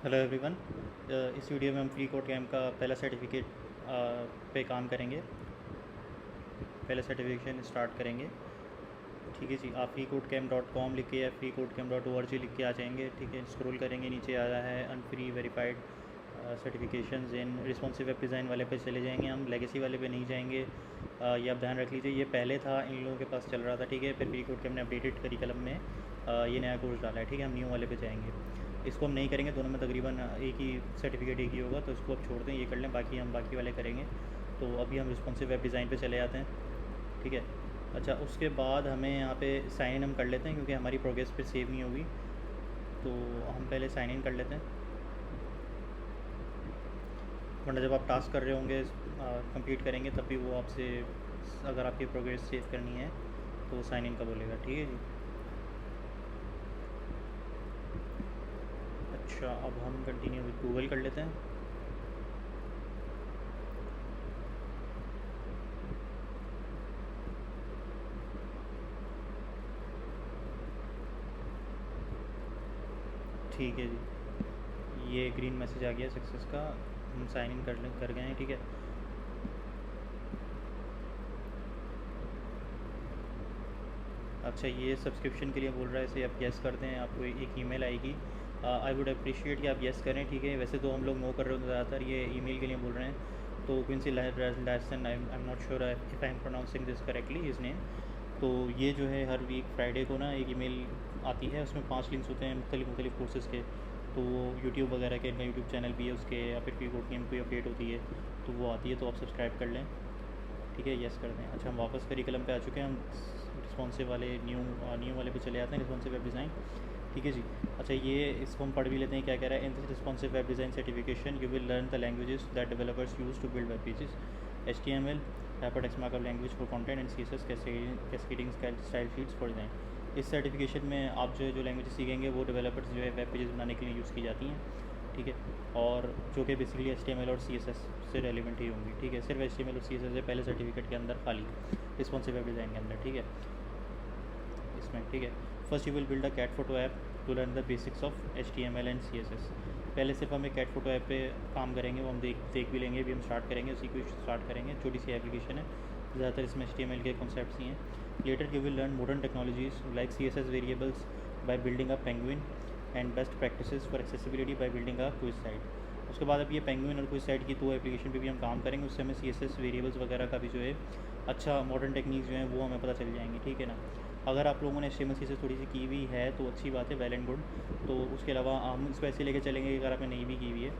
Hello everyone. इस video में हम फ्री कोड कैम्प का पहला सर्टिफिकेट पे काम करेंगे। पहला सर्टिफिकेशन स्टार्ट करेंगे। ठीक है जी, आप freecodecamp.com लिख के या freecodecamp.org लिख के आ जाएंगे। ठीक है, स्क्रॉल करेंगे, नीचे आ रहा है अनफ्री वेरीफाइड सर्टिफिकेशंस इन रिस्पॉन्सिव वेब डिज़ाइन वाले पे चले जाएंगे। हम लेगेसी वाले पे नहीं जाएंगे। ये आप ध्यान रख लीजिए, ये पहले था, इन लोगों के पास चल रहा था। ठीक है, फिर freecodecamp ने अपडेटेड करिकुलम में ये नया कोर्स डाला है। ठीक है, हम न्यू वाले पे जाएंगे। इसको हम नहीं करेंगे, दोनों में तकरीबन एक ही सर्टिफिकेट एक ही होगा, तो इसको अब छोड़ दें, ये कर लें, बाकी हम बाकी वाले करेंगे। तो अभी हम रिस्पॉन्सिव वेब डिज़ाइन पे चले जाते हैं। ठीक है, अच्छा, उसके बाद हमें यहाँ पे साइन इन हम कर लेते हैं, क्योंकि हमारी प्रोग्रेस फिर सेव नहीं होगी। तो हम पहले साइन इन कर लेते हैं, वरना जब आप टास्क कर रहे होंगे, कंप्लीट करेंगे, तब भी वो आपसे, अगर आपकी प्रोग्रेस सेव करनी है तो साइन इन का बोलेगा। ठीक है जी। अच्छा, अब हम कंटिन्यू विद गूगल कर लेते हैं। ठीक है जी, ये ग्रीन मैसेज आ गया सक्सेस का, हम साइन इन कर गए हैं। ठीक है, अच्छा, ये सब्सक्रिप्शन के लिए बोल रहा है, इसे आप येस कर दें, आपको एक ईमेल आएगी। आई वुड अप्रिशिएट कि आप येस करें। ठीक है, वैसे तो हम लोग नो कर रहे होते ज़्यादातर, ये ईमेल के लिए बोल रहे हैं। तो Quincy Larson, I am not sure if I am pronouncing this correctly his name. तो ये जो है हर वीक फ्राइडे को ना एक ईमेल आती है, उसमें 5 लिंक्स होते हैं मुख्तलिफ कोर्सेज़ के। तो वो यूट्यूब वगैरह के, इनका यूट्यूब चैनल भी है उसके, या फिर फ्रीकोड की कोई अपडेट होती है तो वो आती है, तो आप सब्सक्राइब कर लें। ठीक है, येस कर दें। अच्छा, हम वापस करिकुलम पे आ चुके हैं, हम रिस्पॉन्सिव वाले न्यू वाले पे चले जाते हैं, रिस्पॉन्सिव वेब डिज़ाइन। ठीक है जी। अच्छा, ये इसको हम पढ़ भी लेते हैं, क्या कह रहा है। In this responsive web design certification you will learn the languages that developers use to build web pages, HTML, hypertext markup language for content and CSS cascading style sheets for design. इस certification में आप जो language सीखेंगे वो developers जो है web pages बनाने के लिए यूज़ की जाती हैं। ठीक है, और जो कि बेसिकली HTML और CSS से रेलिवेंट ही होंगी। ठीक है, सिर्फ HTML और CSS है पहले सर्टिफिकेट के अंदर, खाली रिस्पॉन्सिव वेब डिज़ाइन के अंदर। ठीक है, इसमें। ठीक है, first you will build a cat photo app to learn the basics of HTML and CSS। पहले सिर्फ हम एक कैट फोटो ऐप पे काम करेंगे, वो हम देख भी लेंगे, अभी हम स्टार्ट करेंगे, उसी को स्टार्ट करेंगे। छोटी सी एप्लीकेशन है, ज़्यादातर इसमें HTML के कॉन्सेप्ट्स ही हैं। Later you will learn modern technologies like CSS variables by building a penguin and best practices for accessibility by building a quiz site. उसके बाद अब ये पेंगुइन और क्विज साइट की 2 एप्लीकेशन पे भी हम काम करेंगे, उससे हमें CSS वेरिएबल्स वगैरह का भी जो है अच्छा मॉडर्न टेक्निक्स जो हैं वो हमें पता चल जाएंगी। ठीक है ना। अगर आप लोगों ने HTML से थोड़ी सी की हुई है तो अच्छी बात है, वेल एंड गुड। तो उसके अलावा हम इसको ऐसे लेके चलेंगे अगर आपने नहीं भी की हुई है।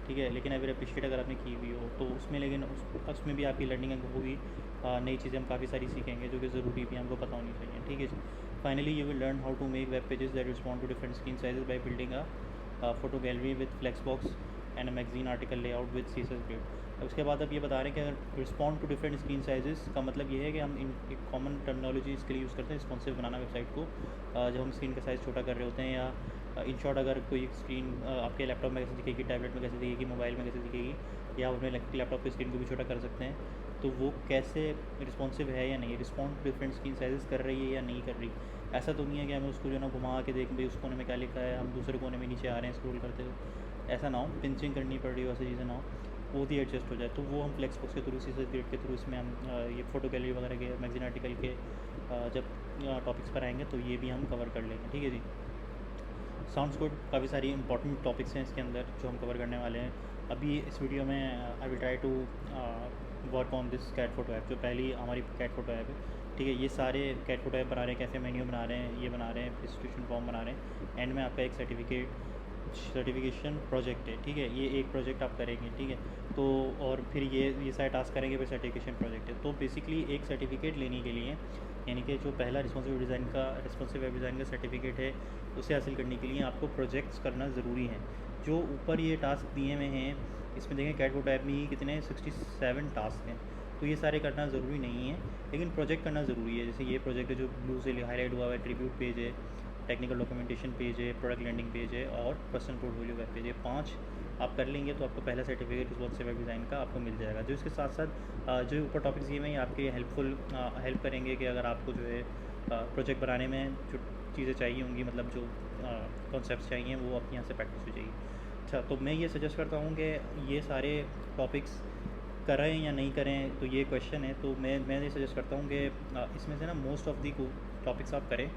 ठीक है, लेकिन आई विल अप्रिशिएट अगर आपने की हुई हो तो उसमें, लेकिन उसमें भी आपकी लर्निंग होगी, नई चीज़ें हम काफ़ी सारी सीखेंगे जो कि ज़रूरी भी हमको पता होनी चाहिए। ठीक है जी। Finally you will learn how to make web pages that respond to different screen sizes by building a photo gallery with flexbox and a magazine article layout with CSS grid. उसके बाद अब ये बता रहे हैं कि अगर respond to different screen sizes का मतलब ये है कि हम एक कॉमन टर्मिनोलॉजी इसके लिए यूज़ करते हैं रिस्पॉन्सिव बनाना वेबसाइट को, जब हम स्क्रीन का साइज़ छोटा कर रहे होते हैं, या इन शॉर्ट अगर कोई स्क्रीन आपके लैपटॉप में कैसे दिखेगी, टैबलेट में कैसे दिखेगी, मोबाइल में कैसे दिखेगी, या आप अपने लैपटॉप की स्क्रीन को भी छोटा कर सकते हैं, तो वो कैसे रिस्पॉन्सिव है या नहीं, respond to different screen sizes कर रही है या नहीं कर रही। ऐसा तो नहीं है कि हमें उसको जो ना घुमा के देख भाई उस कोने में क्या लिखा है, हम दूसरे कोने में नीचे आ रहे हैं स्क्रॉल करते हुए, ऐसा ना हो, पिंचिंग करनी पड़ रही हो, ऐसी चीज़ें ना हो, वो भी एडजस्ट हो जाए। तो वो हम फ्लेक्सबॉक्स के थ्रू, CSS ग्रिड के थ्रू इसमें हम ये फ़ोटो गैलरी वगैरह के, मैगजीन आर्टिकल के जब टॉपिक्स पर आएंगे तो ये भी हम कवर कर लेंगे। ठीक है जी। साउंड्स गुड, काफ़ी सारी इंपॉर्टेंट टॉपिक्स हैं इसके अंदर जो हम कवर करने वाले हैं अभी इस वीडियो में। I will try to work on this cat photo app, जो पहली हमारी कैट फोटो ऐप है। ठीक है, ये सारे कैट फोटो ऐप बना रहे हैं, कैफ़े मेन्यू बना रहे हैं, ये बना रहे हैं, इंस्टीट्यूशन फॉर्म बना रहे हैं, एंड में आपका एक सर्टिफिकेशन प्रोजेक्ट है। ठीक है, ये एक प्रोजेक्ट आप करेंगे। ठीक है, तो और फिर ये सारे टास्क करेंगे, फिर सर्टिफिकेशन प्रोजेक्ट है। तो बेसिकली एक सर्टिफिकेट लेने के लिए, यानी कि जो पहला रिस्पॉन्सिव वेब डिज़ाइन का सर्टिफिकेट है, उसे हासिल करने के लिए आपको प्रोजेक्ट्स करना ज़रूरी है। जो ऊपर ये टास्क दिए हुए हैं, इसमें देखें कैट फोटो ऐप में ही कितने 67 टास्क हैं, तो ये सारे करना ज़रूरी नहीं है, लेकिन प्रोजेक्ट करना ज़रूरी है। जैसे ये प्रोजेक्ट है जो ब्लू से हाईलाइट हुआ है, ट्रिब्यूट पेज है, टेक्निकल डॉक्यूमेंटेशन पेज है, प्रोडक्ट लैंडिंग पेज है, और पर्सनल पोर्टफोलियो वेब पेज है। 5 आप कर लेंगे तो आपको पहला सर्टिफिकेट रिस्पॉन्सिव वेब डिज़ाइन का आपको मिल जाएगा। जो इसके साथ साथ जो ऊपर टॉपिक्स दिए हुए हैं आपके हेल्प करेंगे कि अगर आपको जो है प्रोजेक्ट बनाने में जो चीज़ें चाहिए होंगी, मतलब जो कॉन्सेप्ट्स चाहिए, वो आपके यहाँ से प्रैक्टिस हो जाएगी। अच्छा, तो मैं ये सजेस्ट करता हूँ कि ये सारे टॉपिक्स करें या नहीं करें, तो ये क्वेश्चन है। तो मैं ये सजेस्ट करता हूँ कि इसमें से ना मोस्ट ऑफ दी टॉपिक्स आप करें,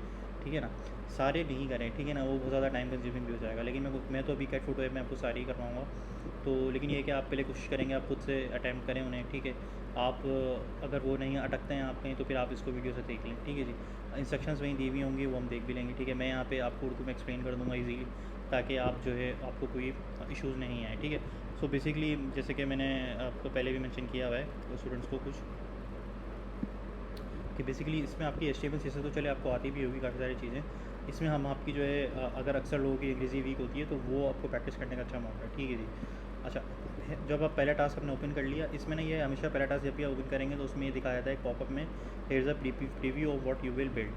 ठीक है ना। सारे नहीं करें, ठीक है ना, वो बहुत ज़्यादा टाइम कंज्यूमिंग भी हो जाएगा। लेकिन मैं तो अभी कैट फोटो ऐप में आपको सारी करवाऊँगा। तो लेकिन ये है कि आप पहले कोशिश करेंगे, आप खुद से अटैम्प्ट करें उन्हें, ठीक है। आप अगर वो नहीं अटकते हैं आप कहीं, तो फिर आप इसको वीडियो से देख लें, ठीक है जी। इंस्ट्रक्शंस वहीं दी हुई होंगी, वो हम देख भी लेंगे, ठीक है। मैं यहाँ पे आपको उर्दू में एक्सप्लेन कर दूँगा ईजीली, ताकि आप जो है आपको कोई इश्यूज़ नहीं आए, ठीक है। सो बेसिकली जैसे कि मैंने आपको पहले भी मेंशन किया हुआ है स्टूडेंट्स को कुछ, कि बेसिकली इसमें आपकी एचटीएमएल सीएसएस तो चले आपको आती भी होगी काफ़ी सारी चीज़ें। इसमें हम आपकी जो है अगर अक्सर लोगों की अंग्रेज़ी वीक होती है तो वो आपको प्रैक्टिस करने का अच्छा मौका है, ठीक है जी। अच्छा, जब आप पहला टास्क आपने ओपन कर लिया, इसमें ना ये हमेशा पहला टास्क जब भी आप ओपन करेंगे तो उसमें ये दिखाया जाता है पॉपअप में, here is a preview of what you will build,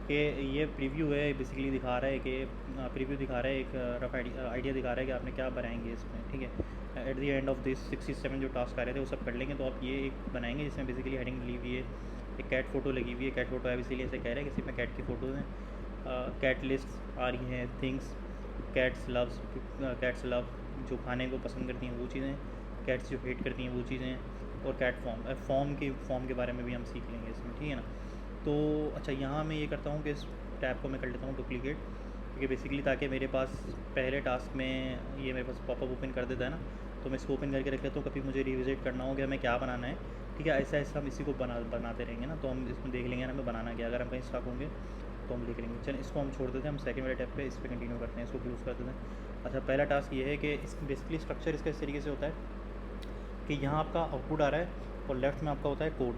कि ये प्रीव्यू है, बेसिकली दिखा रहा है कि प्रीव्यू दिखा रहा है, एक रफ आइडिया दिखा रहा है कि आपने क्या बनाएंगे इसमें, ठीक है। Add the end of this 67 जो टास्क आ रहे थे वो सब कर लेंगे, तो आप ये एक बनाएंगे जिसमें बेसिकली हेडिंग ली हुई है, एक कैट फ़ोटो लगी हुई है। कैट फ़ोटो है इसीलिए ऐसे कह रहे हैं कि इसमें कैट की फ़ोटोज़ हैं, कैट लिस्ट आ रही हैं, थिंग्स कैट्स लव जो खाने को पसंद करती हैं वो चीज़ें, कैट्स जो हेट करती हैं वो चीज़ें, और कैट फॉर्म के बारे में भी हम सीख लेंगे इसमें, ठीक है ना। तो अच्छा, यहाँ मैं ये करता हूँ कि इस टैब को मैं कर लेता हूँ डुप्लीकेट, क्योंकि बेसिकली ताकि मेरे पास पहले टास्क में ये मेरे पास पॉपअप ओपन कर देता है ना, तो मैं इसको ओपन करके रख लेता हूँ। कभी मुझे रिविज़िट करना हो कि हमें क्या बनाना है, ठीक है, ऐसा ऐसा हम इसी को बनाते रहेंगे ना, तो हम इसमें देख लेंगे ना हमें बनाना क्या। अगर हम कहीं स्टक होंगे तो हम देख लेंगे। चल इसको हम छोड़ देते हैं, हम सेकंड वाले टैब पे इस पर कंटिन्यू करते हैं, इसको क्लोज कर देते हैं। अच्छा, पहला टास्क ये है कि इस बेसिकली स्ट्रक्चर इसका इस तरीके से होता है कि यहाँ आपका आउटपुट आ रहा है और लेफ्ट में आपका होता है कोड,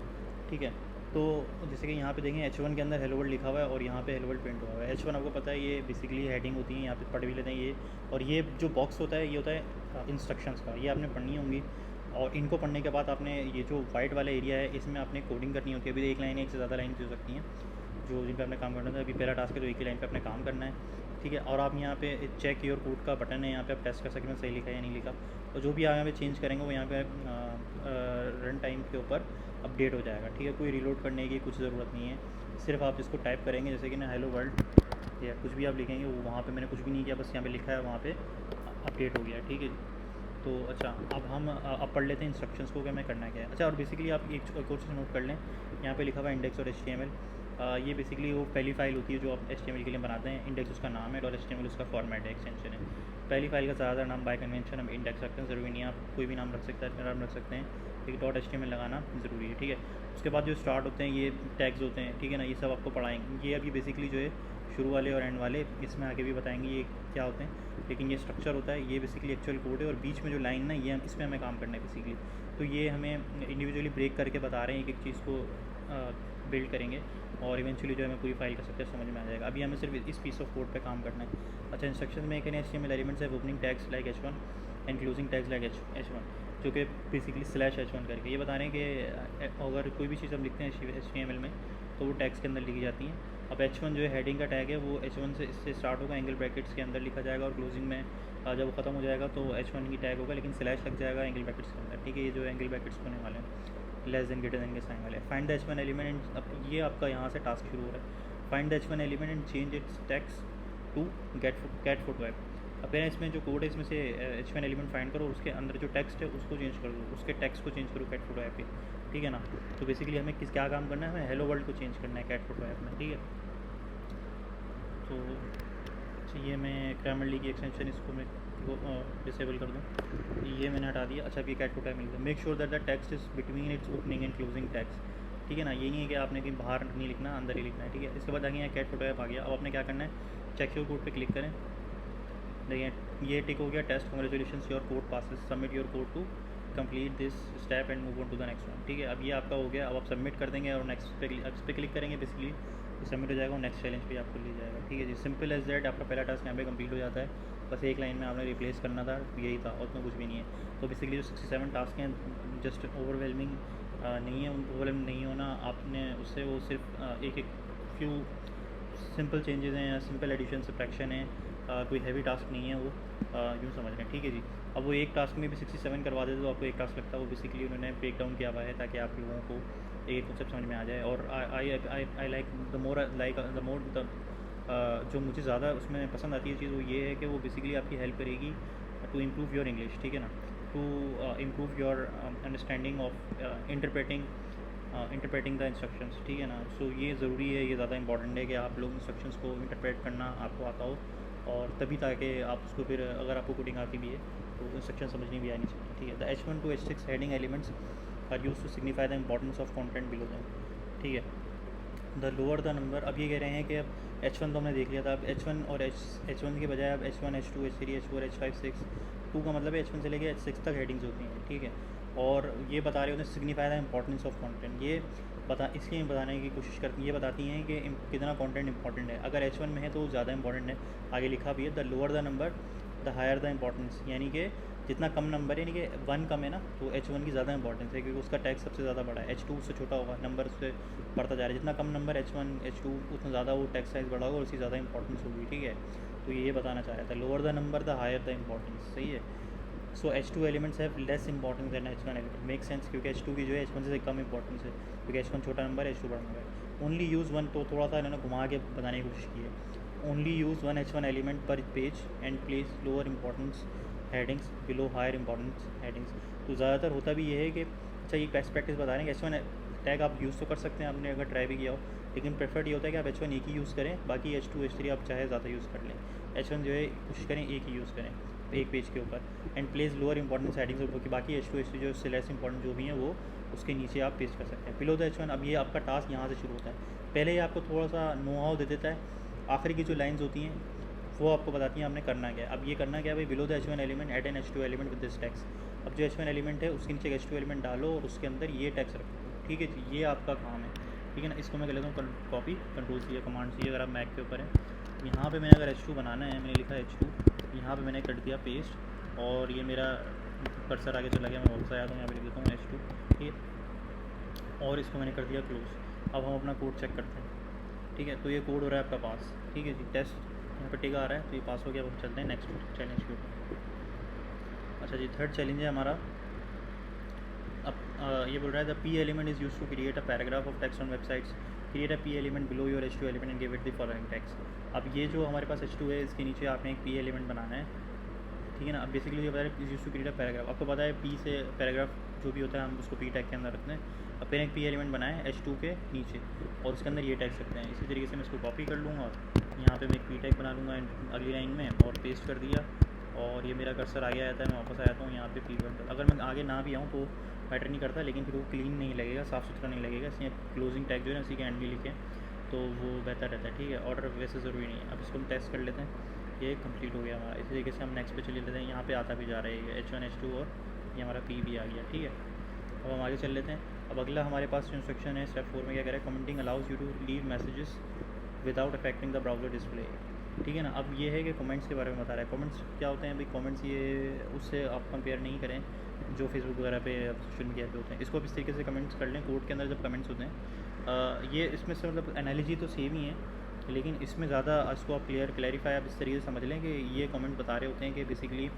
ठीक है। तो जैसे कि यहाँ पे देखें H1 के अंदर हेलो वर्ल्ड लिखा हुआ है और यहाँ पे हेलो वर्ल्ड प्रिंट हुआ है। H1 आपको पता है ये बेसिकली हेडिंग होती है, यहाँ पे पढ़ भी लेते हैं ये। और ये जो बॉक्स होता है ये होता है इंस्ट्रक्शंस का, ये आपने पढ़नी होंगी। और इनको पढ़ने के बाद आपने ये जो वाइट वाला एरिया है इसमें आपने कोडिंग करनी होती है। अभी एक लाइन, एक से ज़्यादा लाइन हो सकती हैं जो जिन पर आपने काम करना था। अभी पहला टास्क है तो एक ही लाइन पे आपने काम करना है, ठीक है। और आप यहाँ पे चेक योर कोड का बटन है, यहाँ पे आप टेस्ट कर सकते हैं सही लिखा है या नहीं लिखा। और जो भी आप यहाँ पे चेंज करेंगे वो यहाँ पे रन टाइम के ऊपर अपडेट हो जाएगा, ठीक है। कोई रिलोड करने की कुछ ज़रूरत नहीं है, सिर्फ आप इसको टाइप करेंगे, जैसे कि ना हेलो वर्ल्ड या कुछ भी आप लिखेंगे, वो वहाँ पे मैंने कुछ भी नहीं किया, बस यहाँ पे लिखा है, वहाँ पे अपडेट हो गया, ठीक है। तो अच्छा, अब हम अब पढ़ लेते हैं इंस्ट्रक्शंस को कि हमें करना क्या है। अच्छा, और बेसिकली आप एक और चीज़ नोट कर लें, यहाँ पे लिखा हुआ है इंडेक्स और HTML। ये बेसिकली वो पहली फ़ाइल होती है जो आप HTML के लिए बनाते हैं। इंडेक्स उसका नाम है और HTML उसका फॉर्मेट है, एक्सटेंशन है। पहली फाइल का ज़्यादातर नाम बाय कन्वेंशन हम इंडेक्स रखते हैं, ज़रूरी नहीं है, आप कोई भी नाम रख सकते हैं, लेकिन .html लगाना ज़रूरी है, ठीक है। उसके बाद जो स्टार्ट होते हैं ये टैग्स होते हैं, ठीक है ना, ये सब आपको पढ़ाएंगे। ये अभी बेसिकली जो है शुरू वाले और एंड वाले इसमें आगे भी बताएंगे ये क्या होते हैं, लेकिन ये स्ट्रक्चर होता है, ये बेसिकली एक्चुअल कोड है। और बीच में जो लाइन ना, ये इसमें हमें काम करना है बेसिकली। तो ये हमें इंडिविजुअली ब्रेक करके बता रहे हैं, एक एक चीज़ को बिल्ड करेंगे और इवेंचुअली जो हमें पूरी फाइल का स्ट्रक्चर समझ में आ जाएगा। अभी हमें सिर्फ इस पीस ऑफ कोड पे काम करना है। अच्छा, इंस्ट्रक्शन में एक HTML एलिमेंट्स है, opening tags like H1 and closing tags like H1, जो कि बेसिकली /H1 करके ये बता रहे हैं कि अगर कोई भी चीज़ हम लिखते हैं HTML में तो वो टैग्स के अंदर लिखी जाती हैं। अब H1 जो है हेडिंग का टैग है, वो H1 से इससे स्टार्ट होगा, एंगल ब्रैकेट्स के अंदर लिखा जाएगा, और क्लोजिंग में जब वो ख़त्म हो जाएगा तो H1 ही टैग होगा, लेकिन स्लैश लग जाएगा एंगल ब्रैकेट्स के अंदर, ठीक है। ये जो एंगल ब्रैकेट्स होने वाले हैं लेस देन ग्रेटर देन के साइन वाले। फाइंड द H1 एलिमेंट, अब ये आपका यहाँ से टास्क शुरू हो रहा है। Find the H1 element and change its text to cat photo app. अब पहले इसमें जो कोड है इसमें से H1 एलिमेंट फाइंड करो, उसके अंदर जो टेक्स्ट है उसको चेंज कर दो, उसके टेक्स्ट को चेंज करो कैट फोटो ऐप पे, ठीक है ना। तो बेसिकली हमें क्या काम करना है, हमें हेलो वर्ल्ड को चेंज करना है कैट फोटो ऐप में, ठीक है। तो ये मैं ग्रामरली की एक्सटेंशन इसको मैं डिसेबल कर दूँ, ये मैंने हटा दिया। अच्छा, ये कैट फोटो ऐप मिल गया। Make sure that the text is between its opening and closing tags, ठीक है ना। ये नहीं है कि आपने कहीं बाहर नहीं लिखना, अंदर ही लिखना है, ठीक है। इसके बाद आगे यहाँ कैट फोटो ऐप आ गया। अब आपने क्या करना है, चेक योर कोड पे क्लिक करें, देखिए ये टिक हो गया, test congratulations your code passes, submit your code to complete this step and move on to the next one, ठीक है। अब ये आपका हो गया। अब आप सबमिट कर देंगे और नेक्स्ट पे क्लिक करेंगे, बेसिकली तो सबमिट हो जाएगा और नेक्स्ट चैलेंज पे आपको ले जाएगा, ठीक है जी। सिंपल एज दैट, आपका पहला टास्क यहाँ पे कंप्लीट हो जाता है। बस एक लाइन में आपने रिप्लेस करना था, यही था, और उसमें कुछ भी नहीं है। तो बेसिकली जो 67 टास्क हैं जस्ट ओवरवेलमिंग नहीं है, ओवरवेलमिंग नहीं होना आपने उससे, वो सिर्फ एक फ्यू सिंपल चेंजेस हैं या सिंपल एडिशन सब्ट्रैक्शन है, कोई हैवी टास्क नहीं है वो, यूँ समझ रहे हैं, ठीक है जी। अब वो एक टास्क में भी 67 करवा देते तो आपको एक टास्क लगता है, वो बेसिकली उन्होंने ब्रेक डाउन किया हुआ है ताकि आप लोगों को एक कॉन्सेप्ट समझ में आ जाए। और आई लाइक द मोर जो मुझे ज़्यादा उसमें पसंद आती है चीज़, वो ये है कि वो बेसिकली आपकी हेल्प करेगी टू इम्प्रूव योर इंग्लिश, ठीक है ना, to improve your understanding of interpreting the instructions, ठीक है ना। सो ये ज़रूरी है, ये ज़्यादा इंपॉर्टेंट है कि आप लोग इंस्ट्रक्शंस को इंटरप्रेट करना आपको आता हो, और तभी ताकि आप उसको फिर अगर आपको कोडिंग आती भी है तो इंस्ट्रक्शन समझनी भी आनी चाहिए, ठीक है। The H1 to H6 heading elements are used to signify the importance of content below them, ठीक है। द लोअर द नंबर, अब ये कह रहे हैं कि अब H1 तो हमने देख लिया था, अब H1 और H1 के बजाय अब H1 H2 H3 H4 H5 6, 2 का मतलब है H1 से लेके H6 तक हेडिंग्स होती हैं, ठीक है। और ये बता रहे होते हैं signify the importance of content, ये इसलिए बताने की कोशिश करती हैं, ये बताती हैं कि कितना कंटेंट इंपॉर्टेंट है। अगर H1 में है तो ज़्यादा इंपॉर्टेंट है, आगे लिखा भी है the lower the number the higher the importance, यानी कि जितना कम नंबर है, यानी कि 1 कम है ना, तो H1 की ज़्यादा इंपॉर्टेंस है क्योंकि उसका टैग सबसे ज़्यादा बड़ा है। H2 उससे छोटा होगा, नंबर उससे बढ़ता जा रहा है, जितना कम नंबर H1 H2 उतना ज़्यादा वो टैग साइज़ बड़ा होगा और उसकी ज़्यादा इंपॉर्टेंस होगी, ठीक है। तो ये बताना चाह रहा था, lower the number the higher the importance, सही है। So H2 elements have less importance than H1 element, make sense, क्योंकि H2 की जो है H1 से कम इंपॉर्टेंस है, क्योंकि H1 छोटा नंबर है, H2 बड़ा नंबर है। ओनली यूज़ वन, तो थोड़ा सा इन्होंने घुमा के बताने की कोशिश की है। Only use one H1 element per page and place lower importance headings below higher importance headings. तो ज़्यादातर होता भी ये है कि अच्छा, ये बेस्ट प्रैक्टिस बता रहे हैं कि H1 टैग आप यूज़ तो कर सकते हैं, आपने अगर ट्राई भी किया हो, लेकिन प्रेफर्ड ये होता है कि आप H1 एक ही यूज़ करें, बाकी H2 H3 आप चाहे ज़्यादा यूज़ कर लें। H1 जो है कोशिश करें एक ही यूज़ करें एक पेज के ऊपर, and place lower importance headings, क्योंकि बाकी H2 H3 जो इससे लेस इंपॉर्टेंट जो भी हैं वो उसके नीचे आप पेस्ट कर सकते हैं बिलो द H1। अब ये आपका टास्क यहाँ से शुरू होता है, पहले ही आपको थोड़ा सा नो हाउ दे देता है, आखिरी की जो लाइन्स होती हैं वो आपको बताती हैं आपने करना क्या है। अब ये करना क्या है भाई, below the H1 element add an H2 element with this text. अब जो H1 एलिमेंट है उसके नीचे H2 एलिमेंट डालो और उसके अंदर ये टैक्स रखो, ठीक है जी, ये आपका काम है, ठीक है ना। इसको मैं कर लेता हूँ copy, control C command C अगर आप मैक के ऊपर है। यहाँ पे मैंने अगर H2 बनाना है, मैंने लिखा H2, यहाँ पे मैंने कर दिया पेस्ट, और ये मेरा कर्सर आगे चला गया, मैं वापस आया तो यहाँ पे लिख देता हूँ H2, ठीक है, और इसको मैंने कर दिया क्लोज। अब हम अपना कोड चेक करते हैं, ठीक है। तो ये कोड हो रहा है आपका पास, ठीक है जी, टेस्ट यहाँ पे टिका आ रहा है, तो ये पास हो गया। अब हम चलते हैं नेक्स्ट चैलेंज के ऊपर। अच्छा जी, थर्ड चैलेंज है हमारा। अब ये बोल रहा है the P element is use to create a paragraph of text on websites, create a P element below your H2 element and give it the following text. अब ये जो हमारे पास H2 है, इसके नीचे आपने एक P एलिमेंट बनाना है, ठीक है ना। अब बेसिकली ये बता रहा है used to create a paragraph, आपको पता है P से पैराग्राफ जो भी होता है हम उसको P टैग के अंदर रखते हैं। अब फिर एक P एलिमेंट बनाए H2 के नीचे और उसके अंदर ये टैग रखते हैं। इसी तरीके से मैं इसको कॉपी कर लूँगा, यहाँ पे मैं एक P टैग बना लूँगा अगली लाइन में और पेस्ट कर दिया, और ये मेरा कर्सर आगे आता है, मैं वापस आया हूँ यहाँ पे P1। अगर मैं आगे ना भी आऊँ तो मैटर नहीं करता, लेकिन फिर वो क्लीन नहीं लगेगा, साफ़ सुथरा नहीं लगेगा, इसलिए क्लोजिंग टैग जो है ना उसी के एंड में लिखें तो वो बेहतर रहता है, ठीक है। ऑर्डर वैसे ज़रूरी नहीं है। अब इसको हम टेस्ट कर लेते हैं, ये कंप्लीट हो गया हमारा। इसी तरीके से हम नेक्स्ट पे चले लेते हैं, यहाँ पे आता भी जा रहा है H1 H2 और ये हमारा P भी आ गया, ठीक है। अब हम आगे चल लेते हैं। अब अगला हमारे पास जो इंस्ट्रक्शन है स्टेप 4 में क्या कह रहा है, commenting allows you to leave messages without affecting the browser display, ठीक है ना। अब ये है कि कमेंट्स के बारे में बता रहा है। कमेंट्स क्या होते हैं भाई, कमेंट्स ये उससे आप कंपेयर नहीं करें जो फेसबुक वगैरह पे सोशल मीडिया पे होते हैं, इसको आप इस तरीके से कमेंट्स कर लें। कोड के अंदर जब कमेंट्स होते हैं ये इसमें से मतलब एनालॉजी तो सेम ही है, लेकिन इसमें ज़्यादा इसको आप क्लैरिफाई आप इस तरीके से समझ लें कि ये कमेंट बता रहे होते हैं कि बेसिकली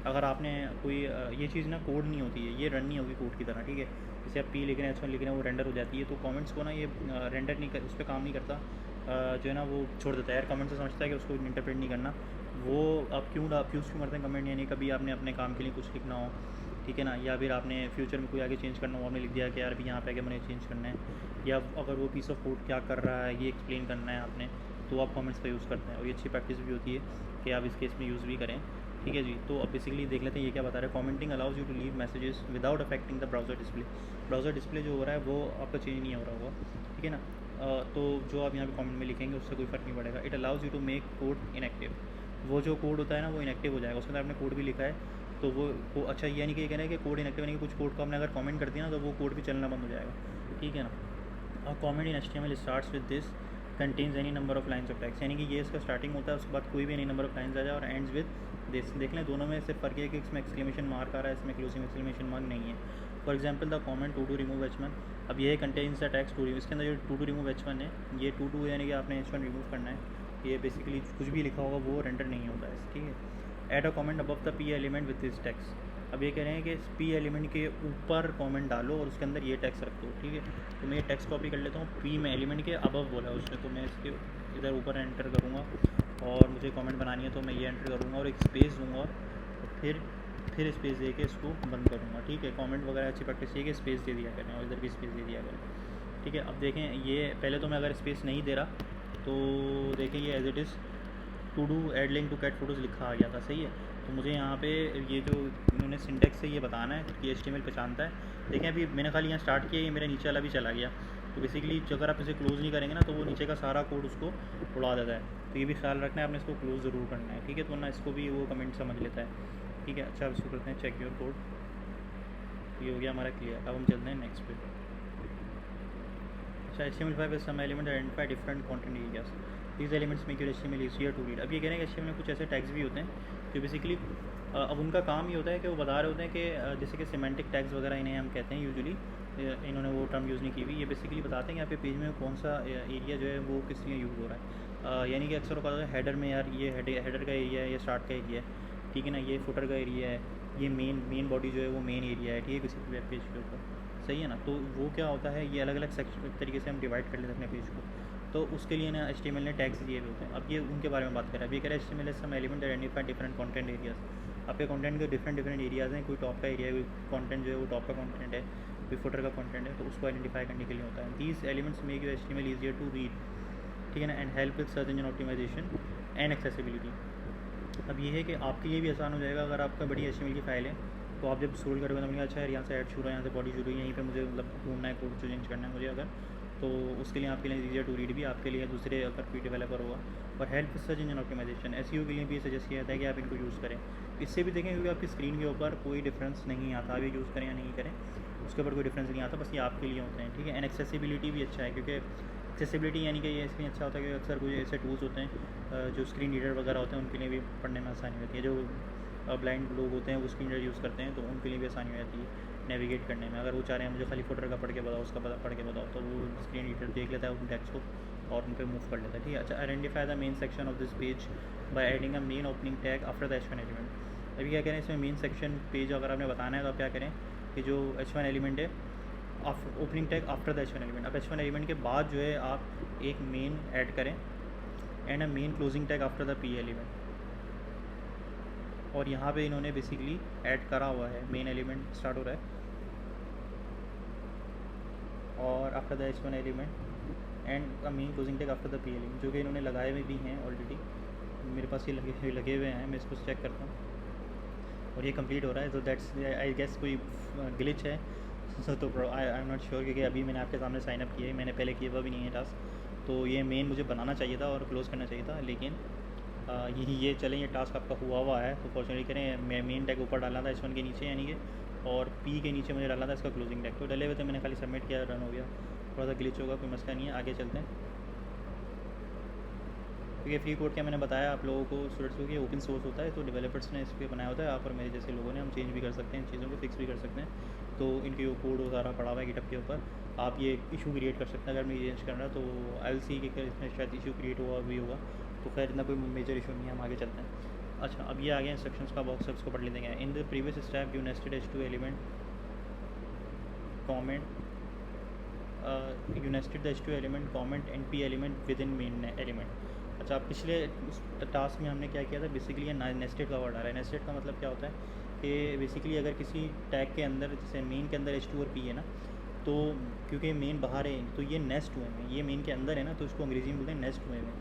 अगर आपने कोई ये चीज़ ना कोड नहीं होती है, ये रन नहीं होगी कोड की तरह, ठीक है। जैसे आप P लिख रहे हैं H1 लिख रहे हैं वो रेंडर हो जाती है, तो कमेंट्स को ना ये रेंडर नहीं कर, उस पर काम नहीं करता, जो है ना वो छोड़ देता है यार। कमेंट से समझता है कि उसको इंटरप्रेट नहीं करना, वो आप क्यों करते हैं कमेंट, यानी कभी आपने अपने काम के लिए कुछ लिखना हो, ठीक है ना, या फिर आपने फ्यूचर में कोई आगे चेंज करना हो, आपने लिख दिया कि यार अभी यहाँ पे आगे मैंने चेंज करना है, या अगर वो पीस ऑफ कोड क्या कर रहा है ये एक्सप्लेन करना है आपने, तो आप कमेंट्स का यूज़ करते हैं। और ये अच्छी प्रैक्टिस भी होती है कि आप इस केस में यूज़ भी करें, ठीक है जी। तो अब बेसिकली देख लेते हैं ये क्या बता रहा है। Commenting allows you to leave messages without affecting the browser display. Browser display जो हो रहा है वो आपका चेंज नहीं हो रहा होगा, ठीक है ना। तो जो आप यहाँ पे कमेंट में लिखेंगे उससे कोई फ़र्क नहीं पड़ेगा। It allows you to make code inactive, वो जो कोड होता है ना वो इनएक्टिव हो जाएगा, उसके अंदर आपने कोड भी लिखा है तो वो अच्छा ये नहीं कि ये कहना है कि कोड इनएक्टिव, यानी कि कुछ कोड को हमने अगर कमेंट कर दिया ना तो वो कोड भी चलना बंद हो जाएगा, ठीक है ना। और comment in HTML starts with this contains any number of lines of text, यानी कि ये इसका स्टार्टिंग होता है, उसके बाद कोई भी एनी नंबर ऑफ लाइन्स आ जाए, और एंड्स विद दिस। देख लें दोनों में सिर्फ फ़र्क है कि इसमें एक्सक्लेमेशन मार्क आ रहा है, इसमें क्लोजिंग एक्सक्लेमेशन मार्क नहीं है। For example the comment to remove H1, अब ये contains the text to remove, इसके अंदर जो टू रिमूव H1 है, ये टू यानी कि आपने H1 रिमूव करना है, ये बेसिकली कुछ भी लिखा होगा वो रेंडर नहीं होता है, ठीक है। Add a comment above the P element with this text, अब ये कह रहे हैं कि P एलिमेंट के ऊपर कमेंट डालो और उसके अंदर ये टेक्स्ट रख दो, ठीक है। तो मैं ये टेक्स्ट कॉपी कर लेता हूँ, P में एलिमेंट के अबव बोला है उसने, तो मैं इसके इधर ऊपर एंटर करूँगा और मुझे कमेंट बनानी है तो मैं ये एंटर करूँगा और एक स्पेस दूँगा, और फिर स्पेस दे के इसको बंद करूँगा, ठीक है। कमेंट वगैरह अच्छी प्रैक्टिस है कि स्पेस दे दिया करें और इधर भी स्पेस दे दिया करें, ठीक है। अब देखें, ये पहले तो मैं अगर स्पेस नहीं दे रहा तो देखें ये as it is to do add link to cat photos लिखा आ गया था, सही है। तो मुझे यहाँ पे ये जो इन्होंने सिंटेक्स से ये बताना है कि HTML पहचानता है। देखें अभी मैंने खाली यहाँ स्टार्ट किया, ये मेरा नीचे वाला भी चला गया। तो बेसिकली अगर आप इसे क्लोज़ नहीं करेंगे ना तो वो नीचे का सारा कोड उसको उड़ा देता है। तो ये भी ख्याल रखना है, आपने इसको क्लोज़ ज़रूर करना है, ठीक है। तो वरना इसको भी वो कमेंट समझ लेता है, ठीक है। अच्छा अब इसको करते हैं चेक योर कोड, ये हो गया हमारा क्लियर। अब हम चलते हैं नेक्स्ट पे। अच्छा, HTML5 is some element that identify different content areas. These elements make your HTML easier to read. अब ये कह रहे हैं कि HTML में कुछ ऐसे टैग्स भी होते हैं जो बेसिकली अब उनका काम ये होता है कि वो बता रहे होते हैं कि जैसे कि सिमेंटिक टैग्स वगैरह इन्हें हम कहते हैं यूजुअली, इन्होंने वो टर्म यूज़ नहीं की हुई। ये बेसिकली बताते हैं कि यहाँ पे पेज में कौन सा एरिया जो है वो किस लिए यूज़ हो रहा है। यानी कि अक्सर होता है हेडर में, यार ये हेडर का एरिया है, ये स्टार्ट का एरिया है, ठीक है ना, ये फुटर का एरिया है, ये मेन बॉडी जो है वो मेन एरिया है, ठीक है, किसी वेब पेज के ऊपर, सही है ना। तो वो क्या होता है, ये अलग अलग सेक्शन तरीके से हम डिवाइड कर लेते हैं अपने पेज को। तो उसके लिए ना HTML ने टैग्स दिए हुए होते हैं। अब ये उनके बारे में बात करें। अब ये कह रहे हैं HTML some element identify different content areas. आपके कंटेंट के डिफरेंट एरियाज़ हैं, कोई टॉप का एरिया है, कोई कंटेंट जो है वो टॉप का कंटेंट है, कोई फुटर का कंटेंट है, तो उसको आइडेंटिफाई करने के लिए होता है। These elements make your HTML easier to read, ठीक है ना, and help with search engine optimization and accessibility. अब ये है कि आपके लिए भी आसान हो जाएगा अगर आपका बड़ी HTML की फाइल है, तो आप जब स्क्रॉल करोगे तो मैंने अच्छा है यहाँ से ऐड शुरू है, यहाँ से बॉडी शुरू है, यहीं पे मुझे मतलब ढूंढना है, कोड चेंज करना है मुझे अगर, तो उसके लिए आपके लिए ईजियर टू रीड भी, आपके लिए दूसरे अगर कोई डेवलपर होगा। और help search engine optimization, SEO के लिए भी सजेस्ट किया जाता है कि आप इनको यूज़ करें। इससे भी देखें क्योंकि आपकी स्क्रीन के ऊपर कोई डिफरेंस नहीं आता, आप ये यूज़ करें या नहीं करें उसके ऊपर कोई डिफरेंस नहीं आता, बस ये आपके लिए होते हैं, ठीक है। एंड एक्सेसिबिलिटी भी अच्छा है, क्योंकि एक्सेसिबिलिटी यानी कि ये इसलिए अच्छा होता है कि अक्सर कोई ऐसे टूल्स होते हैं जो स्क्रीन रीडर वगैरह होते हैं उनके लिए भी पढ़ने में आसानी होती है। जो ब्लाइंड लोग होते हैं वो स्क्रीन रीडर यूज़ करते हैं तो उनके लिए भी आसानी हो जाती है नेविगेट करने में। अगर वो चाह रहे हैं मुझे खाली फुटर का पढ़ के बताओ, उसका पढ़ के बताओ, तो वो स्क्रीन रीडर देख लेता है उन टेक्स्ट को और उन पर मूव कर लेता है, ठीक है। अच्छा, identify the main section of this page by adding a main opening tag after the H1 element. अभी क्या करें, इसमें मेन सेक्शन पेज अगर आपने बताना है तो आप क्या करें कि जो H1 एलिमेंट है, opening tag after the H1 element. अब H1 एलिमेंट के बाद जो है आप एक मेन ऐड करें and a main closing tag after the P element. और यहाँ पे इन्होंने बेसिकली ऐड करा हुआ है, मेन एलिमेंट स्टार्ट हो रहा है और after the H1 element and a main closing tag after the P element, जो कि इन्होंने लगाए हुए भी हैं ऑलरेडी। मेरे पास ये लगे हुए हैं, मैं इसको चेक करता हूँ और ये कंप्लीट हो रहा है। तो दैट्स आई गेस कोई ग्लिच है तो आई एम नॉट श्योर, क्योंकि अभी मैंने आपके सामने साइन अप किया है, मैंने पहले किया हुआ भी नहीं है टास्क। तो ये मेन मुझे बनाना चाहिए था और क्लोज़ करना चाहिए था, लेकिन ये चलें, ये टास्क आपका हुआ है। तो फॉर्चुनेटली करें, मैं मेन टैग ऊपर डाला था H1 के नीचे यानी कि, और P के नीचे मुझे डालना था इसका क्लोजिंग टैग। तो डले हुए थे, मैंने खाली सबमिट किया, रन हो गया। थोड़ा सा ग्लिच होगा, कोई मसला नहीं है, आगे चलते हैं। क्योंकि फ्री कोड क्या मैंने बताया आप लोगों को, स्टूडेंट्स को, कि ओपन सोर्स होता है, तो डेवलपर्स ने इस पर बनाया होता है। आप और मेरे जैसे लोगों ने हम चेंज भी कर सकते हैं, चीज़ों को फिक्स भी कर सकते हैं। तो इनके वो कोड सारा पड़ा हुआ है गिटहब के ऊपर, आप ये इशू क्रिएट कर सकते हैं। अगर मैं ये चेंज करना तो आई विल सी कि इसमें शायद इशू क्रिएट हुआ भी होगा, तो खैर इतना कोई मेजर इशू नहीं है, हम आगे चलते हैं। अच्छा, अब ये आ गया इंस्ट्रक्शंस का बॉक्स, उसको पढ़ लेते हैं। In the previous step you nested H2 element comment, you nested the H2 element comment and P element with in main element. अच्छा, पिछले उस टास्क में हमने क्या किया था, बेसिकली ये नेस्टेड का वर्ड आ रहा है। नेस्टेड का मतलब क्या होता है कि बेसिकली अगर किसी टैग के अंदर, जैसे मेन के अंदर H2 और P है ना, तो क्योंकि मेन बाहर है तो ये नेस्ट हुए में, ये मेन के अंदर है ना, तो इसको अंग्रेजी में बोलते हैं नेस्ट हुए में।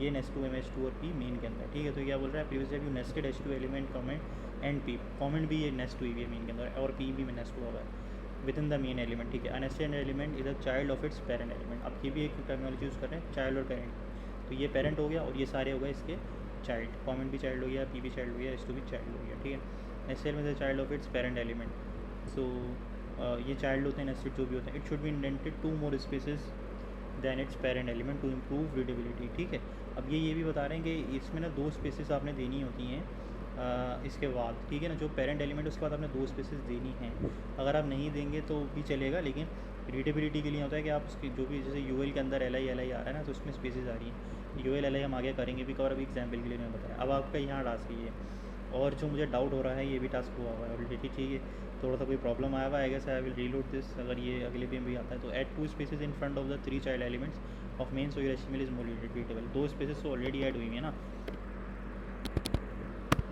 ये नेस्ट हुए में H2 और P मेन के अंदर, ठीक है। तो क्या बोल रहा है, previously you nested H2 element comment and P, comment भी ये नेस्ट हुई हुई है मेन के अंदर और P भी में नेस्ट हुआ हुआ है within the main element, ठीक है। A nested element is a child of its parent element. अब ये भी एक टर्मिनोलॉजी यूज़ कर रहे हैं, चाइल्ड और पेरेंट। तो ये पेरेंट हो गया और ये सारे हो गए इसके चाइल्ड, कॉमेंट भी चाइल्ड हो गया, P भी चाइल्ड हो गया, H2 भी चाइल्ड हो गया, ठीक है। नेस्टेड में the child of its parent element. So ये चाइल्ड होते हैं, नेस्टेड जो भी होते हैं। It should be indented 2 more spaces than its parent element to improve readability, ठीक है। अब ये भी बता रहे हैं कि इसमें ना 2 स्पेसेस आपने देनी होती हैं इसके बाद, ठीक है ना। जो पेरेंट एलिमेंट उसके बाद आपने 2 स्पेसेस देनी हैं। अगर आप नहीं देंगे तो भी चलेगा, लेकिन रीडेबिलिटी के लिए होता है कि आप उसकी जो भी, जैसे UL के अंदर LI आ रहा है ना, तो उसमें स्पेसेस आ रही हैं। UL LI हम आगे करेंगे भी कवर, अभी एग्जाम्पल के लिए मैं बताया। अब आपका यहाँ टास्क ये है, और जो मुझे डाउट हो रहा है ये भी टास्क हुआ हुआ है ऑलरेडी, ठीक है। थोड़ा सा कोई प्रॉब्लम आया हुआ है, I guess I will reload this, अगर ये अगले भी भी आता है तो। Add 2 spaces in front of the 3 child elements of main so your HTML is more readable. 2 spaces तो ऑलरेडी ऐड हुई है ना,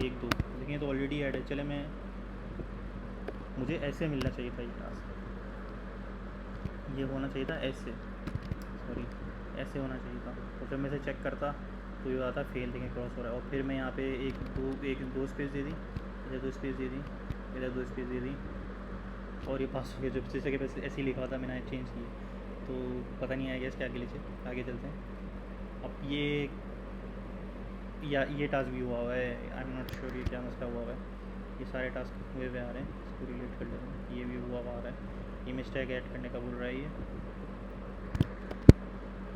1 2 लेकिन तो ऑलरेडी ऐड है। चले मैं, मुझे ऐसे मिलना चाहिए था ये टास्क, ये होना चाहिए था ऐसे, सॉरी ऐसे होना चाहिए था। और जब मैं इसे चेक करता तो ये आता फेल, देखें क्रॉस हो रहा है। और फिर मैं यहाँ पे एक दो स्पेस दे दी, इधर 2 स्पेस दे दी, इधर 2 स्पेस दे दी, और ये पासवर्ड जो जैसे कि ऐसे ही लिखा था मैंने चेंज किए। तो पता नहीं आएगा इसके आगे नीचे, आगे चलते हैं। अब ये टास्क भी हुआ है, आई एम नॉट श्योर ये क्या मसला हुआ है। ये सारे टास्क हुए हुए आ रहे हैं, इसको रिलेट कर लेते हैं। ये भी हुआ आ रहा है, इमेज टैग ऐड करने का बोल रहा है ये,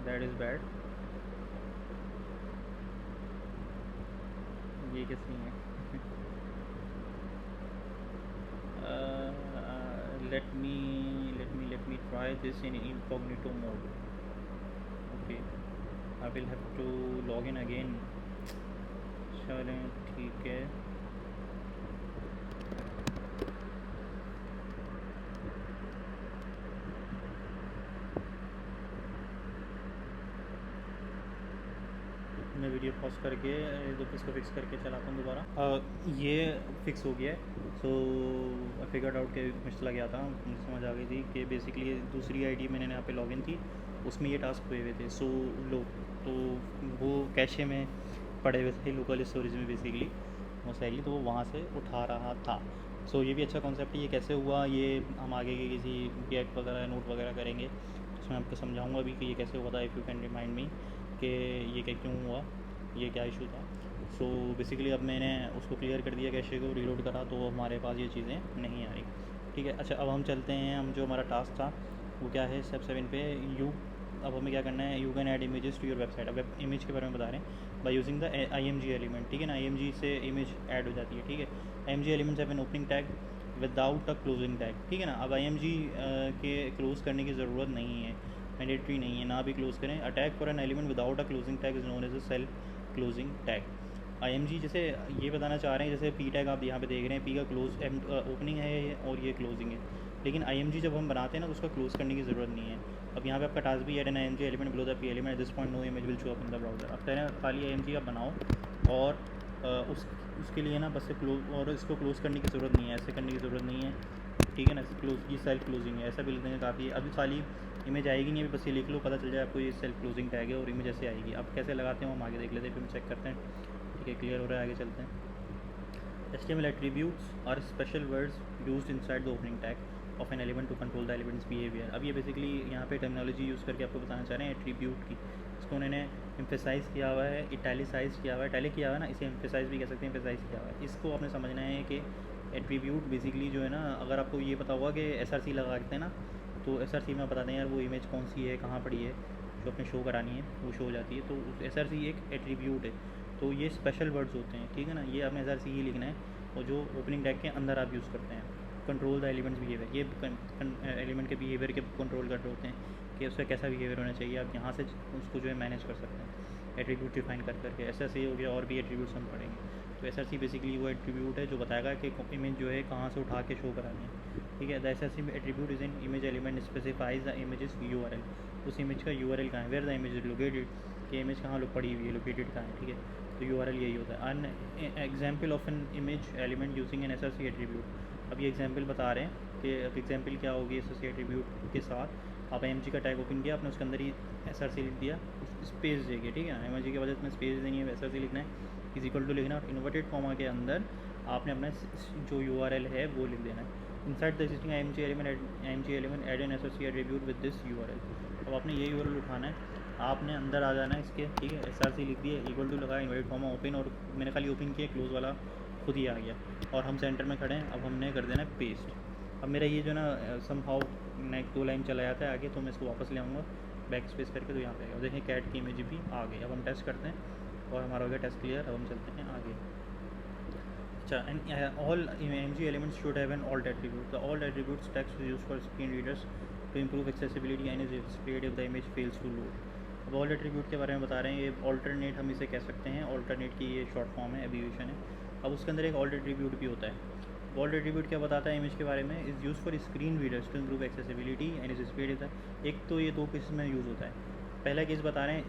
दैट इज़ बैड। ये कैसे है let me try this in incognito mode. Okay, I will have to log in again. चलें ठीक है। मैं वीडियो पॉज करके इसको फिक्स करके चलाता हूँ दोबारा। ये फिक्स हो गया है। सो आई फिगर्ड आउट के मसला गया था, मुझे समझ आ गई थी कि बेसिकली दूसरी आईडी मैंने यहाँ पे लॉगिन थी, उसमें ये टास्क हुए हुए थे। सो लो, तो वो कैशे में पड़े हुए थे लोकल स्टोरेज में बेसिकली मोस्ट लाइकली, तो वो वहाँ से उठा रहा था। सो ये भी अच्छा कॉन्सेप्ट है। ये कैसे हुआ ये हम आगे के किसी रिएक्ट वगैरह नोट वगैरह करेंगे, उसमें आपको समझाऊँगा भी कि ये कैसे हुआ था। If you can remind me कि ये क्या क्यों हुआ, ये क्या इशू था। सो बेसिकली अब मैंने उसको क्लियर कर दिया, कैशे को रीलोड करा, तो हमारे पास ये चीज़ें नहीं आ रही। ठीक है, अच्छा अब हम चलते हैं, हम जो हमारा टास्क था वो क्या है, स्टेप 7 पे अब हमें क्या करना है, you can add images to your website. अब इमेज के बारे में बता रहे हैं by using the IMG element. ठीक है ना, IMG से इमेज ऐड हो जाती है। ठीक है, IMG elements have an opening tag without a closing tag. ठीक है ना, अब IMG के क्लोज़ करने की ज़रूरत नहीं है, मैंडेटरी नहीं है, ना भी क्लोज़ करें। A tag for an element without a closing tag is known as a self closing tag. IMG जैसे ये बताना चाह रहे हैं, जैसे P टैग आप यहाँ पे देख रहे हैं, P का क्लोज ओपनिंग है और ये क्लोजिंग है, लेकिन IMG जब हम बनाते हैं ना तो उसका क्लोज़ करने की ज़रूरत नहीं है। अब यहाँ पे आपका टास्क भी है an IMG element below the P element, this point no image will show up in the browser. अब कहना खाली IMG आप बनाओ और उसके लिए ना बस से क्लोज, और इसको क्लोज़ करने की ज़रूरत नहीं है, ऐसे करने की ज़रूरत नहीं है। ठीक है ना, क्लोज ये सेल्फ क्लोजिंग है, ऐसा भी लिख देंगे काफ़ी है। अभी खाली इमेज आएगी नहीं, अभी बस ये लिख लो, पता चल जाए आपको ये सेल्फ क्लोजिंग टैग है और इमेज ऐसे आएगी। अब कैसे लगाते हैं हम आगे देख लेते हैं, फिर हम चेक करते हैं। ठीक है, क्लियर हो रहा है, आगे चलते हैं। HTML attributes are special words used inside the opening tag of an element to control the element's behavior। अब ये बेसिकली यहाँ पे टर्मिनोलॉजी यूज़ करके आपको बताना चाह रहे हैं एट्रीब्यूट की। इसको उन्होंने एम्फेसाइज़ किया हुआ है, इटैलिसाइज किया हुआ है, इटैलिक किया हुआ है ना, इसे एम्फेसाइज भी कह सकते हैं, एम्फेसाइज किया हुआ है। इसको आपने समझना है कि एट्रीब्यूट बेसिकली जो है ना, अगर आपको ये पता होगा कि SRC लगा देते हैं ना, तो SRC में बताते हैं यार वो इमेज कौन सी है, कहाँ पड़ी है, जो अपने शो करानी है वो शो हो जाती है। तो SRC एक एट्रीब्यूट है, तो ये स्पेशल वर्ड्स होते हैं। ठीक है ना, ये आपने SRC ही लिखना है, और जो ओपनिंग टैग के अंदर आप यूज़ करते हैं। कंट्रोल द एलिमेंट्स बिहेवियर, ये एलिमेंट के बिहेवियर के कंट्रोल कर रहे होते हैं कि उसका कैसा बिहेवियर होना चाहिए। आप यहाँ से उसको जो है मैनेज कर सकते हैं एट्रीब्यूट डिफाइन कर करके। SRC हो गया, और भी एट्रीब्यूट्स हम पढ़ेंगे। तो SRC बेसिकली वो एट्रीब्यूट है जो बताएगा कि इमेज जो है कहाँ से उठा के शो करानी है। ठीक है, the SRC attribute is in image element specifies the images URL, उस इमेज का URL कहाँ है, where the image is located, कि इमेज कहाँ पड़ी हुई है, लोकेटेड कहाँ है। ठीक है, तो URL यही होता है। An example of an image element using an SRC attribute. अब ये एग्जाम्पल बता रहे हैं कि अब एग्जाम्पल क्या होगी SRC एट्रीब्यूट के साथ। आप IMG का टैग ओपन किया, आपने उसके अंदर ही SRC लिख दिया, स्पेस देके। ठीक है, IMG की वजह से स्पेस देनी है, SRC लिखना है, इज इक्वल टू लिखना, और इन्वर्टेड कॉमा के अंदर आपने अपना जो URL है वो लिख देना है। Inside the existing IMG element add an SRC attribute with this URL। अब आपने ये URL उठाना है, आपने अंदर आ जाना है इसके। ठीक है, SRC लिख दिए, इक्वल टू लगा, इन्वर्टेड कॉमा ओपन, और मैंने खाली ओपन किया, क्लोज वाला खुद ही आ गया, और हम सेंटर में खड़े हैं। अब हमने कर देना है पेस्ट। अब मेरा ये जो ना समहाउ नेक्स्ट 2 लाइन चला जाता है आगे, तो मैं इसको वापस ले आऊँगा बैक स्पेस करके, तो यहाँ पे आएगा। देखें कैट की इमेज भी आ गई। अब हम टेस्ट करते हैं, और हमारा हो गया टेस्ट क्लियर। अब हम चलते हैं आगे। अच्छा, and all IMG elements should have an alt attribute. The alt attributes text used for screen readers to improve accessibility and is displayed if the image fails to load. अब alt attribute के बारे में बता रहे हैं, ये alternate हम इसे कह सकते हैं, ऑल्टरनेट की ये शॉर्ट फॉर्म है, एब्रीविएशन है। अब उसके अंदर एक ऑल्ट एट्रीब्यूट भी होता है। ऑल्ट एट्रीब्यूट क्या बताता है इमेज के बारे में, is used for screen readers to improve accessibility and is displayed if the. एक तो ये 2 केसेस में यूज़ होता है। पहला केस बता रहे हैं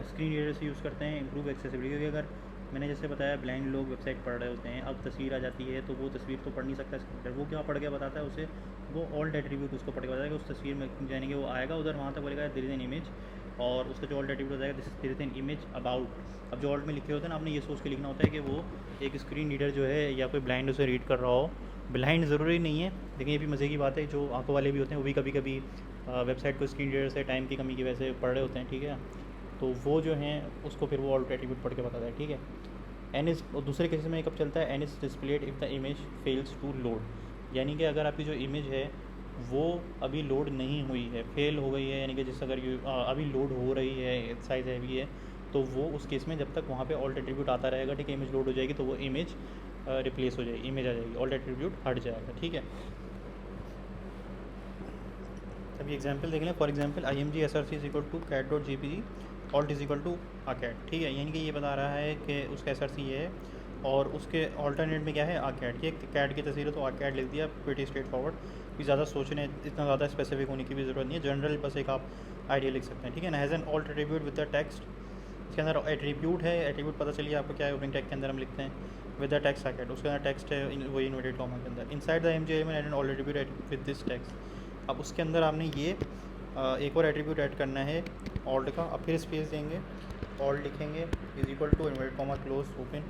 स्क्रीन रीडर से यूज़ करते हैं इम्प्रूव एक्सेसिबिलिटी, क्योंकि अगर मैंने जैसे बताया ब्लाइंड लोग वेबसाइट पढ़ रहे होते हैं, अब तस्वीर आ जाती है तो वो तस्वीर तो पढ़ नहीं सकता स्क्रीन पर, वो क्या पढ़ के बताता है उसे, वो ऑल्ट एट्रीब्यूट उसको पढ़ के बताएगा कि उस तस्वीर में जाने के वो आएगा उधर, वहाँ तक बोलेगा देयर इज़ एन इमेज, और उसका जो ऑल्ट एट्रीब्यूट हो जाएगा this there is an image about. अब जो ऑल्ट में लिखे होते हैं ना, आपने ये सोच के लिखना होता है कि वो एक स्क्रीन रीडर जो है या कोई ब्लाइंड उसे रीड कर रहा हो। ब्लाइंड ज़रूरी नहीं है, लेकिन ये भी मज़े की बात है, जो आंखों वाले भी होते हैं वो भी कभी कभी वेबसाइट को स्क्रीन रीडर से टाइम की कमी की वजह से पढ़ रहे होते हैं, ठीक है। तो वो जो हैं उसको फिर वो ऑल्ट एट्रीब्यूट पढ़ के बताता है, ठीक है। एन इज़, और दूसरे केस में कब चलता है, and is displayed if the image fails to load, यानी कि अगर आपकी जो इमेज है वो अभी लोड नहीं हुई है, फेल हो गई है, यानी कि जिस अगर अभी लोड हो रही है, साइज़ हैवी है, तो वो उस केस में जब तक वहाँ पे ऑल्ट एट्रीब्यूट आता रहेगा, ठीक है, इमेज लोड हो जाएगी तो वो इमेज रिप्लेस हो जाएगी, इमेज आ जाएगी, ऑल्ट एट्रीब्यूट हट जाएगा, ठीक है। अभी एग्जांपल देख लें, for example img_src is equal to cat.jpg alt is equal to a cat, ठीक है, यानी कि ये बता रहा है कि उसका src ये है और उसके ऑल्टरनेट में क्या है आकैट, ये कैट की तस्वीर है तो आकैट लिख दिया, प्रीटी स्ट्रेट फॉरवर्ड, कि ज़्यादा सोचने इतना ज़्यादा स्पेसिफिक होने की भी ज़रूरत नहीं है, जनरल बस एक आप आइडिया लिख सकते हैं, ठीक है ना। Has an alt attribute with the text, इसके अंदर एट्रीब्यूट है, एट्रीब्यूट पता चलिए आपको क्या है, ओपनिंग टैग के अंदर हम लिखते हैं विद द टेक्स्ट आकैट, उसके अंदर टेक्स्ट है वही इन्वर्टेड कॉमा के अंदर, inside the img element and alt attribute with this text. अब उसके अंदर आपने ये एक और एट्रीब्यूट ऐड करना है ऑल्ट का, अब फिर स्पेस देंगे, ऑल्ट लिखेंगे is equal to inverted comma close open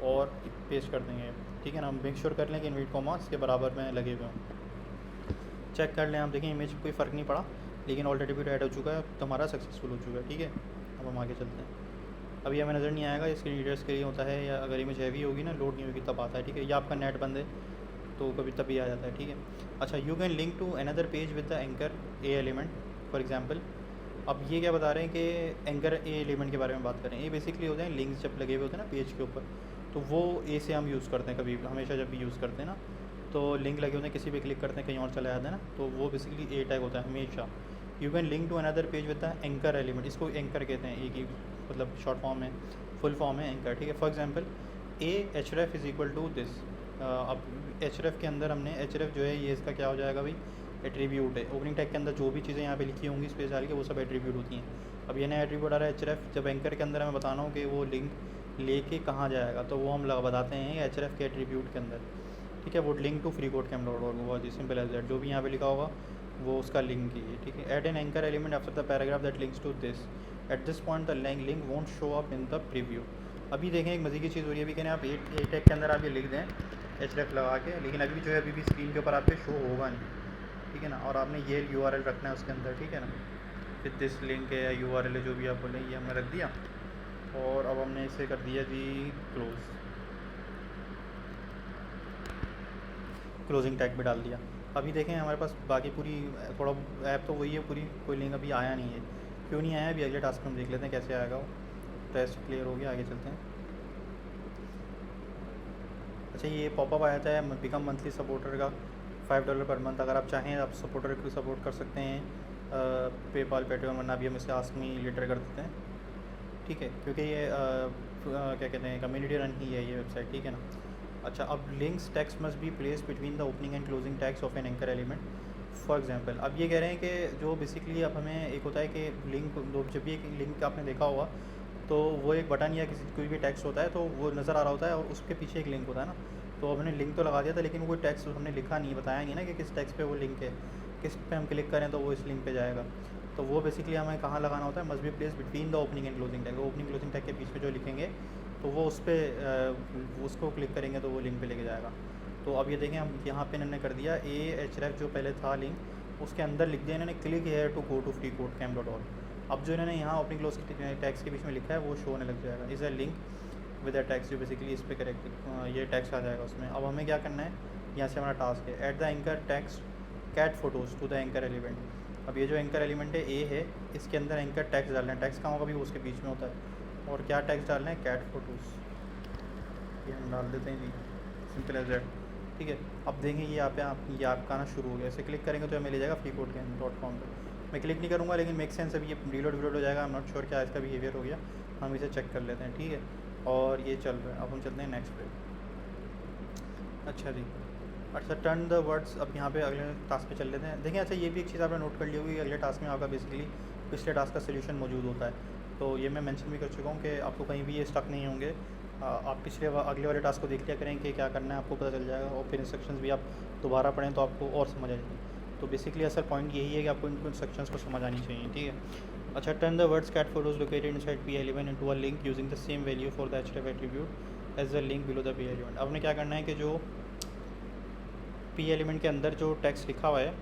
और पेस्ट कर देंगे, ठीक है ना। हम मेक श्योर कर लें कि इन्वर्टेड कॉमा इसके बराबर में लगे हुए हों, चेक कर लें आप, देखें इमेज कोई फ़र्क नहीं पड़ा, लेकिन ऑल्ट एट्रीब्यूट ऐड हो चुका है तो हमारा सक्सेसफुल हो चुका है, ठीक है। अब हम आगे चलते हैं, अभी हमें नज़र नहीं आएगा, स्क्रीन रीडर्स के लिए होता है, या अगर इमेज हैवी होगी ना, लोड नहीं होगी तब आता है, ठीक है, या आपका नेट बंद है तो कभी तभी आ जाता है, ठीक है। अच्छा, you can link to another page with the anchor a element for example. अब ये क्या बता रहे हैं कि एंकर ए एलिमेंट के बारे में बात करें, ये बेसिकली होते हैं लिंक्स जब लगे हुए होते हैं ना पेज के ऊपर, तो वो ए से हम यूज़ करते हैं कभी हमेशा जब भी यूज़ करते हैं ना, तो लिंक लगे होते हैं किसी भी क्लिक करते हैं कहीं और चला जाता है ना, तो वो बेसिकली ए टैग होता है हमेशा। You can link to another page with the anchor element, इसको एंकर कहते हैं, एक ही मतलब शॉर्ट फॉर्म है, फुल फॉर्म है एंकर, ठीक है। For example a href is equal to this, अब href के अंदर हमने href जो है ये इसका क्या हो जाएगा भाई, एट्रीब्यूट है, ओपनिंग टैग के अंदर जो भी चीज़ें यहाँ पे लिखी होंगी स्पेस डाल के वो सब एट्रीब्यूट होती हैं। अब ये नया एट्रीब्यूट आ रहा है href, जब एंकर के अंदर हमें बताना हो कि वो लिंक लेके कहाँ जाएगा तो वो हम बताते हैं href के एट्रीब्यूट के अंदर, ठीक है। वो लिंक टू freecodecamp.org, बहुत ही सिंपल एज दैट, जो भी यहाँ पे लिखा होगा वो उसका लिंक ही है, ठीक है। Add an anchor element after the paragraph that links to this, at this point the link won't show up in the preview. अभी देखें एक मज़े की चीज़ हो रही है, अभी कहने आप ए टैग के अंदर आप ये लिख दें href लगा के, लेकिन अभी जो है अभी भी स्क्रीन के ऊपर आपके शो होगा नहीं, ठीक है ना। और आपने ये URL रखना है उसके अंदर, ठीक है ना, फिर दिस लिंक है या URL है जो भी आप बोलें, ये हमने रख दिया और अब हमने इसे कर दिया जी क्लोज़, क्लोजिंग टैग भी डाल दिया। अभी देखें हमारे पास बाकी पूरी थोड़ा ऐप तो वही है पूरी, कोई लिंक अभी आया नहीं है, क्यों नहीं आया अभी अगले टास्क में हम देख लेते हैं कैसे आएगा वो। टेस्ट क्लियर हो गया, आगे चलते हैं। अच्छा, ये पॉपअप आया था बिकम मंथली सपोर्टर का $5 पर मंथ, अगर आप चाहें आप सपोर्टर को सपोर्ट कर सकते हैं पेपाल पेटीएम, वरना भी हम इसे आस्क मी लेटर कर देते हैं, ठीक है, क्योंकि ये क्या कहते हैं कम्युनिटी रन ही है ये वेबसाइट, ठीक है ना। अच्छा, अब links text must be place between the opening and closing tags of N anchor element. For example अब ये कह रहे हैं कि जो बेसिकली अब हमें एक होता है कि लिंक, जब भी एक लिंक आपने देखा होगा तो वो एक बटन या किसी कोई भी टेक्स्ट होता है तो वो नज़र आ रहा होता है और उसके पीछे एक लिंक होता है ना, तो हमने लिंक तो लगा दिया था लेकिन वो टेक्स्ट हमने लिखा नहीं, बताया नहीं ना कि किस टेक्स्ट पे वो लिंक है, किस पे हम क्लिक करें तो वो इस लिंक पे जाएगा। तो वो बेसिकली हमें कहाँ लगाना होता है, must be place between the opening and closing tag, opening closing tag के बीच में जो लिखेंगे तो वो उस पर उसको क्लिक करेंगे तो वो लिंक पे लेके जाएगा। तो अब ये देखें हम यहाँ पे इन्होंने कर दिया href जो पहले था लिंक उसके अंदर लिख दिया इन्होंने click here to go to freecodecamp.org। अब जो इन्होंने यहाँ ओपनिंग क्लोज टैग्स के बीच में लिखा है वो शो होने लग जाएगा, is a link with a tax, जो बेसिकली इस पर करेक्ट ये टैक्स आ जाएगा उसमें। अब हमें क्या करना है, यहाँ से हमारा टास्क है add the anchor text cat photos to the anchor element. अब ये जो एंकर एलिमेंट है ए है, इसके अंदर एंकर टैक्स डालना है, टैक्स कहाँ होगा भी उसके बीच में होता है, और क्या टैक्स डालना है, कैट फोटोज़, ये हम डाल देते हैं जी, सिंपल एज दैट, ठीक है। अब देंगे ये यहाँ पे ये आपका आना शुरू हो गया, इसे क्लिक करेंगे तो हमें ले जाएगा freecodecamp.com पे। मैं क्लिक नहीं करूँगा लेकिन मेक सेंस, अभी ये रीलोड हो जाएगा, आई एम नॉट श्योर क्या इसका बिहेवियर हो गया, हम इसे चेक कर लेते हैं, ठीक है। और ये चल रहा है, अब हम चलते हैं नेक्स्ट पे। अच्छा जी, अच्छा टर्न द वर्ड्स, अब यहाँ पे अगले टास्क पे चल लेते हैं। देखिए अच्छा, ये भी एक चीज़ आपने नोट कर ली होगी, अगले टास्क में आपका बेसिकली पिछले टास्क का सोल्यूशन मौजूद होता है। तो ये मैं मेंशन भी कर चुका हूँ कि आपको कहीं भी ये स्टक नहीं होंगे। आप अगले वाले टास्क को देख लिया करें कि क्या करना है, आपको पता चल जाएगा, और फिर इंस्ट्रक्शंस भी आप दोबारा पढ़ें तो आपको और समझ आ जाएगी। तो बेसिकली असल पॉइंट यही है कि आपको इनको इंस्ट्रक्शंस को समझ आनी चाहिए, ठीक है। अच्छा, turn the words cat photos located inside P element into a link using the same value for the href attribute as the link below the P element. आपने क्या करना है कि जो पी एलिमेंट के अंदर जो टेक्स्ट लिखा हुआ है,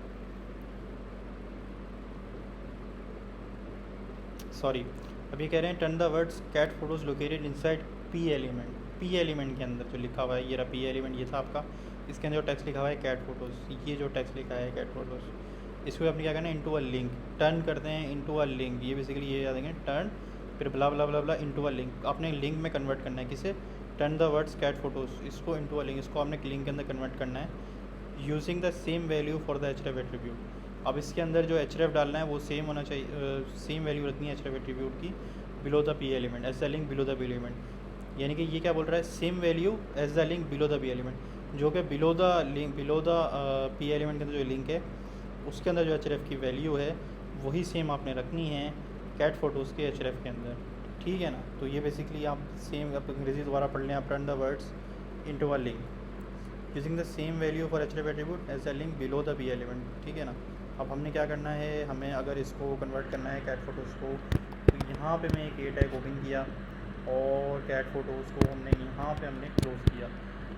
सॉरी, अभी कह रहे हैं turn the words cat photos located inside P element. P element के अंदर जो लिखा हुआ है, ये रहा पी एलिमेंट, ये था आपका, इसके अंदर जो टेक्स्ट लिखा हुआ है कैट फोटोज़, ये जो टेक्स्ट लिखा है कैट फोटोज़, इसको अपने क्या करना है, इनटू अ लिंक, टर्न करते हैं इनटू अ लिंक। ये बेसिकली ये याद रखें, टर्न फिर blah blah blah blah into a link. आपने लिंक में कन्वर्ट करना है, किसे, turn the words cat photos, इसको इनटू अ लिंक, इसको आपने लिंक के अंदर कन्वर्ट करना है using the same value for the href attribute. अब इसके अंदर जो href डालना है वो सेम होना चाहिए, सेम वैल्यू रखनी है href एट्रीब्यूट की below the P element as the link below the P element. यानी कि ये क्या बोल रहा है, same value as the link below the P element, जो कि below the link, below the P element के अंदर जो लिंक है उसके अंदर जो href की वैल्यू है वही सेम आपने रखनी है कैट फोटोज़ के href के अंदर, ठीक है ना। तो ये बेसिकली आप सेम, आप अंग्रेजी दोबारा पढ़ लें, आप turn the words into a link using the same value for href attribute as the link below the P element, ठीक है ना। अब हमने क्या करना है, हमें अगर इसको कन्वर्ट करना है कैट फोटोज़ को, तो यहाँ पे मैं एक ए टैग ओपन किया और कैट फोटोज़ को हमने यहाँ पे हमने क्लोज़ किया,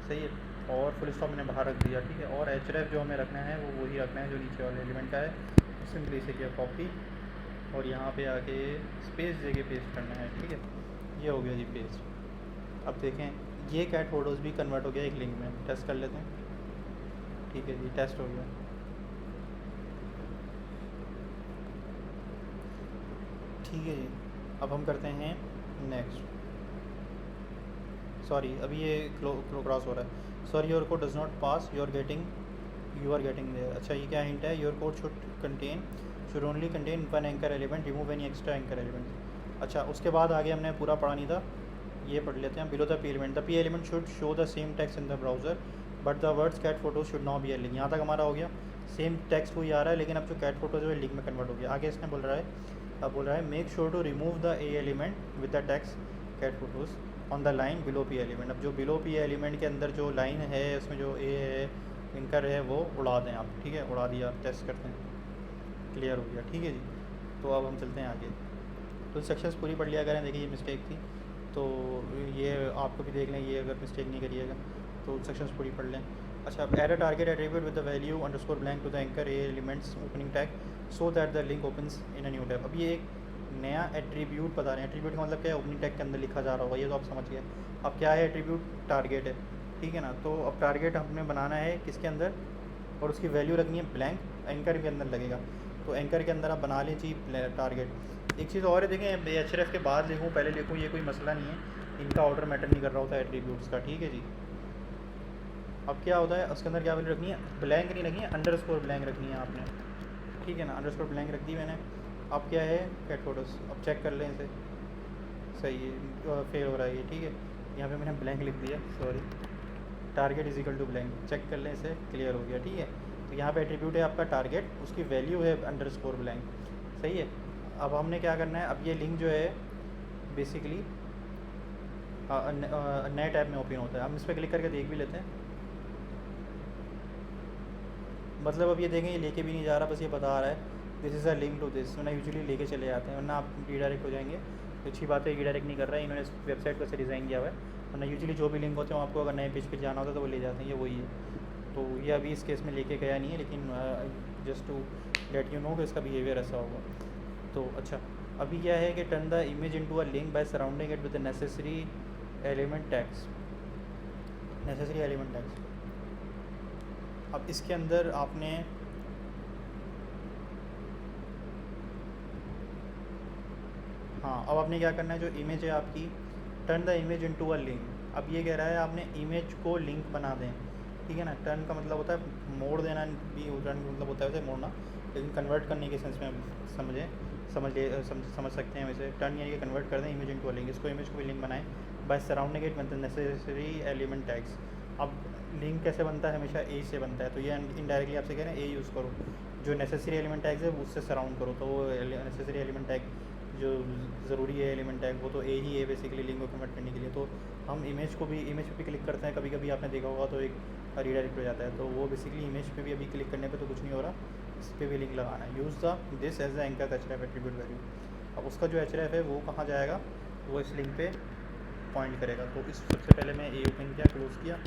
सही है, और फुल स्टॉप मैंने बाहर रख दिया, ठीक है। और href जो हमें रखना है वो वही रखना है जो नीचे वाले एलिमेंट का है। सिंपली इसे किया कॉपी और यहाँ पे आके स्पेस देके पेस्ट करना है, ठीक है। ये हो गया जी पेस्ट। अब देखें ये कैट फोटोज़ भी कन्वर्ट हो गया एक लिंक में, टेस्ट कर लेते हैं, ठीक है जी, टेस्ट हो गया। ठीक है जी, अब हम करते हैं नेक्स्ट। सॉरी, अभी ये क्रॉस हो रहा है, sorry your code does not pass, you are getting there. अच्छा, ये क्या हिंट है, your code should only contain one anchor element, remove any extra anchor element. अच्छा, उसके बाद आगे हमने पूरा पढ़ा नहीं था, ये पढ़ लेते हैं। Below the P element, the P element should show the same text in the browser but the words cat photo should not be a link. यहाँ तक हमारा हो गया, सेम टेक्स्ट वही आ रहा है लेकिन अब जो कैट फोटो जो है लिंक में कन्वर्ट हो गया। आगे इसने बोल रहा है, अब बोल रहा है make sure to remove the a element with the text cat photos on the line below P element. अब जो बिलो पी एलिमेंट के अंदर जो लाइन है उसमें जो ए है, एंकर है, वो उड़ा दें आप, ठीक है, उड़ा दिया। आप टेस्ट करते हैं, क्लियर हो गया, ठीक है जी। तो अब हम चलते हैं आगे। तो सेक्शंस पूरी पढ़ लिया करें, देखिए ये मिस्टेक थी तो ये आपको भी देख लें, ये अगर मिस्टेक नहीं करिएगा तो सेक्शंस पूरी पढ़ लें। अच्छा, अब add a target attribute with the value underscore blank to the anchor a elements opening tag so that the link opens in a new tab. अब ये एक नया एट्रीब्यूट बता रहे हैं, एट्रीब्यूट का मतलब क्या है, ओपनिंग टैग के अंदर लिखा जा रहा होगा, ये तो आप समझ गए। अब क्या है एट्रीब्यूट, टारगेट है, ठीक है ना। तो अब टारगेट हमें बनाना है किसके अंदर, और उसकी वैल्यू रखनी है ब्लैंक, एंकर के अंदर लगेगा। तो एंकर के अंदर आप बना लें जी टारगेट। एक चीज़ और है, देखें href के बाद लिखूँ पहले लिखूँ ये कोई मसला नहीं है, इनका ऑर्डर मैटर नहीं कर रहा होता है एट्रीब्यूट्स का, ठीक है जी। अब क्या होता है, उसके अंदर क्या वैल्यू रखनी है, ब्लैंक नहीं रखनी है, अंडरस्कोर ब्लैंक रखनी है आपने, ठीक है ना। अंडरस्कोर ब्लैंक रख दी मैंने। अब क्या है, कैट फोटोज़, अब चेक कर लें इसे, सही है, फेल हो रहा है ये, ठीक है। यहाँ पे मैंने ब्लैंक लिख दिया, sorry, target is equal to blank, check कर लें इसे, क्लियर हो गया, ठीक है। तो यहाँ पे एट्रीब्यूट है आपका टारगेट, उसकी वैल्यू है अंडरस्कोर ब्लैंक, सही है। अब हमने क्या करना है, अब ये लिंक जो है बेसिकली नए टैब में ओपन होता है। हम इस पर क्लिक करके देख भी लेते हैं। मतलब अब ये देखें, ये लेके भी नहीं जा रहा, बस ये बता रहा है this is a link to this, वरना यूजुअली लेके चले जाते हैं, वरना आप रीडायरेक्ट हो जाएंगे। तो अच्छी बात है, रीडायरेक्ट नहीं कर रहा है, इन्होंने इस वेबसाइट को ऐसे डिज़ाइन किया हुआ है, वरना यूजुअली जो भी लिंक होते हैं आपको अगर नए पेज पे जाना होता है तो वो ले जाते हैं, ये वही है। तो ये अभी इस केस में लेके गया नहीं है, लेकिन just to let you know कि इसका बिहेवियर ऐसा होगा। तो अच्छा, अभी क्या है कि turn the image into a link by surrounding it with the necessary element tags, necessary element tags. अब इसके अंदर आपने हाँ, अब आपने क्या करना है, जो इमेज है आपकी, turn the image into a link. अब ये कह रहा है आपने इमेज को लिंक बना दें, ठीक है ना। टर्न का मतलब होता है मोड़ देना, भी टर्न का मतलब होता है वैसे मोड़ना, लेकिन कन्वर्ट करने के सेंस में समझ सकते हैं वैसे। टर्न यानी कि कन्वर्ट कर दें इमेज इनटू अ लिंक, इसको इमेज को भी लिंक बनाएं by surrounding it with the necessary element tags. अब लिंक कैसे बनता है, हमेशा ए से बनता है, तो ये इनडायरेक्टली आपसे कह रहे हैं ए यूज़ करो, जो नेसेसरी एलिमेंट टैग्स है उससे सराउंड करो, तो वो नेसेसरी एलिमेंट टैग जो ज़रूरी है एलिमेंट टैग वो तो ए ही है बेसिकली लिंक को कन्वर्ट करने के लिए। तो हम इमेज को भी इमेज पे भी क्लिक करते हैं, कभी कभी आपने देखा होगा तो एक रीडायरेक्ट हो जाता है। तो वो बेसिकली इमेज पे भी अभी क्लिक करने पे तो कुछ नहीं हो रहा, इस पर भी लिंक लगाना है। Use the this as the anchor href attribute value. अब उसका जो एचरेफ है वो कहाँ जाएगा, वो इस लिंक पे पॉइंट करेगा। तो इस सबसे पहले मैं ए ओपन किया, क्लोज़ किया,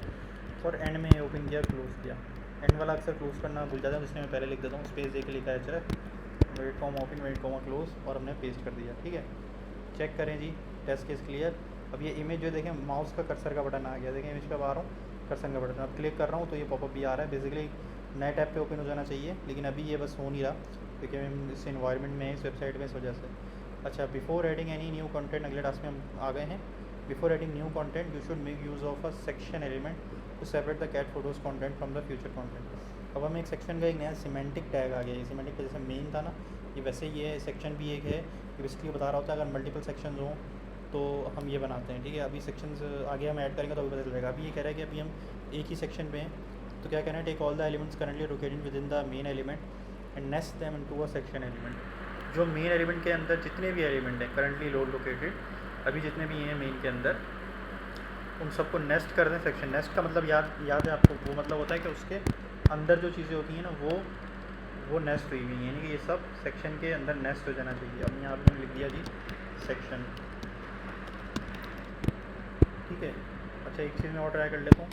और एंड में ए ओपन किया, क्लोज़ किया। एंड वाला अक्सर क्लोज़ करना भूल जाता हूँ, इसलिए मैं पहले लिख देता हूँ स्पेस दे के लिखा है एचरेफ, वेट कॉमा ओपन, वेट कॉमा क्लोज, और हमने पेस्ट कर दिया। ठीक है, चेक करें जी, टेस्ट केस क्लियर। अब ये इमेज जो देखें, माउस का कर्सर का बटन आ गया, देखें इमेज कब आ रहा हूँ, कर्सर का बटन। अब क्लिक कर रहा हूँ तो ये पॉपअप भी आ रहा है। बेसिकली नए टैब पे ओपन हो जाना चाहिए, लेकिन अभी ये बस हो नहीं रहा क्योंकि हम इस इन्वायरमेंट में है, इस वेबसाइट में, इस वजह से। अच्छा, before adding any new content, अगले टास्क में हम आ गए हैं। Before adding new content you should make use of a section element to separate the cat photos content from the future content. अब हमें एक सेक्शन का एक नया सिमेंटिक टैग आ गया। ये सिमेंटिक जैसे मेन था ना, ये वैसे ये सेक्शन भी एक है। ये बेसिकली बता रहा होता है अगर मल्टीपल सेक्शन हों तो हम ये बनाते हैं। ठीक है, अभी सेक्शंस आगे हम ऐड करेंगे तो अभी पता चलेगा। अभी ये कह रहा है कि अभी हम एक ही सेक्शन पे हैं, तो क्या कहना है, take all the elements currently located within the main element and nest them into a section element. जो मेन एलिमेंट के अंदर जितने भी एलिमेंट हैं करंटली लोकेटेड, अभी जितने भी हैं मेन के अंदर, उन सबको नेस्ट कर दें सेक्शन। नेस्ट का मतलब याद है आपको, वो मतलब होता है कि उसके अंदर जो चीज़ें होती हैं ना वो नेस्ट हुई हुई हैं, यानी कि ये सब सेक्शन के अंदर नेस्ट हो जाना चाहिए। अब यहाँ पर लिख दिया जी सेक्शन। ठीक है, अच्छा एक चीज़ मैं और ट्राई कर लेता हूँ।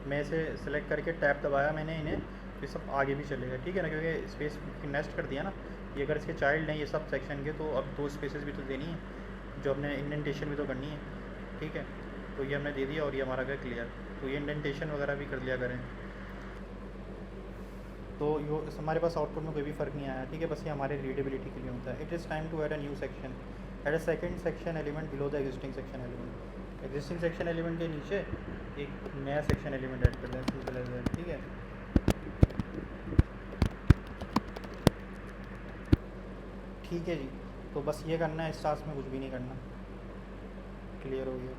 मैं इसे सेलेक्ट करके टैब दबाया मैंने इन्हें, ये सब आगे भी चलेगा। ठीक है ना, क्योंकि स्पेस नेस्ट कर दिया ना, ये अगर इसके चाइल्ड हैं ये सब सेक्शन के, तो अब 2 स्पेसेस भी तो देनी है, जो हमने इंडेंटेशन भी तो करनी है। ठीक है, तो ये हमने दे दिया और ये हमारा गया क्लियर। तो ये इंडेंटेशन वगैरह भी कर लिया करें। तो यो हमारे पास आउटपुट में कोई भी फ़र्क नहीं आया। ठीक है, बस ये हमारे रीडेबिलिटी के लिए होता है। It is time to add a new section, add a second section element below the existing section element. Existing section element के नीचे एक नया सेक्शन एलिमेंट ऐड कर दें, सिंपल एज दैट। ठीक है, ठीक है जी, तो बस ये करना है, इस टास्क में कुछ भी नहीं करना। क्लियर हो गया।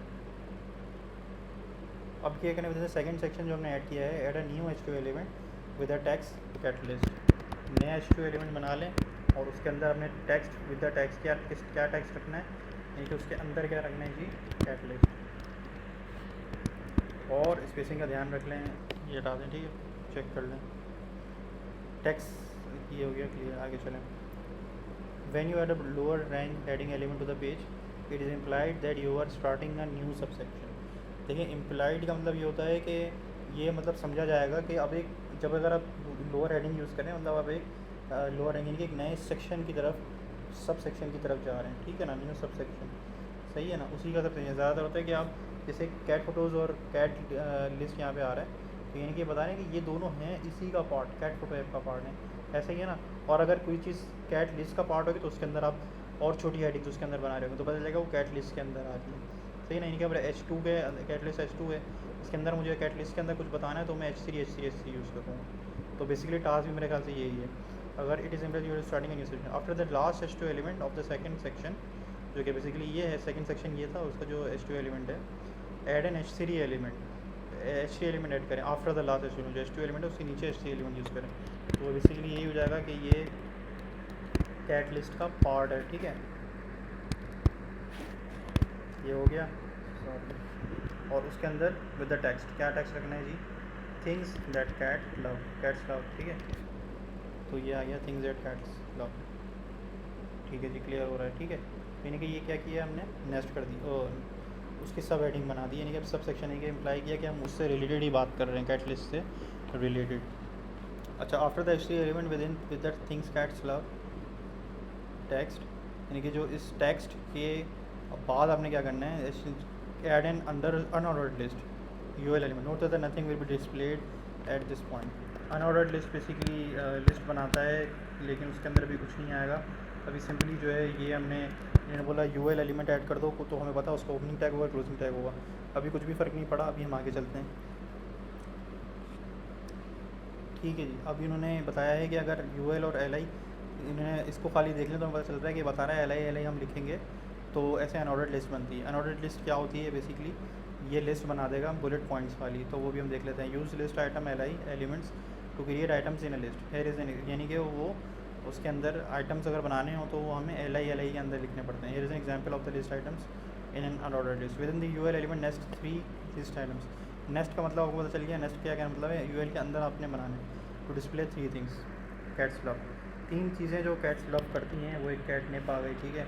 अब क्या करना है, सेकंड सेक्शन जो हमने ऐड किया है, add a new H2 element with a text catalyst. नया H2 एलिमेंट बना लें और उसके अंदर हमने टेक्स्ट विद द टेक्स्ट क्या टेक्स्ट रखना है, यानी कि उसके अंदर क्या रखना है जी, कैटलिस्ट। और स्पेसिंग का ध्यान रख लें, ये हटा दें। ठीक है, चेक कर लें, टेक्स्ट ये हो गया क्लियर। आगे चलें। When you add a lower rank heading element to the page, it is implied that you are starting a new subsection. देखिए, इम्प्लाइड का मतलब ये होता है कि ये मतलब समझा जाएगा कि अब एक, जब अगर आप लोअर हेडिंग यूज़ करें, मतलब आप एक लोअर हेडिंग के एक नए सेक्शन की तरफ, सब सेक्शन की तरफ जा रहे हैं। ठीक है ना, न्यू सब सेक्शन, सही है ना, उसी का सब सही है। ज़्यादातर होता है कि आप जैसे कैट फ़ोटोज़ और कैट लिस्ट यहाँ पे आ रहा है, तो यानी कि बता रहे हैं कि ये दोनों हैं इसी का पार्ट, कैट फोटो ऐप का पार्ट है, ऐसे ही है ना। और अगर कोई चीज़ कैट लिस्ट का पार्ट होगी तो उसके अंदर आप और छोटी हेडिंग्स उसके अंदर बना रहे होंगे, तो पता चलेगा वो कैट लिस्ट के अंदर आ रही है। सही ना, इनके अंदर H2 के कैट लिस्ट H2 है, इसके अंदर मुझे कैट लिस्ट के अंदर कुछ बताना है तो मैं H3 यूज़ करूँगा। तो बेसिकली टास्क भी मेरे ख्याल से यही है। अगर it is implied you are starting a new section after the last H2 element of the second section, जो कि बेसिकली ये है, सेकंड सेक्शन ये था, उसका जो H2 एलिमेंट है, add N H3 element, H3 element add करें आफ्टर द लास्ट H2 जो H2 एलिमेंट है उसके नीचे H3 एलिमेंट यूज़ करें। तो बेसिकली यही हो जाएगा कि ये कैट लिस्ट का पार्ट है। ठीक है, ये हो गया। और उसके अंदर विद द टेक्स्ट, क्या टेक्स्ट रखना है जी, things that cat love, cats love. ठीक है, तो ये आ गया थिंग्स दैट कैट्स लव। ठीक है जी, क्लियर हो रहा है। ठीक है, यानी कि ये क्या किया हमने, नेस्ट कर दी और उसकी सब हेडिंग बना दी, यानी कि अब सब सेक्शन है इम्प्लाई किया कि हम उससे रिलेटेड ही बात कर रहे हैं, कैट लिस्ट से रिलेटेड। अच्छा, after the H3 element with that things cats love text, यानी कि जो इस टेक्स्ट के बाद आपने क्या करना है, add an under unordered list UL element, note that nothing will be displayed at this point. Unordered list basically list बनाता है लेकिन उसके अंदर भी कुछ नहीं आएगा। अभी सिंपली जो है ये इन्होंने बोला यूएल एलिमेंट ऐड कर दो, तो हमें पता है उसका ओपनिंग टैग होगा, क्लोजिंग टैग होगा। अभी कुछ भी फ़र्क नहीं पड़ा, अभी हम आगे चलते हैं। ठीक है जी, अब इन्होंने बताया है कि अगर यूएल और एल आई, इन्होंने इसको खाली देख लें तो हमें पता चलता है कि बता रहा है एल आई हम लिखेंगे तो ऐसे अनऑर्डर्ड लिस्ट बनती है। अनऑर्डर्ड लिस्ट क्या होती है, बेसिकली ये लिस्ट बना देगा बुलेट पॉइंट्स वाली, तो वो भी हम देख लेते हैं। Use list item L I elements to create items in a list, here is an, यानी कि वो उसके अंदर आइटम्स अगर बनाने हो तो वो हमें LI के अंदर लिखने पड़ते हैं। Here is an example of the list items in N unordered list with in the UL element nest 3 list items. Nest का मतलब आपको पता चल गया, नेस्ट क्या मतलब है, UL के अंदर आपने बनाने to display 3 things cats love. 3 चीज़ें जो कैट्स लव करती हैं वो एक कैटनिप आ गई, ठीक है।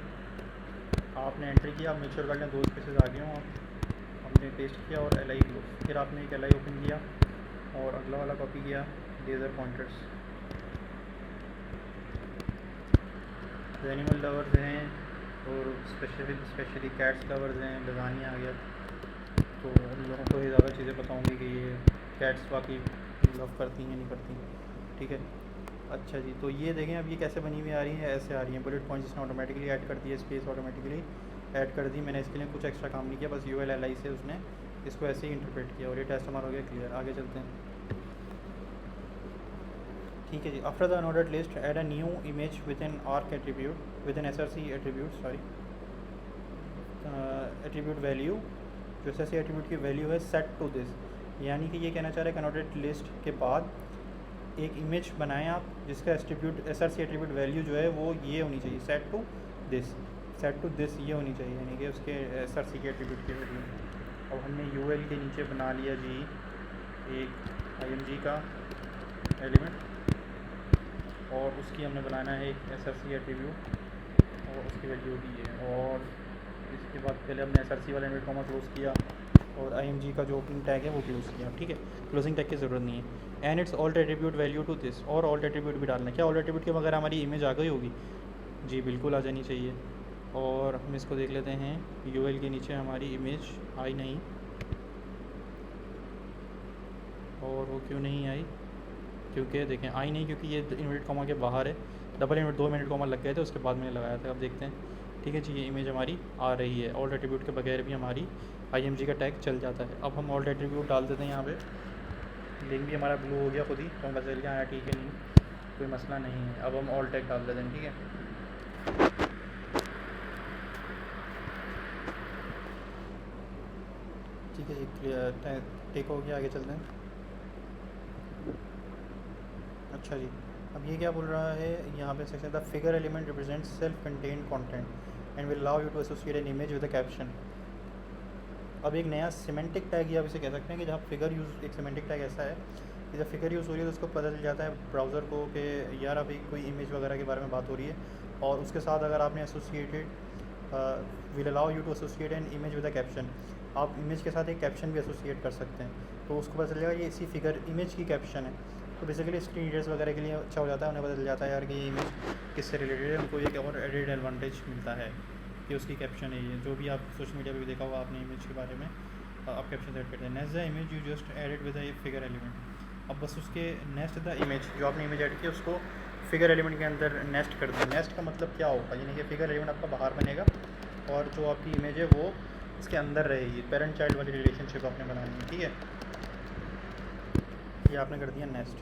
आपने एंट्री किया, आप मेक श्योर कर लें 2 स्पेसेस आ गए हों, हमने पेस्ट किया और LI क्लोज, फिर आपने एक LI ओपन किया और अगला वाला कॉपी किया, लेज़र पॉइंटर्स। जो एनिमल लवर्स हैं और स्पेशली कैट्स लवर्स हैं, लगानी आ गया, तो उन लोगों को ये ज़्यादा चीज़ें बताऊँगी कि ये कैट्स वाकई लव करती हैं नहीं करती, ठीक है। अच्छा जी, तो ये देखें अब ये कैसे बनी हुई आ रही है, ऐसे आ रही है बुलेट पॉइंट्स, इसने ऑटोमेटिकली ऐड कर दिया, स्पेस ऑटोमेटिकली ऐड कर दी। मैंने इसके लिए कुछ एक्स्ट्रा काम नहीं किया, बस UL LI से उसने इसको ऐसे ही इंटरप्रेट किया और ये टेस्ट हमारा हो गया क्लियर। आगे चलते हैं, ठीक है जी। After the unordered list add a new image with an arc attribute with an SRC attribute, sorry attribute value, जो SRC एट्रीब्यूट की वैल्यू है सेट टू दिस, यानी कि ये कहना चाह रहा है कि अनऑर्डर्ड लिस्ट के बाद एक इमेज बनाएं आप जिसका एट्रीब्यूट SRC एट्रीब्यूट वैल्यू जो है वो ये होनी चाहिए, सेट टू दिस ये होनी चाहिए, यानी कि उसके SRC के एट्रीब्यूट की वैल्यू। अब हमने UL के नीचे बना लिया जी एक IMG का एलिमेंट और उसकी हमने बनाना है एक SRC एट्रीब्यूट और उसकी वैल्यू दी है। और इसके बाद पहले हमने SRC वाला इनवर्ट कॉमा क्लोज किया और IMG का जो ओपनिंग टैग है वो क्लोज किया, ठीक है। क्लोजिंग टैग की ज़रूरत नहीं है। And its alt attribute value to this, और ऑल्ट एट्रीब्यूट भी डालना है। क्या ऑल्ट एट्रीब्यूट के बगैर हमारी इमेज आ गई होगी? जी बिल्कुल आ जानी चाहिए। और हम इसको देख लेते हैं, UL के नीचे हमारी इमेज आई नहीं, और वो क्यों नहीं आई? क्योंकि देखें आई नहीं, क्योंकि ये इनवर्टेड कॉमा के बाहर है, डबल इनवर्ट 2 मिनट कॉमा लग गए थे, उसके बाद मैंने लगाया था। अब देखते हैं, ठीक है जी, ये इमेज हमारी आ रही है। ऑल्ट एट्रीब्यूट के बगैर भी हमारी IMG का टैग चल जाता है। अब हम ऑल्ट एट्रीब्यूट डाल देते हैं यहाँ पे, लिंक भी हमारा ब्लू हो गया खुद ही, तो हम बस चल गया, ठीक है नहीं कोई मसला नहीं है। अब हम ऑल्ट टैग डाल देते हैं, ठीक है। ठीक है जी, क्लियर टेक हो गया, आगे चलते हैं। अच्छा जी, अब ये क्या बोल रहा है यहाँ पे, section the figure element represent self contained content and will allow you to associate an image with a caption. अब एक नया सिमेंटिक टैग, या आप इसे कह सकते हैं कि जब फिगर यूज़, एक सिमेंटिक टैग ऐसा है कि जब फिगर यूज़ हो रही है तो उसको पता चल जाता है ब्राउज़र को कि यार अभी कोई इमेज वगैरह के बारे में बात हो रही है, और उसके साथ अगर आपने associated will allow you to associate an image with a caption, आप इमेज के साथ एक कैप्शन भी एसोसिएट कर सकते हैं, तो उसको पता चलेगा ये इसी फिगर इमेज की कैप्शन है। तो बेसिकली स्क्रीन रीडर्स वगैरह के लिए अच्छा हो जाता है, उन्हें पता चल जाता है यार कि ये इमेज किससे रिलेटेड है, उनको एक और एडेड एडवांटेज मिलता है कि उसकी कैप्शन है ये। जो भी आप सोशल मीडिया पे भी देखा होगा आपने इमेज के बारे में, आप कैप्शन ऐड करते हैं, next the image you just added with a figure element. अब बस उसके नेक्स्ट द इमेज, जो आपने इमेज ऐड की उसको फिगर एलिमेंट के अंदर नेस्ट कर दें। नेस्ट का मतलब क्या होगा, यानी कि फिगर एलिमेंट आपका बाहर बनेगा और जो आपकी इमेज है वो इसके अंदर रहेगी। पेरेंट चाइल्ड वाली रिलेशनशिप आपने बनानी है, ठीक है। ये आपने कर दिया नेस्ट,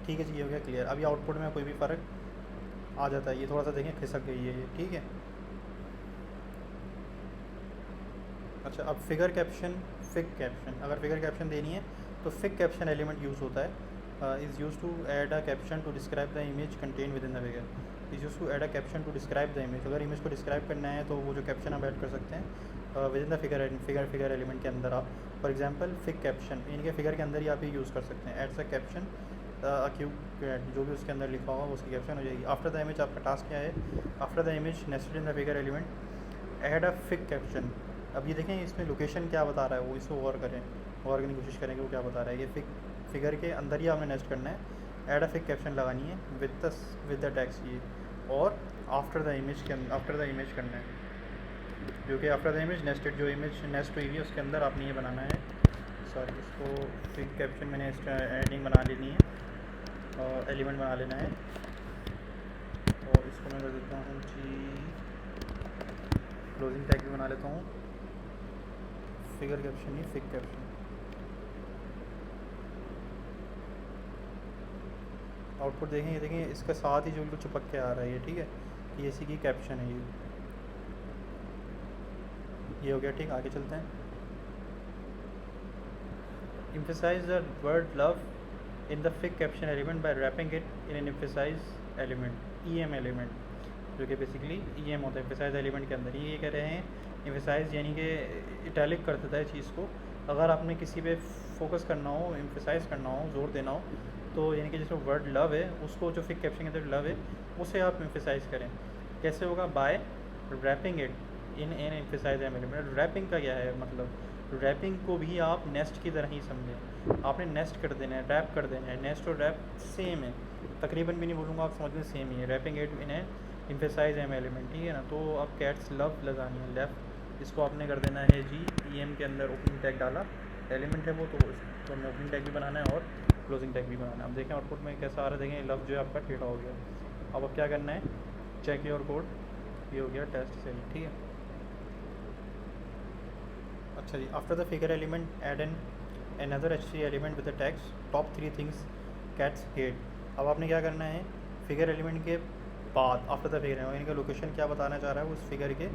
ठीक है जी, ये हो गया क्लियर। अभी आउटपुट में कोई भी फ़र्क आ जाता है, ये थोड़ा सा देखें खिसक गई है ये, ठीक है। अच्छा, अब फिगर कैप्शन, फिग कैप्शन, अगर फिगर कैप्शन देनी है तो फिग कैप्शन एलिमेंट यूज़ होता है, is use to add a caption to describe the image contained within the figure, is use to add a caption to describe the image. अगर image को describe करना है तो वो जो caption आप ऐड कर सकते हैं with in the figure element के अंदर आप, फॉर एग्जांपल फिग कैप्शन, यानी कि फिगर के अंदर ही आप ये यूज़ कर सकते हैं, एड्स अ कैप्शन क्यूब, जो भी उसके अंदर लिखा होगा उसकी कैप्शन हो जाएगी। आफ्टर द इमेज आपका टास्क क्या है, after the image nested in the figure element add a fig caption. अब ये देखें इसमें लोकेशन क्या बता रहा है, वो इसको गौर करें, गौर करने की कोशिश करें कि वो क्या बता रहा है। ये फिगर के अंदर ही आपने नेस्ट करना है, ऐड अ फिग कैप्शन लगानी है विद द टैक्स ये, और आफ्टर द इमेज करना है, जो कि आफ्टर द इमेज नेस्टेड, जो इमेज नेस्ट हुई है उसके अंदर आपने ये बनाना है। सॉरी, इसको फिग कैप्शन मैंने एडिंग बना लेनी है और एलिमेंट बना लेना है, और इसको मैं कर देता हूँ जी, क्लोजिंग टैग भी बना लेता हूँ, फिगर कैप्शन ही फिग कैप्शन। आउटपुट देखें, ये देखें इसके साथ ही जो बिल्कुल चिपक के आ रहा है ये, ठीक है, कि इसी की कैप्शन है ये हो गया, ठीक। आगे चलते हैं। Emphasize the word love in the fig caption element by wrapping it in an emphasize element, EM element, जो कि बेसिकली EM होता है एम्फेसाइज एलिमेंट के अंदर। ये कह रहे हैं एम्फेसाइज यानी कि इटैलिक कर देता है चीज़ को। अगर आपने किसी पे फोकस करना हो, एम्फेसाइज करना हो, जोर देना हो, तो यानी कि जिसमें वर्ड लव है उसको, जो फिक कैप्शन के अंदर लव है उसे आप एम्फेसाइज करें। कैसे होगा? By wrapping it in an emphasize element. Wrapping का क्या है मतलब? रैपिंग को भी आप नेस्ट की तरह ही समझें। आपने नेस्ट कर देना है, रैप कर देना है। नेस्ट और रैप सेम है, तकरीबन भी नहीं बोलूँगा, आप समझ में सेम ही है। Wrapping it in a emphasize em element, ठीक है ना। तो अब कैट्स लव लगानी है, लेफ्ट, इसको आपने कर देना है जी EM के अंदर ओपनिंग टैग डाला, एलिमेंट है वो, तो हमें ओपनिंग टैग भी बनाना है और क्लोजिंग टैग भी बनाना है। अब देखें आउटपुट में कैसा आ रहा है, देखें लव जो है आपका टेढ़ा हो गया। अब क्या करना है? चेक योर कोड, ये हो गया टेस्ट सेल, ठीक है। अच्छा जी, after the figure element add an another HTML element with the text top 3 things cats hate. अब आपने क्या करना है? फिगर एलिमेंट के बाद, आफ्टर द फिगर यानी कि लोकेशन क्या बताना चाह रहा है उस फिगर के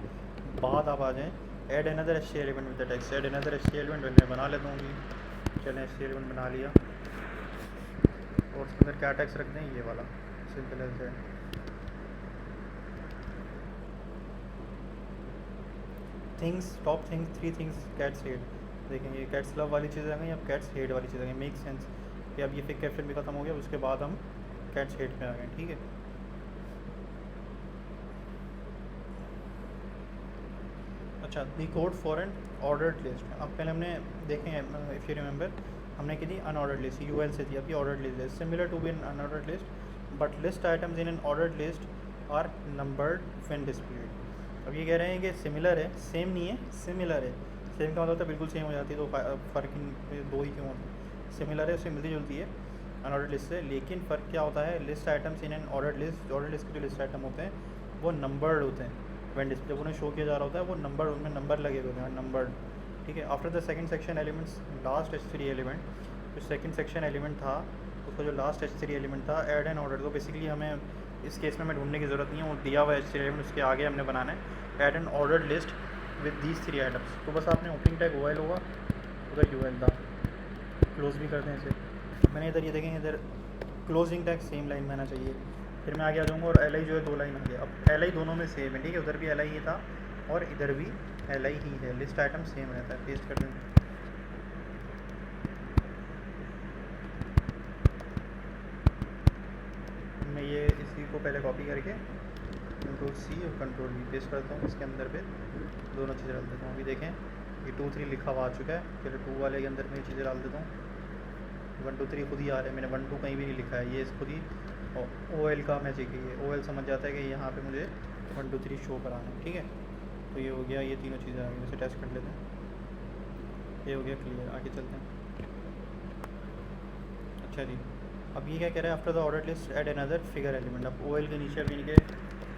बाद आप आ जाएँ। Add another HTML element with the text, add another HTML element मैं बना लेता हूँ जी। चलें HTML एलिमेंट बना लिया और उसके अंदर क्या टैक्स रख दें, ये वाला, simple as that. Things, top things, 3 things cats hate. देखें ये कैट्स लव वाली चीज़ें आ गई, अब कैट्स हेट वाली चीज़ें आ गई। मेक सेंस कि अब ये फिक कैप्शन भी ख़त्म हो गया, उसके बाद हम कैट्स हेट में आ गए, ठीक है। अच्छा, दी code for an ordered list. अब पहले हमने देखें, इफ़ यू रिमेंबर, हमने की थी अनऑर्डर्ड लिस्ट, UL से थी। अब ये ऑर्डर्ड लिस्ट है, similar to be an unordered list but list items in an ordered list are numbered when displayed. अब ये कह रहे हैं कि सिमिलर है, सेम नहीं है, सिमिलर है। सेम का मतलब है बिल्कुल सेम हो जाती है, तो फ़र्क दो ही क्यों होता है? सिमिलर है, उससे मिलती जुलती है अनऑर्डर्ड लिस्ट से, लेकिन फ़र्क क्या होता है? List items in an ordered list, ordered list के जो लिस्ट आइटम होते हैं वो नंबर्ड होते हैं। व्हेन डिस्प्ले, जब उन्हें शो किया जा रहा होता है वो नंबर, उनमें नंबर लगे हुए हैं, नंबर्ड, ठीक है। After the second section elements, last H3 element, जो सेकंड सेक्शन एलिमेंट था उसका जो लास्ट H3 एलिमेंट था, ऐड एन ऑर्डर। तो बेसिकली हमें इस केस में हमें ढूंढने की ज़रूरत नहीं है, वो दिया हुआ H3 एलिमेंट, उसके आगे हमने बनाना है add N ordered list with these 3 items. तो बस आपने ओपनिंग टैग OL होगा, उधर UL था, क्लोज भी कर दें इसे। मैंने इधर ये देखें, इधर क्लोजिंग टैग सेम लाइन में आना चाहिए। फिर मैं आगे आ जाऊँगा और LI जो है 2 लाइन आ गया। अब LI दोनों में सेम है, ठीक है, उधर भी LI ही था और इधर भी LI ही है, लिस्ट आइटम सेम रहता है। पेस्ट कर दें, मैं ये इसी को पहले कॉपी करके Ctrl+C और Ctrl+V पेस्ट करता हूँ, इसके अंदर पे दोनों चीज़ें डाल देता हूँ। अभी देखें ये 2 3 लिखा हुआ आ चुका है, फिर 2 वाले के अंदर में ये चीज़ें डाल देता हूँ। 1 2 3 खुद ही आ रहा है, मैंने 1 2 कहीं भी नहीं लिखा है, ये खुद ही OL का मैजिक है। ये OL समझ जाता है कि यहाँ पे मुझे 1 2 3 शो कराना है, ठीक है। तो ये हो गया, ये तीनों चीज़ें आ गई। इसे टेस्ट कर लेते हैं, ये हो गया क्लियर। आगे चलते हैं। अच्छा जी, अब ये क्या कह रहा है? After the order list add another figure element. अब OL के नीचे अब यानी कि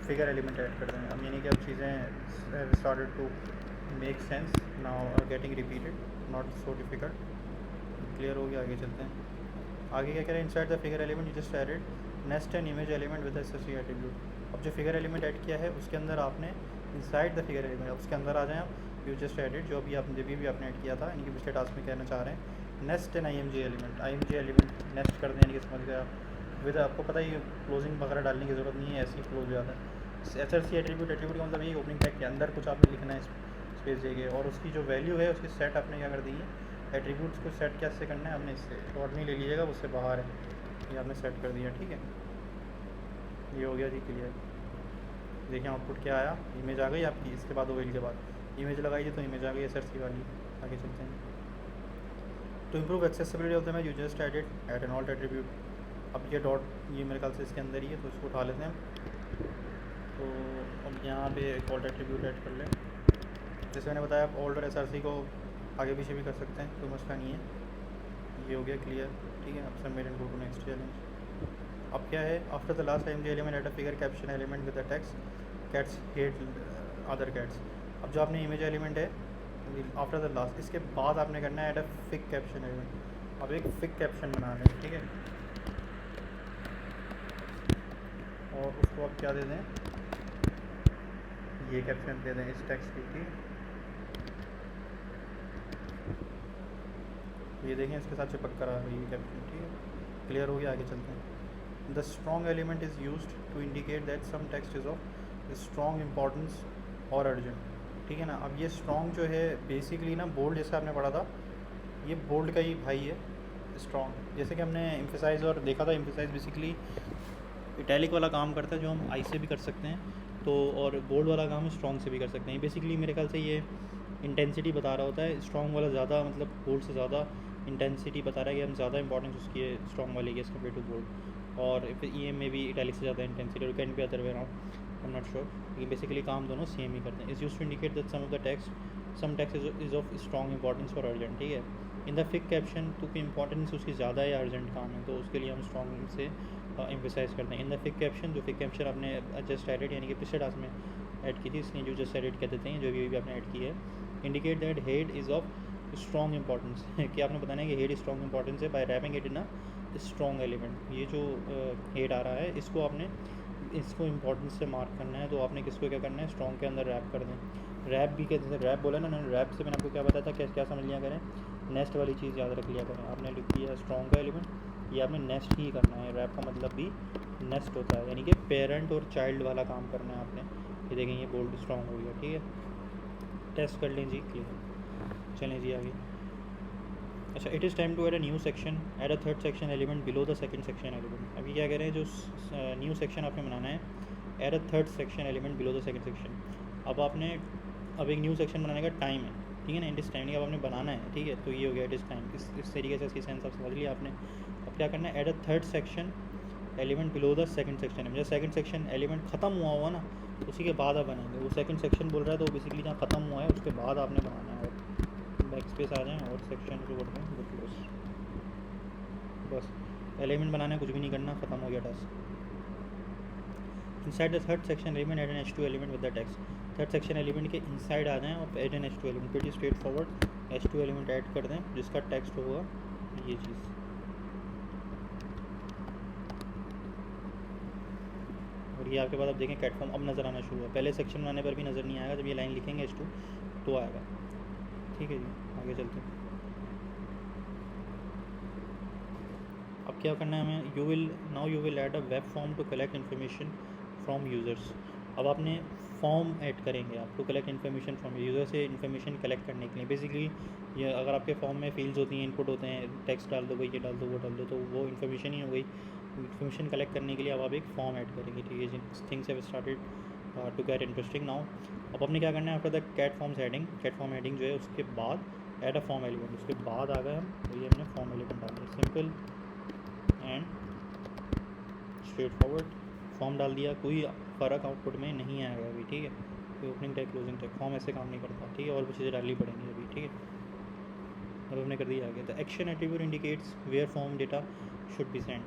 फिगर एलिमेंट ऐड कर देंगे। अब यानी कि अब चीज़ें started to make sense now, getting repeated, not so difficult. Clear हो गया, आगे चलते हैं। आगे क्या कह रहा है? Inside the figure element you just added next an image element with associated attribute. अब जो फिगर एलिमेंट ऐड किया है उसके अंदर आपने इनसाइड द फिगर एलिमेंट, उसके अंदर आ जाएँ आप। यू जस्ट एडेड, जो अभी आपने भी आपने ऐड किया था, यानी कि पिछले टास्क में कहना चाह रहे हैं next an IMG element. IMG element next कर दें, यानी कि समझ गया विद, आपको पता है ये क्लोजिंग वगैरह डालने की ज़रूरत नहीं है, ऐसे ही क्लोज हो जाता है। SRC एट्रीब्यूट, एट्रीब्यूट का मतलब ये ओपनिंग टैग के अंदर कुछ आपने लिखना है, स्पेस देके, और उसकी जो वैल्यू है उसकी सेट आपने क्या कर दी है? एट्रीब्यूट्स को सेट कैसे करना है आपने, इससे शॉर्ट नहीं ले लीजिएगा, उससे बाहर है, ये आपने सेट कर दिया, ठीक है। ये हो गया जी क्लियर। देखिए आउटपुट क्या आया, इमेज आ गई आपकी, इसके बाद OL के बाद इमेज लगाइए तो इमेज आ गई SRC वाली। आगे चलते हैं। To improve accessibility of the image you just add an alt attribute. अब ये डॉट, ये मेरे ख्याल से इसके अंदर ही है, तो इसको उठा लेते हैं। तो अब यहाँ पे एक ऑल्ट एट्रीब्यूट ऐड कर लें। जैसे मैंने बताया, आप ऑल्ट और SRC को आगे पीछे भी कर सकते हैं, कोई मसला नहीं है। ये हो गया क्लियर, ठीक है। अब submit and go to next challenge. अब क्या है? After the last IMG element add a figure caption element with the text cats hate other cats. अब जो आपने इमेज एलिमेंट है आफ्टर द लास्ट, इसके बाद आपने करना है add a fig caption element. अब एक फिक कैप्शन बनाना है, ठीक है, और उसको आप क्या दे दें? ये कैप्शन दे दें इस टेक्स्ट की, ठीक है। ये देखें इसके साथ चिपक कर आ रही है कैप्शन, ठीक है। क्लियर हो गया, आगे चलते हैं. The strong element is used to indicate that some text is of strong importance और अर्जेंट. ठीक है ना. अब ये स्ट्रॉन्ग जो है बेसिकली ना, बोल्ड जैसे आपने पढ़ा था, ये बोल्ड का ही भाई है स्ट्रॉन्ग. जैसे कि हमने एम्फेसाइज और देखा था, एम्फेसाइज बेसिकली इटैलिक वाला काम करता है जो हम आई से भी कर सकते हैं, तो और बोल्ड वाला काम स्ट्रॉन्ग से भी कर सकते हैं. बेसिकली मेरे ख्याल से ये इंटेंसिटी बता रहा होता है. स्ट्रॉन्ग वाला ज़्यादा मतलब बोल्ड से ज़्यादा इंटेंसिटी बता रहा है कि हम ज़्यादा इंपॉर्टेंस उसकी है स्ट्रॉन्ग वाले की एज़ कम्पेयर टू बोल्ड. और फिर ई एम में भी इटैलिक से ज़्यादा इंटेंसिटी, और can be other way around, I am not sure. लेकिन बेसिकली काम दोनों सेम ही करते हैं. Is used to indicate that some of the text is of strong importance for urgent. ठीक है. इन द फिक कैप्शन तो कोई इंपॉर्टेंस उसकी ज़्यादा है या अर्जेंट काम है, तो उसके लिए हम स्ट्रॉन्ग से एम्फेसाइज करते हैं. इन द फिक कैप्शन, जो फिक कैप्शन आपने जस्ट एडिट यानी कि पिछले टास्क में ऐड की थी, इसलिए जो जस्ट एडिट कह देते हैं, जो भी आपने ऐड की है. Indicate that head is of strong importance कि आपने बताना है कि हेड स्ट्रॉन्ग इंपॉर्टेंस है by wrapping it in a strong element. ये जो हेड आ रहा है इसको आपने इसको इंपॉर्टेंस से मार्क करना है, तो आपने किसको क्या करना है, स्ट्रॉन्ग के अंदर रैप कर दें. रैप भी कहते हैं, रैप बोला ना मैंने, रैप से मैंने आपको क्या बताया था, क्या क्या समझ लिया करें, नेस्ट वाली चीज़ याद रख लिया करें. आपने लिख दिया स्ट्रॉन्ग का एलिमेंट, ये आपने नेस्ट ही करना है. रैप का मतलब भी नेस्ट होता है, यानी कि पेरेंट और चाइल्ड वाला काम करना है आपने. ये देखें, ये बोल्ड स्ट्रॉन्ग हो गया. ठीक है, टेस्ट कर लें जी. क्लियर. चलें जी आगे. अच्छा, it is time to add a new section. Add a third section element below the second section element. अभी क्या कह रहे हैं, जो न्यू सेक्शन आपने बनाना है, add a third section element below the second section. अब आपने अब एक न्यू सेक्शन बनाने का टाइम है. ठीक है ना, इट इस टाइम अब आपने बनाना है. ठीक है, तो ये हो गया इट इस टाइम. इस तरीके से इसकी सेंस आप समझ लिया आपने. अब क्या करना है, add a third section element below the second section. जब सेकंड सेक्शन एलिमेंट ख़त्म हुआ हुआ ना, उसी के बाद आप बनाएंगे. वो सेकंड सेक्शन बोल रहा है, तो बेसिकली जहाँ ख़त्म हुआ है उसके बाद आपने बनाना है. और बैक स्पेस आ जाए और सेक्शन को बोलते हैं क्लोज. बस एलिमेंट बनाना है, कुछ भी नहीं करना, ख़त्म हो गया task. Inside the third section element add N H2 element with the text. Third section element के इनसाइड आ जाएं और add N H2 element. pretty straight forward. H2 element add कर दें जिसका टेक्स्ट होगा ये चीज़. और ये आपके बाद आप देखें कैट फॉर्म अब नज़र आना शुरू हुआ. पहले सेक्शन बनाने पर भी नज़र नहीं आएगा, जब ये लाइन लिखेंगे H2 तो आएगा. ठीक है जी, आगे चलते हैं. अब क्या करना है हमें, you will add a web form to collect information from users. अब आपने फॉर्म ऐड करेंगे आप to collect information from user से इन्फॉर्मेशन कलेक्ट करने के लिए. बेसिकली ये अगर आपके फॉर्म में फील्ड्स होती हैं, इनपुट होते हैं, टेक्स्ट डाल दो भाई, ये डाल दो, वो डाल दो, तो वो इन्फॉर्मेशन ही हो गई. इन्फॉर्मेशन कलेक्ट करने के लिए अब आप एक फॉर्म ऐड करेंगे. ठीक है जी, things have started to get interesting now. अब आपने क्या करना है, after the cat form heading जो है उसके बाद ऐड अ फॉर्म एलिमेंट. उसके बाद आ गए हम, तो ये हमने फॉर्म एलिमेंट डाल दिया. Simple and straight forward. Form डाल दिया, कोई फ़र्क आउटपुट में नहीं आएगा अभी. ठीक है, कोई opening tag closing tag, form ऐसे काम नहीं करता. ठीक है, और भी चीज़ें डालनी पड़ेंगी अभी. ठीक है, अब हमने कर दिया आगे. The action attribute indicates where form data should be send.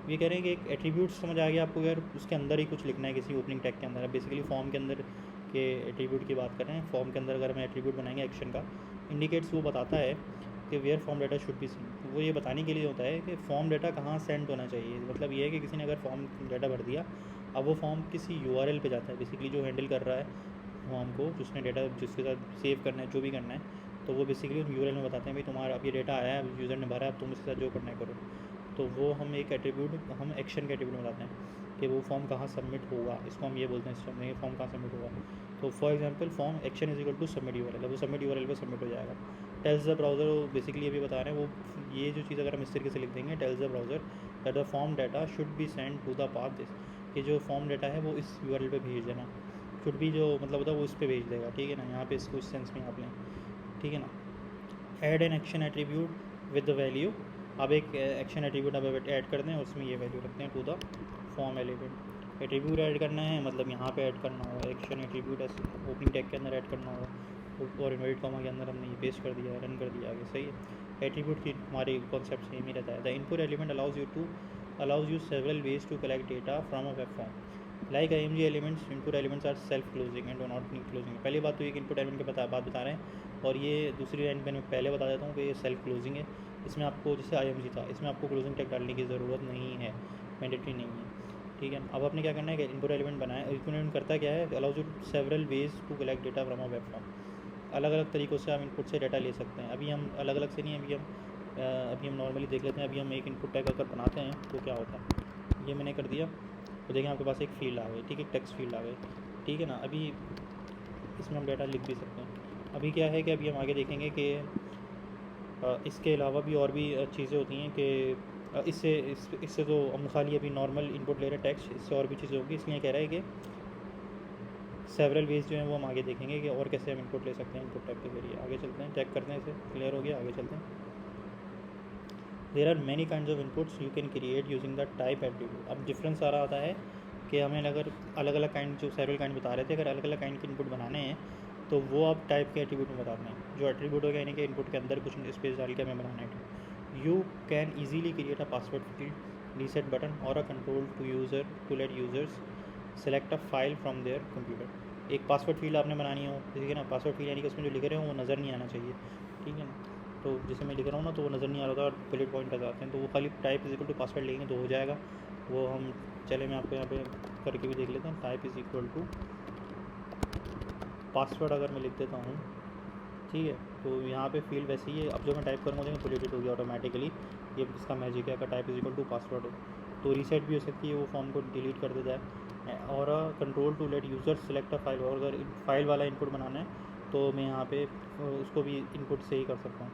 ये कह रहे हैं कि एक एट्रीब्यूट समझ आ गया आपको, यार उसके अंदर ही कुछ लिखना है किसी ओपनिंग टैग के अंदर. अब बेसिकली फॉर्म के अंदर के एट्रीब्यूट की बात कर रहे हैं. फॉर्म के अंदर अगर हम एट्रीब्यूट बनाएंगे एक्शन का, इंडिकेट्स वो बताता है कि where form data should be send. वो ये बताने के लिए होता है कि फॉर्म डेटा कहाँ सेंड होना चाहिए. मतलब ये है कि किसी ने अगर फॉर्म डेटा भर दिया, अब वो फॉर्म किसी URL पे जाता है, बेसिकली जो हैंडल कर रहा है फॉर्म को, जिसने डेटा जिसके साथ सेव करना है, जो भी करना है, तो वो बेसिकली उस URL में बताते हैं भाई तुम्हारा अब ये डेटा आया है, अब यूज़र ने भरा है, अब तुम इसके साथ जो करना है करो. तो वो हम एक एट्रीब्यूट, हम एक्शन के एट्रीब्यूट बताते हैं कि वो फॉर्म कहाँ सबमिट होगा. इसको हम ये बोलते हैं सिस्टम में, फॉर्म कहाँ सबमिट होगा. तो for example form action is equal to submit URL, वो सबमिट URL पे सबमिट हो जाएगा. टेल्स द ब्राउज़र, वो बेसिकली ये भी बता रहे हैं, वो ये जो चीज़ अगर हम इस तरीके से लिख देंगे, tells the browser that the form data should be send to the path this, कि जो फॉर्म डाटा है वो इस URL पे भेज देना. शुड भी जो मतलब होता है वो इस पे भेज देगा. ठीक है ना, यहाँ पे इसको इस सेंस में आप लें. ठीक है ना. Add an action attribute with the value. अब एक एक्शन एट्रीब्यूट अब ऐड कर दें, उसमें ये वैल्यू रखते हैं to the form element. Attribute add करना है मतलब यहाँ पे ऐड करना होगा. एक्शन एट्रीब्यूट ओपनिंग टैग के अंदर ऐड करना होगा, और इनवर्टेड कॉमा के अंदर हमने ये पेस्ट कर दिया, रन कर दिया आगे. सही है. एट्रीब्यूट की हमारे कॉन्सेप्ट सेम ही रहता है. The input element allows you several ways to collect data from a web form. Like IMG elements, input elements are self-closing and do not need closing. पहली बात तो ये कि इनपुट एलिमेंट के बात बता रहे हैं, और ये दूसरी लाइन पे मैं पहले बता देता हूँ कि ये सेल्फ क्लोजिंग है. इसमें आपको जैसे IMG था, इसमें आपको क्लोजिंग टैग डालने की ज़रूरत नहीं है, मैंडेटरी नहीं है. ठीक है. अब आपने क्या करना है कि इनपुट एलिमेंट बनाए. इनपुट एलिमेंट करता क्या है, allows you several ways to collect data from a web form. अलग अलग तरीक़ों से आप इनपुट से डाटा ले सकते हैं. अभी हम अलग अलग से नहीं, अभी हम अभी हम नॉर्मली देख लेते हैं। अभी हम एक इनपुट टैग अगर बनाते हैं तो क्या होता है, ये मैंने कर दिया तो देखें आपके पास एक फील्ड आ गई, ठीक है, टेक्स्ट फील्ड आ गई, ठीक है ना। अभी इसमें हम डाटा लिख भी सकते हैं। अभी क्या है कि अभी हम आगे देखेंगे कि इसके अलावा भी और भी चीज़ें होती हैं कि इससे तो हम खाली अभी नॉर्मल इनपुट ले रहे हैं टेक्स्ट, इससे और भी चीज़ें होंगी। इसलिए कह रहा है कि सेवरल वेज जो हैं वो हम आगे देखेंगे कि और कैसे हम इनपुट ले सकते हैं इनपुट टाइप के जरिए। आगे चलते हैं, चेक करते हैं, इसे क्लियर हो गया, आगे चलते हैं। There are many kinds of inputs you can create using the type attribute. अब डिफरेंस आ रहा होता है कि हमें अगर अलग अलग काइंड, जो सेवरल काइंड बता रहे थे, अगर अलग अलग काइंड के इनपुट बनाने हैं तो वो आप टाइप के एट्रीब्यूट में बताते हैं। जो एट्रीब्यूट हो गया यानी कि इनपुट के अंदर कुछ स्पेस डाल के हमें बनाना है। You can easily create a password field, reset button और a control to let users select a file from their computer. एक पासवर्ड फील्ड आपने बनानी हो, ठीक है ना। पासवर्ड फील्ड यानी कि उसमें जो लिख रहे हो वो नज़र नहीं आना चाहिए, ठीक है ना। तो जैसे मैं लिख रहा हूँ ना तो वो नज़र नहीं आ रहा था और बुलेट पॉइंट आ जाते हैं, तो वो खाली type is equal to password लिखेंगे तो हो जाएगा वो। हम चले, मैं आपको यहाँ पे करके भी देख लेते हैं। Type is equal to password अगर मैं लिख देता हूँ, ठीक है, तो यहाँ पे फील्ड वैसे ही है। अब जो मैं टाइप करूँगा तो डिलीट हो गया ऑटोमेटिकली, ये इसका मैजिक है। अगर type is equal to password हो तो रीसेट भी हो सकती है, वो फॉर्म को डिलीट कर देता है। और control to let user select a file, और अगर फाइल वाला इनपुट बनाना है तो मैं यहाँ पे उसको भी इनपुट से ही कर सकता हूँ।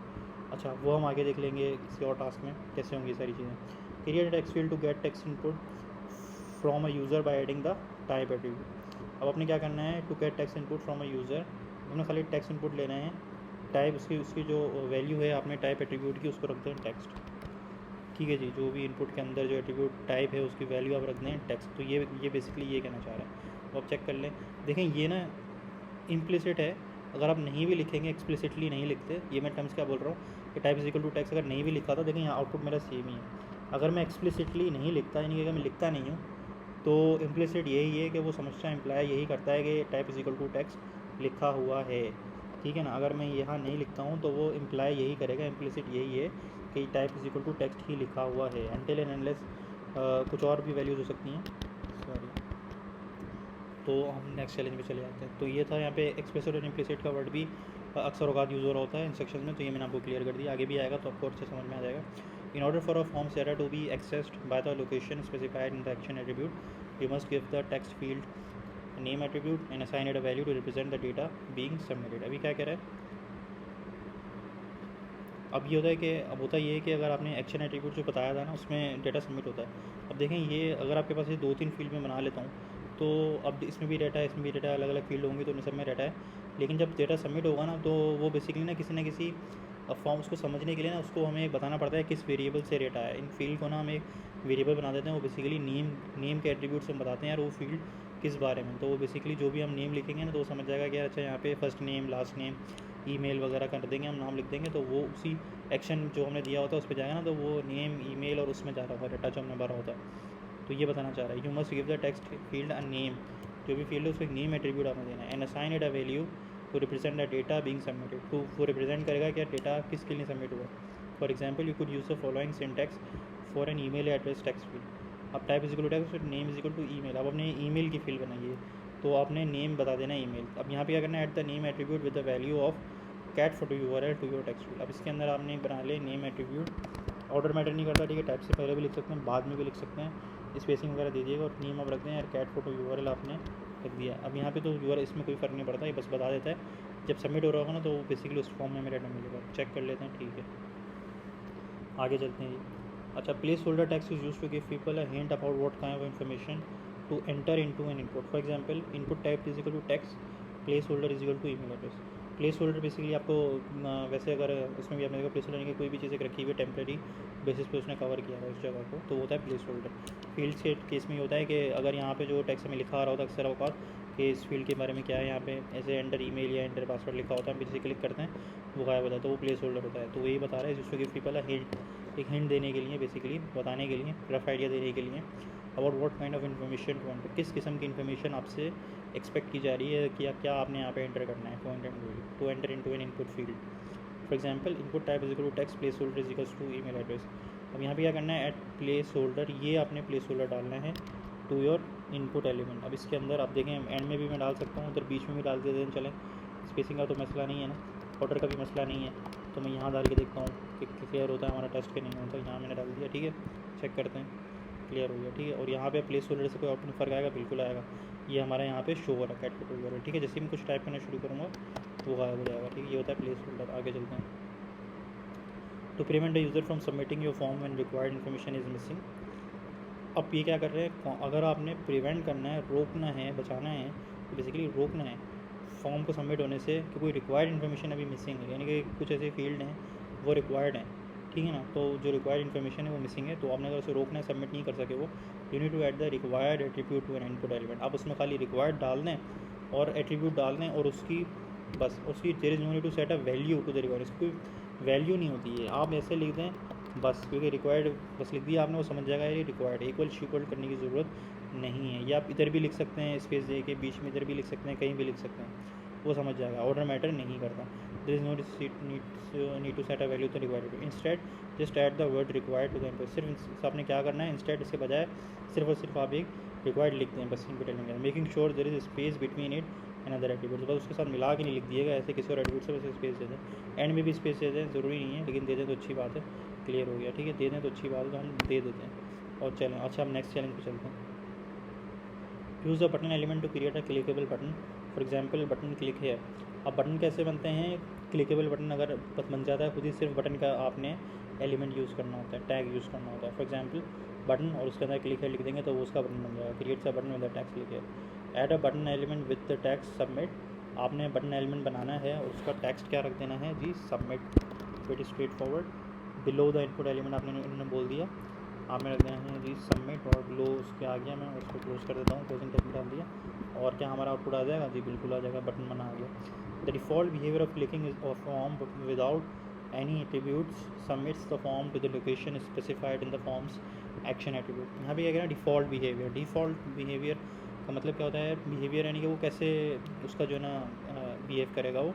अच्छा, वो हम आगे देख लेंगे किसी और टास्क में कैसे होंगी सारी चीज़ें। Create text field to get text input from a user by adding the type attribute. अब अपने क्या करना है, to get text input from a user, हमने खाली टेक्स्ट इनपुट लेना है। टाइप उसकी जो वैल्यू है आपने टाइप एट्रीब्यूट की, उसको रखते हैं टेक्स्ट, ठीक है जी। जो भी इनपुट के अंदर जो एट्रीब्यूट टाइप है उसकी वैल्यू आप रख दें टेक्स्ट। तो ये बेसिकली ये कहना चाह रहा है। तो आप चेक कर लें, देखें ये ना इम्प्लिसिट है। अगर आप नहीं भी लिखेंगे, एक्सप्लिसिटली नहीं लिखते, ये मैं टर्म्स क्या बोल रहा हूँ कि type is equal to text अगर नहीं भी लिखा था, देखें यहाँ आउटपुट मेरा सेम ही है। अगर मैं एक्सप्लिसिटली नहीं लिखता, यानी कि अगर मैं लिखता नहीं हूँ, तो इम्प्लिसिट यही है कि वो समझता है, इम्प्लाई यही करता है कि type is equal to text लिखा हुआ है, ठीक है ना। अगर मैं यहाँ नहीं लिखता हूँ तो वो इम्प्लाई यही करेगा, इम्प्लिसिट यही है कि type is equal to text ही लिखा हुआ है। अनटिल एंड अनलेस कुछ और भी वैल्यूज़ हो सकती हैं, सॉरी। तो हम नेक्स्ट चैलेंज में चले जाते हैं। तो ये था यहाँ पे एक्सप्लिसिट और इम्प्लिसिट का वर्ड भी अक्सर औकात यूज़ हो रहा होता है इंस्ट्रक्शन में, तो ये मैंने आपको क्लियर कर दिया। आगे भी आएगा तो आपको अच्छे समझ में आ जाएगा। In order for a form सेरा to be accessed by the location specified in the action attribute, you must give the text field name attribute and assign it a value to represent the data being submitted. अभी क्या कह रहा है, अब ये होता है कि अब होता ये है कि अगर आपने एक्शन एट्रीब्यूट जो बताया था ना उसमें डेटा सबमिट होता है। अब देखें ये अगर आपके पास ये 2-3 फील्ड में बना लेता हूँ तो अब इसमें भी डेटा है, इसमें भी डेटा है, अलग अलग फील्ड होंगी तो उनमें सब में डेटा है। लेकिन जब डेटा सबमिट होगा ना तो वो बेसिकली ना किसी फॉर्म उसको समझने के लिए ना उसको हमें बताना पड़ता है किस वेरिएबल से डेटा है। इन फील्ड को ना हम एक वेरिएबल बना देते हैं, वो बेसिकली नेम के एट्रीब्यूट से हम बताते हैं यार वो फील्ड किस बारे में। तो वो बेसिकली जो भी हम नेम लिखेंगे ना तो वो समझ जाएगा कि अच्छा यहाँ पे first name, last name, email वगैरह कर देंगे, हम नाम लिख देंगे तो वो उसी एक्शन जो हमने दिया होता है उस पर जाएगा ना, तो वो नेम, ईमेल और उसमें जा रहा होगा डेटा जो हमने भरा होता है। तो ये बताना चाह रहा है, you must give the text field a name, जो भी फील्ड है उसको एक नेम एट्रीब्यूट आपने देना है। And assign it a value to represent the data being submitted, to वो रिप्रेजेंट करेगा कि डेटा किसके लिए सबमिट हुआ। For example you could use the following syntax for an email address text field. अब type is equal to text, name is equal to email. अब आपने email की फील्ड बनाई है तो आपने नेम बता देना ईमेल। अब यहाँ पे क्या करना है, add the name attribute with the value of cat photo URL to your text field. अब इसके अंदर आपने बना ले नेम एट्रीब्यूट, ऑर्डर मैटर नहीं करता, ठीक है। टाइप से पहले भी लिख सकते हैं, बाद में भी लिख सकते हैं, स्पेसिंग वगैरह दीजिएगा और नेम आप रख दें यार कैट फोटो URL आपने रख दिया। अब यहाँ पे तो URL इसमें कोई फ़र्क नहीं पड़ता, ये बस बता देता है जब सबमिट हो रहा होगा ना तो वो बेसिकली उस फॉर्म में हमें डेटा मिलेगा। चेक कर लेते हैं, ठीक है, आगे चलते हैं जी। अच्छा, placeholder text is use to give people a hint about what kind of information to enter into an input. For example input type is equal to text, placeholder is equal to email address. Placeholder basically आपको वैसे अगर उसमें भी आपने देखा place holder की कोई भी चीज़ एक रखी हुई है टेम्प्रेरी बेसिस पे उसने कवर किया है उस जगह को, तो वो होता है प्लेस होल्डर। फील्ड्स के केस में ये होता है कि अगर यहाँ पे जो टेक्स्ट में लिखा आ रहा होता है अक्सर अवकात कि इस फील्ड के बारे में क्या है, यहाँ पे ऐसे एंटर ईमेल या एंटर पासवर्ड लिखा होता है, हम पीछे क्लिक करते हैं वो गायब होता है, तो वो प्लेस होल्डर होता है। तो वही बता रहा है जिसको गिव पीपल अ हिंट, एक हिंट देने के लिए, बेसिकली बताने के लिए, रफ आइडिया देने के लिए about what kind of information to enter, किस किस्म की इन्फॉर्मेशन आपसे एक्सपेक्ट की जा रही है कि क्या आपने यहाँ पे एंटर करना है to enter into an input field. For example input type is equal to text, placeholder is equal to email address. अब यहाँ पे क्या करना है, एट प्लेस होल्डर, ये आपने प्लेस होल्डर डालना है टू योर इनपुट एलिमेंट। अब इसके अंदर आप देखें एंड में भी मैं डाल सकता हूँ, उधर बीच में भी डाल देते हैं, चलें, स्पेसिंग का तो मसला नहीं है ना, ऑर्डर का भी मसला नहीं है। तो मैं यहाँ डाल के देखता हूँ कि क्लियर होता है हमारा टेस्ट के नहीं होता। यहाँ मैंने डाल दिया, ठीक है, चेक करते हैं, क्लियर हो गया, ठीक है। और यहाँ पे प्लेस होल्डर से कोई ऑप्शन फ़र्क आएगा? बिल्कुल आएगा। ये हमारा यहाँ पे शो हो रहा है कैटगरी वगैरह, ठीक है। जैसे ही मैं कुछ टाइप करना शुरू करूँगा तो वो गायब हो जाएगा, ठीक है। ये होता है प्लेस होल्डर। आगे चलते हैं। To prevent the user from submitting your form when required information is missing. अब ये क्या कर रहे हैं, अगर आपने प्रिवेंट करना है, रोकना है, बचाना है, तो बेसिकली रोकना है फॉर्म को सबमिट होने से कि कोई रिक्वायर्ड इन्फॉर्मेशन अभी मिसिंग है, यानी कि कुछ ऐसे फील्ड हैं वो रिक्वायर्ड हैं, ठीक है ना। तो जो रिक्वायर्ड इन्फॉर्मेशन है वो मिसिंग है, तो आपने अगर उसे रोकना है, सबमिट नहीं कर सके वो, you need to add the required attribute to an input element. आप उसमें खाली रिक्वायर्ड डाल दें और एट्रीब्यूट डाल दें और उसकी बस उसकी there is no need to set a value to the required. इसकी कोई वैल्यू नहीं होती है, आप ऐसे लिख दें बस, क्योंकि रिक्वायर्ड बस लिख दिया आपने, वो समझ जाएगा ये रिक्वायर्ड। इक्वल शिक्वल करने की ज़रूरत नहीं है। या आप इधर भी लिख सकते हैं स्पेस दे के, बीच में इधर भी लिख सकते हैं, कहीं भी लिख सकते हैं, वो समझ जाएगा। ऑर्डर मैटर नहीं करता। There is no need to set a value to required. Instead just add the word required to the input. सिर्फ आपने क्या करना है, इंस्टेड इसके बजाय सिर्फ और सिर्फ आप एक रिक्वायर्ड लिखते हैं बस input element. Making sure there is space between it and other attribute. बस उसके साथ मिला के नहीं लिख दिएगा, ऐसे किसी और एट्रीब्यूट से बस स्पेस दे दें। एंड में भी स्पेस दे दें, ज़रूरी नहीं है, लेकिन दे दें तो अच्छी बात है। क्लियर हो गया, ठीक है। दे दें तो अच्छी बात है, तो हम दे देते हैं। और चलें, अच्छा हम नेक्स्ट चैलेंज पे चलते हैं। Use the button element to create a clickable button. For example button click है। अब बटन कैसे बनते हैं? क्लिकेबल बटन अगर बन जाता है खुद ही, सिर्फ बटन का आपने एलिमेंट यूज़ करना होता है, टैग यूज़ करना होता है। फॉर एग्जाम्पल बटन और उसके अंदर क्लिक है लिख देंगे तो वो उसका बटन बन जाएगा। Create the button with the tag click है। Add a button element with the tag submit. आपने बटन एलिमेंट बनाना है और उसका टेक्स्ट क्या रख देना है जी? Submit. Very straightforward. Below the input element आपने उन्होंने बोल दिया, आपने रख देना है जी सबमिट। और बिलो उसके आ गया, मैं उसको क्लोज कर देता हूँ, क्लोजिंग टेक्निक डाल दिया। और क्या हमारा आउटपुट आ जाएगा जी? बिल्कुल आ जाएगा, बटन बना आ गया। The default behavior of clicking is of form without any attributes submits the form to the location specified in the form's action attribute. यहाँ भी क्या कहना डिफ़ॉल्ट बिहेवियर। डिफ़ॉल्ट बिहेवियर का मतलब क्या होता है? बिहेवियर यानी कि वो कैसे उसका जो है ना बिहेव करेगा वो।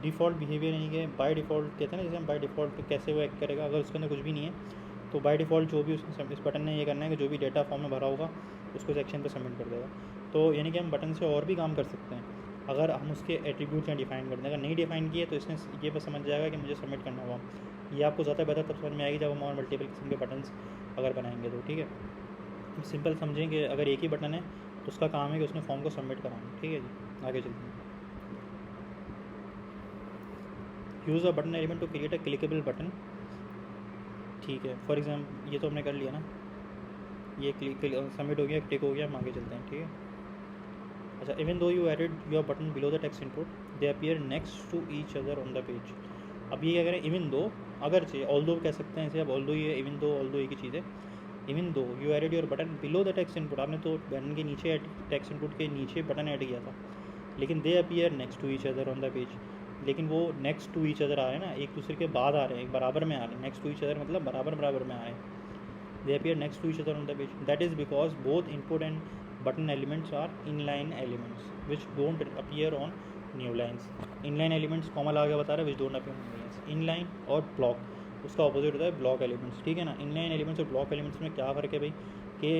डिफ़ॉल्ट बिहेवियर यानी कि बाय डिफ़ॉल्ट कहते हैं ना, जैसे हम बाय डिफ़ॉल्ट कैसे वो एक्ट करेगा। अगर उसके अंदर कुछ भी नहीं है तो बाय डिफ़ॉल्ट जो भी इस बटन ने ये करना है कि जो भी डेटा फॉर्म में भरा होगा उसको सेक्शन पर सबमिट कर देगा। तो यानी कि हम बटन से और भी काम कर सकते हैं अगर हम उसके एट्रीब्यूट्स यहाँ डिफाइन कर दें। अगर नहीं डिफाइन किए तो इसने ये बस समझ जाएगा कि मुझे सबमिट करना होगा। ये आपको ज़्यादा बेहतर तब समझ में आएगी जब हम और मल्टीपल किस्म के बटन्स अगर बनाएंगे तो, ठीक है। सिंपल समझें कि अगर एक ही बटन है तो उसका काम है कि उसने फॉर्म को सबमिट कराना, ठीक है जी। आगे चलते हैं। Use a button element to create a clickable button, ठीक है। फॉर एग्जाम्पल ये तो हमने कर लिया ना, ये क्लिक सबमिट हो गया, क्लिक हो गया, हम आगे चलते हैं, ठीक है। अच्छा, even though you added your button below the text input they appear next to each other on the page. अब ये क्या करें? इवन दो, अगर चाहिए ऑल दो कह सकते हैं इसे। अब ऑल दो ये इवन दो एक ही चीज़ है। Even though you added your button below the text input, आपने तो बटन के नीचे टेक्स्ट इनपुट के नीचे बटन ऐड किया था, लेकिन they appear next to each other on the page. लेकिन वो नेक्स्ट टू ईच अदर आ रहे हैं ना, एक दूसरे के बाद आ रहे हैं, बराबर में आ रहे हैं। नेक्स्ट टू ईच अदर मतलब बराबर बराबर में आ रहे हैं। they appear next to each other on the page. That is because both input and button elements are inline elements which don't appear on new lines. Inline elements comma लगा के बता रहा है which don't appear on new lines. Inline और block उसका opposite होता है block elements, ठीक है ना। inline elements और block elements में क्या फ़र्क है भाई? कि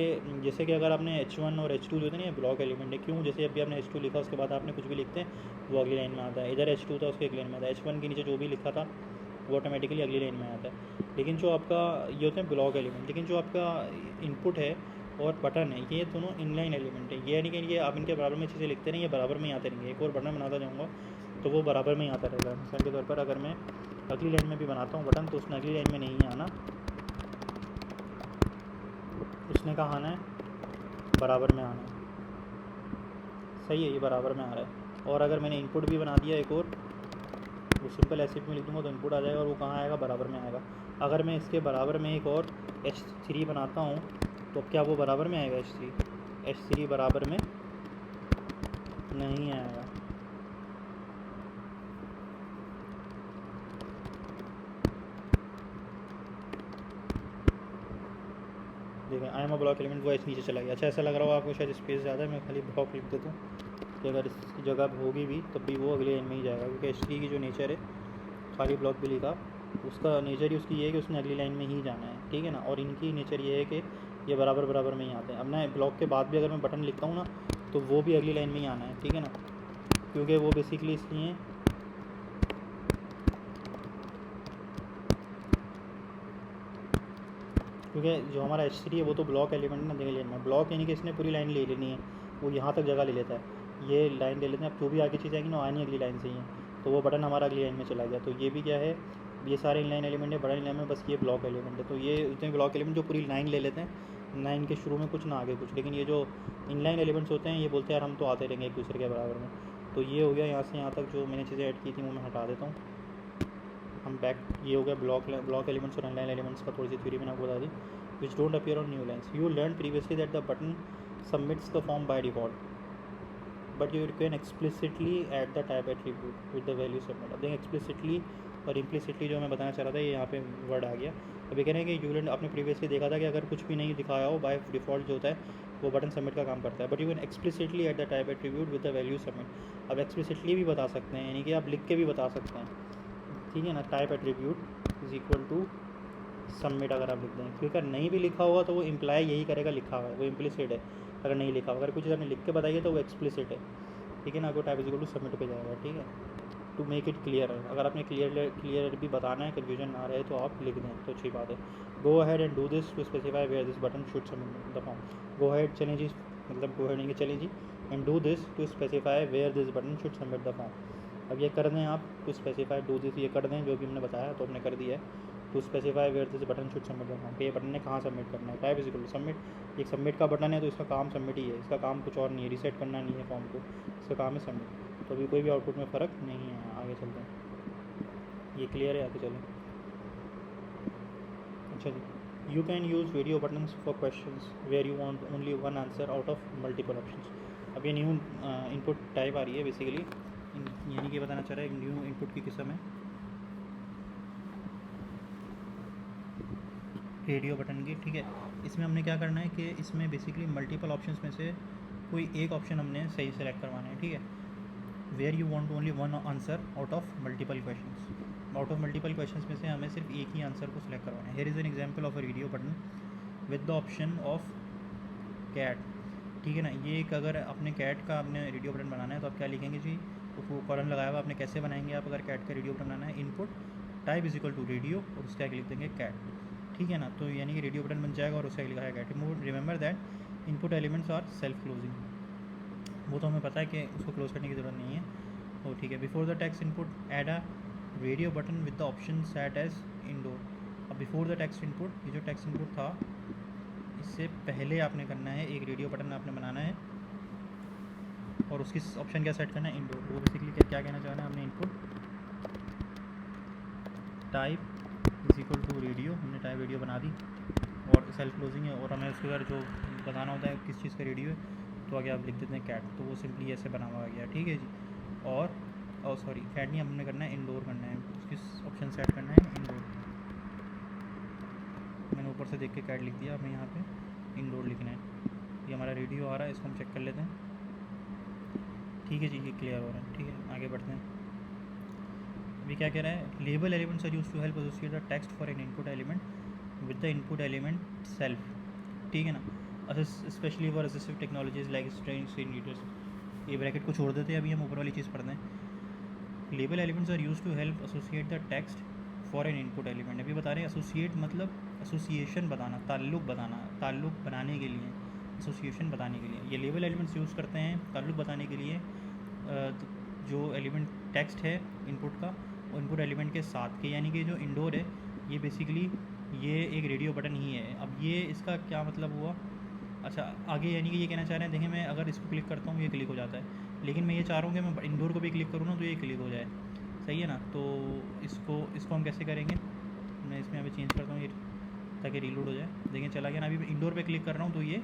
जैसे कि अगर आपने H1 और H2 जो होते हैं ना, ब्लॉक एलिमेंट है। क्यों? जैसे अभी आपने H2 लिखा उसके बाद आपने कुछ भी लिखते हैं वो अगली लाइन में आता है। इधर H2 था उसके अगली लाइन में आता है। H1 के नीचे जो भी लिखा था वो ऑटोमेटिकली अगली लाइन में आता है। लेकिन जो आपका ये होते हैं ब्लॉक एलिमेंट, लेकिन जो आपका इनपुट है और बटन है ये दोनों इनलाइन एलिमेंट है। ये यानी कि ये आप इनके बराबर में चीज़ें लिखते रहेंगे, बराबर में ही आते रहेंगे। एक और बटन बनाता जाऊँगा तो वो बराबर में ही आता रहेगा। मिसाल के तौर पर अगर मैं अगली लाइन में भी बनाता हूँ बटन तो उसने अगली लाइन में नहीं आना, उसने कहाँ आना है? बराबर में आना है। सही है, ये बराबर में आ रहा है। और अगर मैंने इनपुट भी बना दिया एक और, वो सिंपल ऐसे में लिख दूँगा तो इनपुट आ जाएगा और वो कहाँ आएगा? बराबर में आएगा। अगर मैं इसके बराबर में एक और H3 बनाता हूँ तो क्या वो बराबर में आएगा? H3 बराबर में नहीं आएगा। देखें I am a block element, वो H नीचे चला गया। अच्छा, ऐसा लग रहा हो आपको शायद स्पेस ज़्यादा है, मैं खाली ब्लॉक लिख देता हूँ कि अगर इसकी जगह होगी भी तब भी वो अगले लाइन में ही जाएगा, क्योंकि H3 की जो नेचर है, खाली ब्लॉक भी लिखा, उसका नेचर ही उसकी ये है कि उसने अगली लाइन में ही जाना है, ठीक है ना। और इनकी नेचर ये है कि ये बराबर बराबर में ही आते हैं। अब ना ब्लॉक के बाद भी अगर मैं बटन लिखता हूँ ना तो वो भी अगली लाइन में ही आना है, ठीक है ना, क्योंकि वो बेसिकली इसलिए क्योंकि जो हमारा H3 है वो तो ब्लॉक एलिमेंट ना देख लेना है। ब्लॉक यानी कि इसने पूरी लाइन ले लेनी है, वो यहाँ तक जगह ले लेता है। ये लाइन ले लेते हैं, अब जो भी आगे चीज़ आएगी ना आनी अगली लाइन से ही है, तो वो बटन हमारा अगली लाइन में चला गया। तो ये भी क्या है, ये सारे इनलाइन एलिमेंट है, बड़ा इनलाइन में बस ये ब्लॉक एलिमेंट है। तो ये उतने ब्लॉक एलिमेंट जो पूरी लाइन ले लेते हैं, लाइन के शुरू में कुछ ना आगे कुछ। लेकिन ये जो इनलाइन एलिमेंट्स होते हैं ये बोलते हैं यार हम तो आते रहेंगे एक दूसरे के बराबर में। तो ये हो गया यहाँ से यहाँ तक जो मैंने चीज़ें ऐड की थी वो मैं हटा देता हूँ। हम बैक, ये हो गया ब्लॉक एलिमेंट्स और इनलाइन एलिमेंट्स का थोड़ी सी थ्योरी मैंने आपको बता दी, which don't appear on new lines. You learn previously that the button submits the form by default, but you can explicitly at the type attribute with the value submit. अब देखें explicitly और implicitly जो मैं बताना चाह रहा था ये यहाँ पे वर्ड आ गया। अभी कह रहे हैं कि यूलेंट आपने प्रीवियसली देखा था कि अगर कुछ भी नहीं दिखाया हो बाय डिफ़ॉल्ट जो होता है वो बटन सबमिट का काम करता है, but you can explicitly at the type attribute with the value submit. अब एक्सप्लिसिटली भी बता सकते हैं, यानी कि आप लिख के भी बता सकते हैं, ठीक है ना। Type attribute is equal to submit अगर आप लिख दें, क्योंकि अगर नहीं भी लिखा होगा तो वो इम्प्लाई यही करेगा लिखा हुआ है, वो इम्प्लिसिट है। अगर नहीं लिखा होगा, अगर कुछ आपने लिख के बताइए तो वो एक्सप्लिसिट है, ठीक है ना। आपको type is equal to submit पे जाएगा, ठीक है। टू मेक इट क्लियर, अगर आपने क्लियर भी बताना है, कन्फ्यूजन आ रहा है तो आप लिख दें तो अच्छी बात है। Go ahead and do this to specify where this button should submit the form. Go ahead चलें जी, मतलब गो अहेड नहीं चलें जी, and do this to specify where this button should submit the form. अब ये कर दें आप, टू स्पेसिफाई डू दिस, ये कर दें जो भी हमने बताया तो हमने कर दिया है। To specify where this button should submit the form, कि ये बटन ने कहाँ सबमिट करना है। Type is equal to submit, एक सबमिट का बटन है तो इसका काम सबमिट ही है, इसका काम कुछ और नहीं है, रीसेट करना नहीं है फॉर्म को, इसका काम है सबमिट। तो अभी कोई भी आउटपुट में फ़र्क नहीं है। आगे चलते हैं, ये क्लियर है, आगे चलें। अच्छा जी, you can use video buttons for questions where you want only one answer out of multiple options. अब ये न्यू इनपुट टाइप आ रही है बेसिकली, यानी कि बताना चाह रहा है एक न्यू इनपुट की किस्म है रेडियो बटन की, ठीक है। इसमें हमने क्या करना है कि इसमें बेसिकली मल्टीपल ऑप्शंस में से कोई एक ऑप्शन हमने सही सेलेक्ट करवाना है, ठीक है। Where you want only one answer out of multiple questions, out of multiple questions में से हमें सिर्फ एक ही आंसर को सिलेक्ट करवाना है। Here is an example of a radio button with the option of cat, ठीक है ना। ये एक, अगर अपने कैट का आपने रेडियो बटन बनाना है तो आप क्या लिखेंगे जी, तो कॉलम लगाया हुआ आपने कैसे बनाएंगे आप, अगर कैट का रेडियो बटन बनाना है, input type is equal to radio और उसके आगे लिख देंगे कैट, ठीक है ना। तो यानी कि रेडियो बटन बन जाएगा और उसके आगे लिखा है cat. Remember that input elements are self closing, वो तो हमें पता है कि उसको क्लोज करने की ज़रूरत नहीं है, तो ठीक है। Before the text input add a radio button with the option set as indoor. अब बिफोर द टेक्स्ट इनपुट, ये जो टेक्स्ट इनपुट था इससे पहले आपने करना है एक रेडियो बटन आपने बनाना है और उसकी ऑप्शन क्या सेट करना है, इंडोर। वो बेसिकली क्या कहना चाह रहे हैं हमने, input type is equal to radio, हमने टाइप रेडियो बना दी और सेल्फ क्लोजिंग है, और हमें उसके बाद जो बताना होता है किस चीज़ का रेडियो है तो आगे आप लिख देते हैं कैट, तो वो सिंपली ऐसे बना हुआ गया, ठीक है जी। और सॉरी कैट नहीं, हमने करना है इंडोर करना है, उसकी ऑप्शन सेट करना है इंडोर। मैंने ऊपर से देख के कैट लिख दिया, हमें यहाँ पे इंडोर लिखना है। ये हमारा रेडियो आ रहा है, इसको हम चेक कर लेते हैं, ठीक है जी, ये क्लियर हो रहा है, ठीक है। आगे बढ़ते हैं। अभी क्या कह रहा है, label elements are used to help associate the text for an input element with the input element self, ठीक है ना। Specially for assistive technologies like screen readers. ये ब्रैकेट को छोड़ देते हैं, अभी हम ऊपर वाली चीज़ पढ़ते हैं। Label elements are used to help associate the text for an input element. अभी बता रहे हैं एसोसिएट मतलब एसोसिएशन बताना, ताल्लुक़ बताना, ताल्लुक़ बनाने के लिए, एसोसिएशन बताने के लिए ये लेबल एलिमेंट्स यूज़ करते हैं ताल्लुक़ बताने के लिए। जो एलिमेंट टेक्स्ट है इनपुट का, इनपुट एलिमेंट के साथ के, यानी कि जो इंडोर है ये बेसिकली ये एक रेडियो बटन ही है। अब ये इसका क्या मतलब हुआ, अच्छा आगे यानी कि ये कहना चाह रहे हैं, देखें मैं अगर इसको क्लिक करता हूँ ये क्लिक हो जाता है, लेकिन मैं ये चाह रहा हूँ कि मैं इंडोर को भी क्लिक करूँ ना तो ये क्लिक हो जाए, सही है ना। तो इसको हम कैसे करेंगे, मैं इसमें अभी चेंज करता हूँ ये ताकि रीलोड हो जाए। देखें चला गया ना, अभी मैं इंडोर पे क्लिक कर रहा हूँ तो ये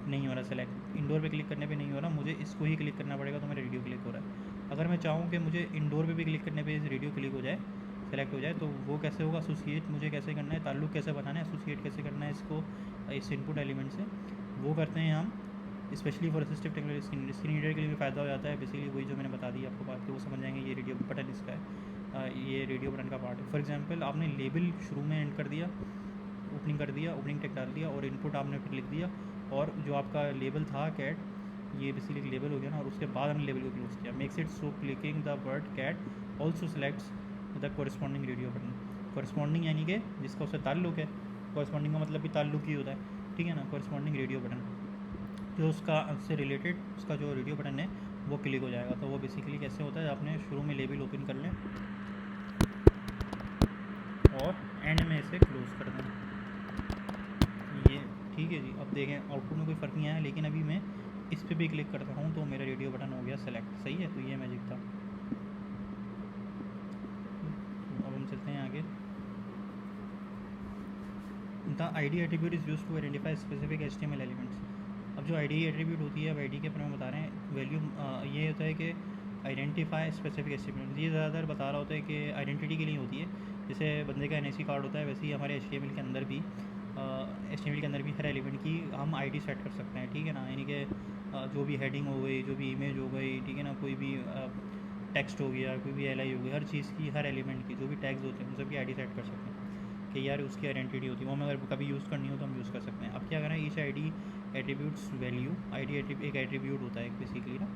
नहीं हो रहा सेलेक्ट, इंडोर पे क्लिक करने पे नहीं हो रहा, मुझे इसको ही क्लिक करना पड़ेगा तो मेरा रेडियो क्लिक हो रहा है। अगर मैं चाहूँ कि मुझे इंडोर पे भी क्लिक करने पे रेडियो क्लिक हो जाए, सेलेक्ट हो जाए, तो वो कैसे होगा, एसोसिएट मुझे कैसे करना है, ताल्लुक़ कैसे बनाना है, एसोसिएट कैसे करना है इसको इस इनपुट एलिमेंट से, वो करते हैं हम specially for assistive technology. Screen reader के लिए भी फ़ायदा हो जाता है, बेसिकली वही जो मैंने बता दी आपको बात, कि वो समझ जाएंगे ये रेडियो बटन इसका है, ये रेडियो बटन का पार्ट है। फॉर एग्जांपल आपने लेबल शुरू में एंड कर दिया, ओपनिंग कर दिया, ओपनिंग टेक डाल दिया और इनपुट आपने फिर लिख दिया, और जो आपका लेबल था कैट, ये बेसिकली लेबल हो गया ना, और उसके बाद हमने लेबल को क्लोज किया। Makes it so clicking the word cat also selects the corresponding radio button. Corresponding यानी कि जिसका उससे ताल्लुक़ है, कॉरस्पॉन्डिंग का मतलब भी ताल्लुक ही होता है, ठीक है ना। कॉरस्पॉन्डिंग रेडियो बटन जो उसका से रिलेटेड उसका जो रेडियो बटन है वो क्लिक हो जाएगा। तो वो बेसिकली कैसे होता है, आपने शुरू में लेबल ओपन कर लें और एंड में इसे क्लोज़ कर दें, ये ठीक है जी। अब देखें आउटपुट में कोई फ़र्क नहीं आया, लेकिन अभी मैं इस पर भी क्लिक करता हूँ तो मेरा रेडियो बटन हो गया सेलेक्ट, सही है। तो ये मैजिक था। अब हम चलते हैं आगे। The ID attribute is use to identify specific HTML elements. अब जो ID एट्रीब्यूट होती है, अब ID के बारे में बता रहे हैं। वैल्यू ये होता है कि आइडेंटिफाई स्पेसिफिक HTML, ये ज़्यादातर बता रहा होता है कि आइडेंटिटी के लिए होती है। जैसे बंदे का NIC कार्ड होता है, वैसे ही हमारे HTML के अंदर भी हर एलिमेंट की हम ID सेट कर सकते हैं, ठीक है ना। यानी कि जो भी हेडिंग हो गई, जो भी इमेज हो गई, ठीक है ना, कोई भी टेक्स्ट हो गया, कोई भी LI हो गई, हर चीज़ की, हर एलिमेंट की जो भी टैग्स होते हैं उन सब की ID सेट कर सकते हैं कि यार उसकी आइडेंटिटी होती है, वो हमें अगर कभी यूज़ करनी हो तो हम यूज़ कर सकते हैं। अब क्या करें, ईच ID एट्रीब्यूट्स वैल्यू, एक एट्रीब्यूट होता है बेसिकली ना,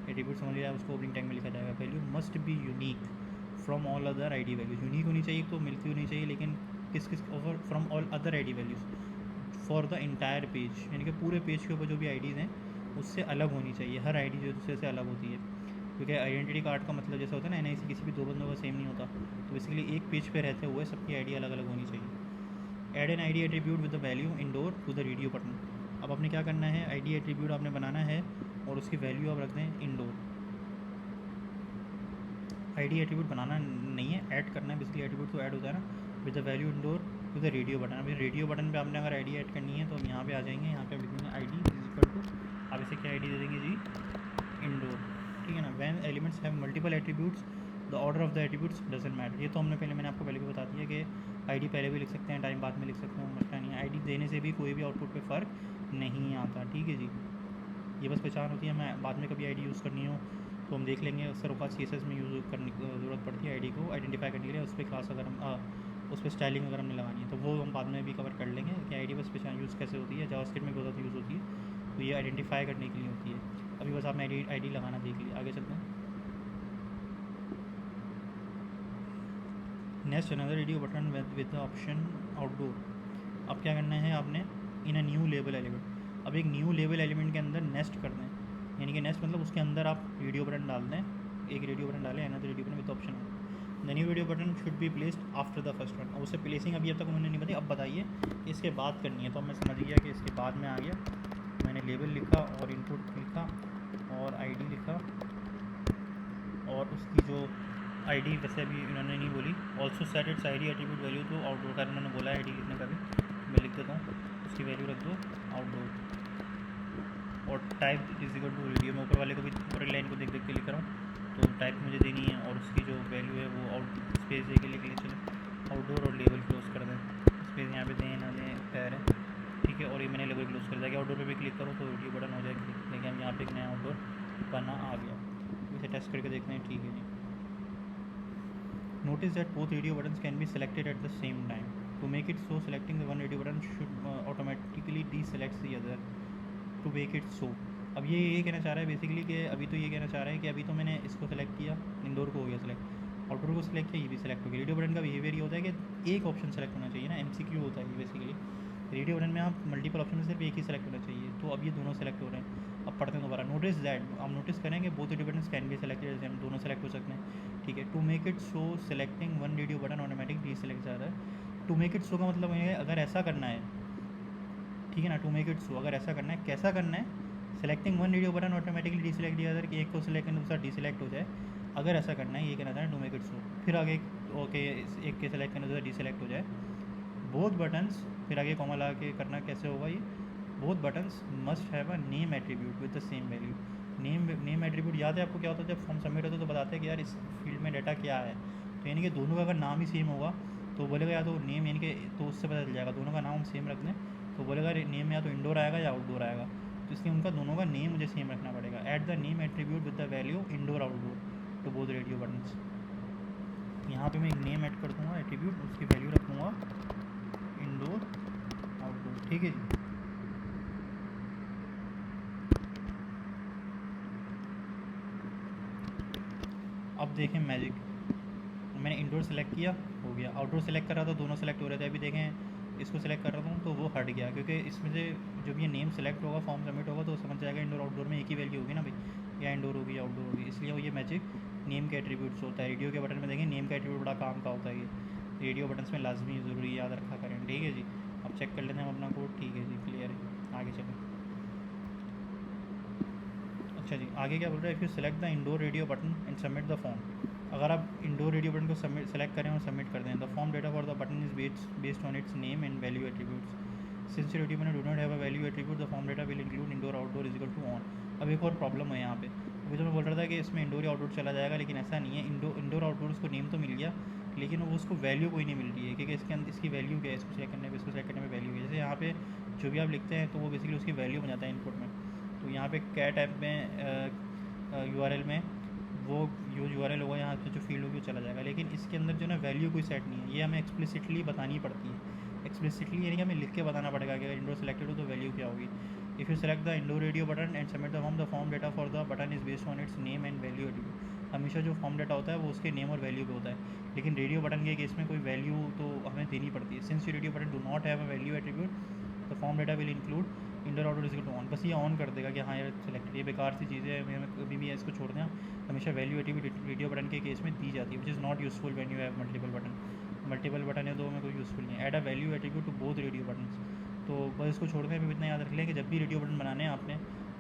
एट्रीब्यूट समझ लिया, उसको ओपनिंग टैग में लिखा जाएगा। Value must be unique from all other ID values, unique होनी चाहिए, तो मिलती होनी चाहिए, लेकिन किस from all other ID values for the entire page, यानी कि पूरे पेज के ऊपर जो भी IDs हैं उससे अलग होनी चाहिए। हर ID जो दूसरे से अलग होती है, क्योंकि आइडेंटिटी कार्ड का मतलब जैसा होता है ना, NIC किसी भी दो बंदों का सेम नहीं होता, तो बेसिकली एक पेज पे रहते हुए सबकी ID अलग अलग होनी चाहिए। Add an ID attribute with the value indoor to the radio button. अब आपने क्या करना है, ID एट्रीब्यूट आपने बनाना है और उसकी वैल्यू आप रख दें इंडोर। ID एट्रीब्यूट बनाना नहीं है, ऐड करना है। बेसिकली एट्रीब्यूट तो ऐड होता है ना, with the value indoor to the radio button. अभी रेडियो बटन पे आपने अगर ID ऐड करनी है तो हम यहाँ पे आ जाएंगे, यहाँ पे आप लिखेंगे ID इज इक्वल टू, आप इसे क्या ID दे देंगे जी, इंडोर, ठीक है ना। When elements have multiple attributes the order of the attributes doesn't matter. ये तो मैंने आपको पहले भी बता दिया कि ID पहले भी लिख सकते हैं, टाइम बाद में लिख सकते हैं, मसला नहीं है। ID देने से भी कोई भी आउटपुट पे फ़र्क नहीं आता, ठीक है जी। ये बस पहचान होती है, हमें बाद में कभी ID यूज़ करनी हो तो हम देख लेंगे। उससे रोका CSS में यूज़ करने की ज़रूरत पड़ती है ID को आइडेंटिफाई करने के लिए, उस पर क्लास अगर हम उस पर स्टाइलिंग अगर हमने लगानी है तो वो हम बाद में भी कवर कर लेंगे कि ID बस पहचान यूज़ कैसे होती है। जावास्क्रिप्ट में बहुत ज़्यादा यूज़ होती है, तो ये आइडेंटिफाई करने के लिए होती है। अभी बस आपने ID लगाना देख लिया, आगे चलते हैं। Next another radio button with the option outdoor. अब क्या करना है आपने, इन अ न्यू लेबल एलिमेंट। अब एक न्यू लेबल एलिमेंट के अंदर नेस्ट कर दें, यानी कि नेस्ट मतलब उसके अंदर आप रेडियो बटन डाल दें, एक रेडियो बटन डालें, another radio button with option. The new radio button should be placed after the first one. और उससे प्लेसिंग अभी अब तक उन्होंने नहीं बताई, अब बताइए इसके बाद करनी है। तो मैं समझ गया कि इसके बाद में आ गया, मैंने लेबल लिखा और इनपुट लिखा और ID लिखा, और उसकी जो ID वैसे अभी इन्होंने नहीं बोली, also set its ID attribute value to outdoor का इन्होंने बोला है ID लिखने का भी, मैं लिख देता हूँ, उसकी वैल्यू रख दो आउटडोर। और type is equal to radio, मैं ऊपर वाले को भी, ऊपर लाइन को देख देख के लिख रहा हूँ, तो टाइप मुझे देनी है और उसकी जो वैल्यू है वो आउट स्पेस दे के लिख लें, चलो आउटडोर और लेबल क्लोज कर दें, स्पेस यहाँ पे दें ना दें खैर है, ठीक है। और ये मैंने लेबल क्लोज कर दिया। आउटडोर पे भी क्लिक करूँ तो रेडियो बटन हो जाएगा, देखिए हम यहाँ पे एक नया आउटडोर बना आ गया। इसे टेस्ट करके देखते हैं, ठीक है जी। Notice that both radio buttons can be selected at the same time. To make it so, selecting the one radio button should automatically deselect the other. To make it so, अब ये कहना चाह रहा है बेसिकली कि अभी तो ये कहना चाह रहा है कि अभी तो मैंने इसको सेलेक्ट किया, इंडोर को हो गया सेलेक्ट, आउटडोर को सेलेक्ट किया, ये भी सेलेक्ट हो गया। रेडियो बटन का बिहेवियर ये होता है कि एक ऑप्शन सेलेक्ट होना चाहिए ना, MCQ होता है ये बेसिकली। रेडियो बटन में आप मल्टीपल ऑप्शन में सिर्फ एक ही सेलेक्ट होना चाहिए, तो अब ये दोनों सेलेक्ट हो रहे हैं। अब पढ़ते हैं दोबारा। नोटिस दैट, आप नोटिस करें कि both radio button can be selected, जैसे हम दोनों सेलेक्ट हो सकते हैं, ठीक है। To make it so selecting one radio button automatic reselect जा रहा है। टू मेक इट सो का मतलब है अगर ऐसा करना है, ठीक है ना, टू मेक इट सो अगर ऐसा करना है, कैसा करना है, selecting one radio button automatically deselect दिया कि एक को सेलेक्ट करना दूसरा डीसेलेक्ट हो जाए, अगर ऐसा करना है, ये कहना था टू मेक इट सो। फिर आगे ओके, एक के सेलेक्ट करना दूसरा डीसेलेक्ट हो जाए। बोथ बटन्स, फिर आगे कॉमा लगा के करना कैसे होगा ये, both buttons must have a name attribute with the same value. Name attribute याद है आपको क्या होता है, जब फॉर्म सबमिट होता है तो बताते हैं कि यार इस फील्ड में डाटा क्या है, तो यानी कि दोनों का अगर नाम ही सेम होगा तो बोलेगा या तो नेम, यानी कि तो उससे पता चल जाएगा दोनों का नाम सेम रख दें, तो बोलेगा नेम या तो इंडोर आएगा या आउटडोर आएगा, तो इसलिए उनका दोनों का नेम मुझे सेम रखना पड़ेगा। Add the name attribute with the value indoor outdoor to both radio buttons. यहाँ पे मैं एक नेम ऐड कर दूँगा एट्रीब्यूट, उसकी वैल्यू रखूँगा इंडोर आउटडोर, ठीक है जी। अब देखें मैजिक, मैंने इंडोर सेलेक्ट किया, हो गया। आउटडोर सेलेक्ट करा तो दोनों सेलेक्ट हो रहे थे। अभी देखें इसको सेलेक्ट कर रहा हूँ तो वो हट गया, क्योंकि इसमें से जब ये नेम सेलेक्ट होगा, फॉर्म सबमिट होगा, तो समझ जाएगा इंडोर आउटडोर में एक ही वैल्यू होगी ना भाई, या इंडोर होगी या आउटडोर होगी, इसलिए वो ये मैजिक नेम के एट्रीब्यूट्स होता है। रेडियो के बटन में देखें नेम का एट्रीब्यूट बड़ा काम का होता है, ये रेडियो बटन्स में लाजमी ज़रूरी याद रखा करें, ठीक है जी। अब चेक कर लेते हैं हम अपना कोड, ठीक है जी, क्लियर है, आगे चलें। अच्छा जी, आगे क्या बोल रहा है, if you select the indoor radio button and submit the form, अगर आप इंडोर रेडियो बटन को सबमिट सेलेक्ट करें और सबमिट कर दें, the form data for the button is based on its name and value attributes, since radio button do not have a value attribute, the form data will include indoor outdoor is equal to on. अब एक और problem है यहाँ पे, अभी तो मैं बोल रहा था कि इसमें इंडोर या आउटडोर चला जाएगा, लेकिन ऐसा नहीं है। इंडोर आउटडोर उसको नेम तो मिल गया, लेकिन वो उसको वैल्यू कोई नहीं मिल रही है, क्योंकि इसके अंदर इसकी वैल्यू क्या है, इसको सेलेक्ट करने पे, इसको सेलेक्ट करने में वैल्यू है। जैसे यहाँ पे जो भी आप लिखते हैं तो वो बेसिकली उसकी वैल्यू बन जाता है इनपुट में। तो यहाँ पे कैट ऐप में URL में वो जो URL होगा, यहाँ पे जो फील्ड होगी वो चला जाएगा, लेकिन इसके अंदर जो ना वैल्यू कोई सेट नहीं है, ये हमें एक्सप्लिसिटली बतानी पड़ती है। एक्सप्लिसिटली यानी कि हमें लिख के बताना पड़ेगा कि अगर इंडोर सेलेक्टेड हो तो वैल्यू क्या होगी। If you select the indoor radio button and submit the form data for the button is based on its name and value attribute. हमेशा जो फॉर्म डेटा होता है वो उसके नेम और वैल्यू पे होता है, लेकिन रेडियो बटन के केस में कोई वैल्यू तो हमें देनी पड़ती है। Since radio button do not have a value attribute, the form data will include indoor outdoor is equal to on. बस ये ऑन कर देगा कि हाँ यार सेलेक्टेड, ये बेकार सी चीज़ें हैं, हमें कभी भी इसको छोड़ दें। हमेशा वैल्यू एट्रीब्यूट रेडियो बटन के केस में दी जाती है, which is not useful when you have multiple button है तो हमें कोई यूज़फुल नहीं है। Add a value attribute to both radio button, तो बस इसको छोड़ दें। अभी इतना याद रख लें कि जब भी रेडियो बटन बनाने हैं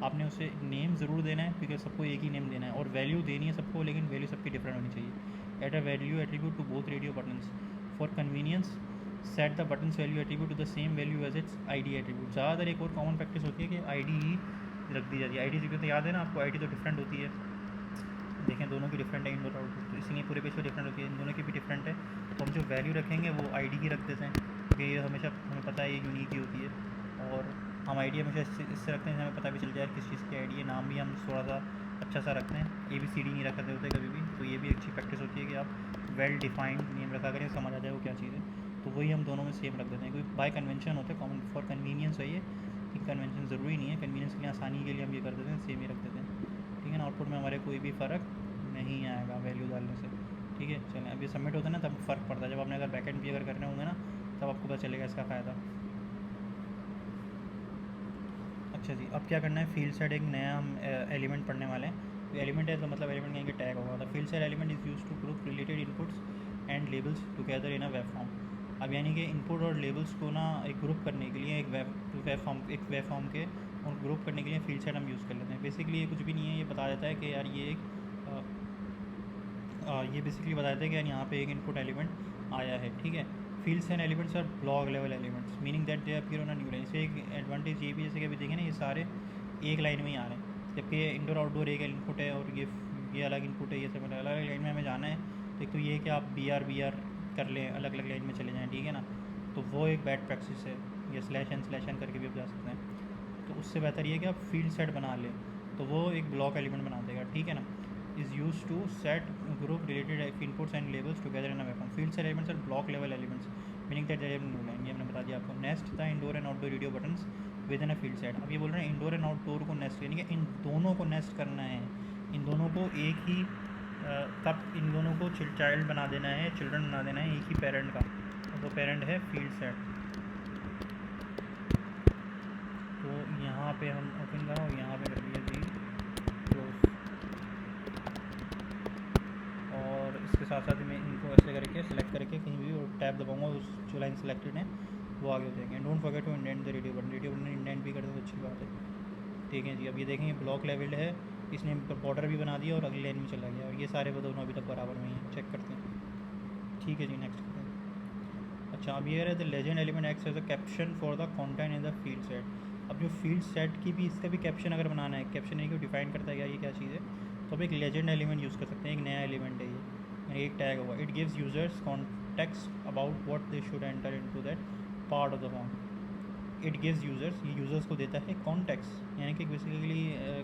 आपने उसे नेम ज़रूर देना है, क्योंकि सबको एक ही नेम देना है, और वैल्यू देनी है सबको, लेकिन वैल्यू सबकी डिफरेंट होनी चाहिए। Add a value attribute to both radio buttons for convenience, set the buttons value attribute to the same value as its ID attribute. ज़्यादातर एक और कॉमन प्रैक्टिस होती है कि ID ही रख दी जाती है। ID क्योंकि तो याद है ना आपको, ID तो डिफरेंट होती है, देखें दोनों की डिफरेंट है इंडोर आउटडोर, तो इसलिए पूरे पेज पर डिफरेंट होती है, इन दोनों की भी डिफरेंट है। तो हम जो वैल्यू रखेंगे वो ID की रख देते हैं, क्योंकि ये हमेशा हमें पता है ये यूनिक ही होती है, और हम ID हमेशा इससे रखते हैं हमें पता भी चल जाए किस चीज़ की ID है। नाम भी हम थोड़ा सा अच्छा सा रखते हैं, ABCD नहीं रखते होते कभी भी, तो ये भी अच्छी प्रैक्टिस होती है कि आप वेल डिफाइंड नेम रखा करें, समझ आ जाए वो क्या चीज़ है। तो वही हम दोनों में सेम रख देते हैं, क्योंकि बाय कन्वेंशन होता है, कॉमन फॉर कन्वीनियंस है ये, कि कन्वेंशन ज़रूरी नहीं है, कन्वीनियंस के लिए, आसानी के लिए हम ये कर देते हैं, सेम ही रख देते हैं, ठीक है ना। आउटपुट में हमारे कोई भी फ़र्क नहीं आएगा वैल्यू डालने से, ठीक है। चलें, अब ये सबमिट होता है ना तब फ़र्क पड़ता है, जब आपने अगर बैकएंड भी अगर करने होंगे ना तब आपको पता चलेगा इसका फ़ायदा। अच्छा जी, अब क्या करना है, फील्ड सेट एक नया हम एलिमेंट पढ़ने वाले हैं। तो एलिमेंट है तो मतलब एलिमेंट कहेंगे टैग होगा। The field set element is use to group related inputs and labels together in a web form. अब यानी कि इनपुट और लेबल्स को ना एक ग्रुप करने के लिए एक वेब फॉर्म के और ग्रुप करने के लिए फील्ड सेट हम यूज़ कर लेते हैं। बेसिकली ये कुछ भी नहीं है, ये बता देता है कि यार ये एक ये बेसिकली बता देता है कि यार यहाँ पे एक इनपुट एलिमेंट आया है, ठीक है। Fields and elements R block level elements, meaning that they appear on a new line. इससे एक एडवांटेज ये भी, जैसे कि अभी देखें ना ये सारे एक लाइन में ही आ रहे हैं, जबकि इंडोर आउटडोर एक इनपुट है और ये अलग इनपुट है, ये सब अलग अलग लाइन में हमें जाना है। तो एक तो ये कि आप BR कर लें, अलग अलग लाइन में चले जाएँ, ठीक है ना, तो वो एक बैड प्रैक्टिस है। या स्लैश एन करके भी आप जा सकते हैं। तो उससे बेहतर ये कि आप फील्ड सेट बना लें, तो वो एक ब्लॉक एलिमेंट बना देगा, ठीक है ना। is used to set group related inputs and labels together in a web form. Field set elements are block level elements, meaning that they have no line. ये हमने बता दिया आपको। Nest the indoor and outdoor radio buttons within a field set. अब ये बोल रहे हैं इंडोर एंड आउटडोर को नेस्ट, यानी कि इन दोनों को नेस्ट करना है, इन दोनों को एक ही कब इन दोनों को चाइल्ड बना देना है, चिल्ड्रन बना देना है एक ही पेरेंट का, तो पेरेंट है फील्ड सेट। तो यहाँ पे हम ओपन करा और यहाँ पे कर दिया जी क्लोज, और इसके साथ साथ मैं इनको ऐसे करके सेलेक्ट करके कहीं भी और टैब दबाऊंगा, उस जो लाइन सेलेक्टेड है वो आगे हो जाएंगे। Don't forget to indent the radio button indent भी कर दो, अच्छी बात है, ठीक है जी। अब ये देखेंगे ब्लॉक लेवल्ड है, इसने बॉर्डर भी बना दिया और अगली लाइन में चला गया, और ये सारे दोनों अभी तक बराबर में ही हैं, चेक करते हैं, ठीक है जी। नेक्स्ट करते हैं। अच्छा, अब ये है the legend element acts as a caption for the content in the field set. अब जो फील्ड सेट की भी, इसका भी कैप्शन अगर बनाना है, कैप्शन है कि डिफाइन करता है ये क्या चीज़ है, तो अब एक लेजेंड एलिमेंट यूज़ कर सकते हैं, एक नया एलिमेंट है ये, एक टैग होगा। It gives users context about what they should enter into that part of the form. It gives users, ये यूज़र्स को देता है कॉन्टेक्स्ट, यानी कि बेसिकली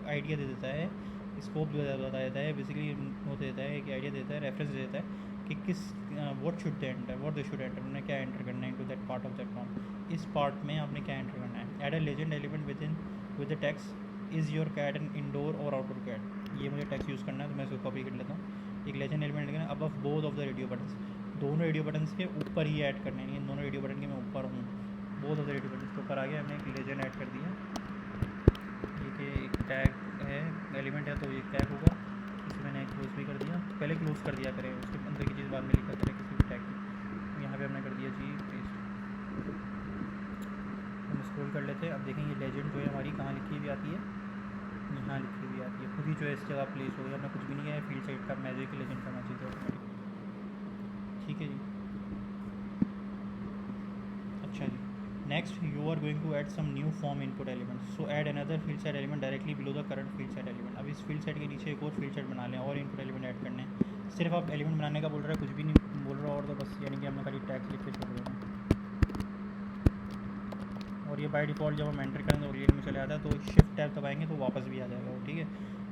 आइडिया दे देता है, स्कोप जो बता देता है, बेसिकली वो देता है कि आइडिया देता है, रेफरेंस देता है कि किस what should they enter, what they should enter, उन्हें क्या एंटर करना है into that part of that form, इस पार्ट में आपने क्या एंटर करना है। Add a legend element with the text is your cat an indoor or outdoor cat. ये मुझे टेक्स्ट यूज़ करना है तो मैं इसको कॉपी कर लेता हूँ। एक लेजेंड एलिमेंट लेना above both of the radio buttons, दोनों रेडियो बटन्स के ऊपर ही ऐड करने हैं, दोनों रेडियो बटन के मैं ऊपर हूँ, बहुत ज़्यादा रेडियो बटन के ऊपर आ गया। हमने एक लेजेंड ऐड कर दिया, ये कि एक टैग है, एलिमेंट है तो ये टैग होगा, इसे मैंने क्लोज भी कर दिया, पहले क्लोज कर दिया करें, उसके अंदर की चीज़ बाद में लिखा करें किसी भी टैग की। यहाँ पे हमने कर दिया जी पेस्ट। हम स्क्रॉल कर लेते हैं, अब देखें ये लेजेंड जो है हमारी कहाँ लिखी हुई आती है, यहाँ लिखी हुई आती है, खुद ही जो है इस जगह प्लेस हो गया, हमने कुछ भी नहीं किया है, फील्ड साइड का मैजिक लेजेंड का मैसेज है ऑटोमेटिक। ठीक है जी, अच्छा जी। Next you are going to add some new form input element, so add another field set element directly below the current field set element. अब इस फील्ड सेट के नीचे एक और फील्ड सेट बना लें और इनपुट एलिमेंट ऐड करने हैं। सिर्फ आप एलिमेंट बनाने का बोल रहा है, कुछ भी नहीं बोल रहा, और तो बस यानी कि हमने खाली टैग्स लिख के छोड़ देना। और ये बाय डिफ़ॉल्ट जब हम एंटर करेंगे ओरिएंट में चले आता है, तो शिफ्ट टैब दबाएंगे तो वापस भी आ जाएगा वो, ठीक है।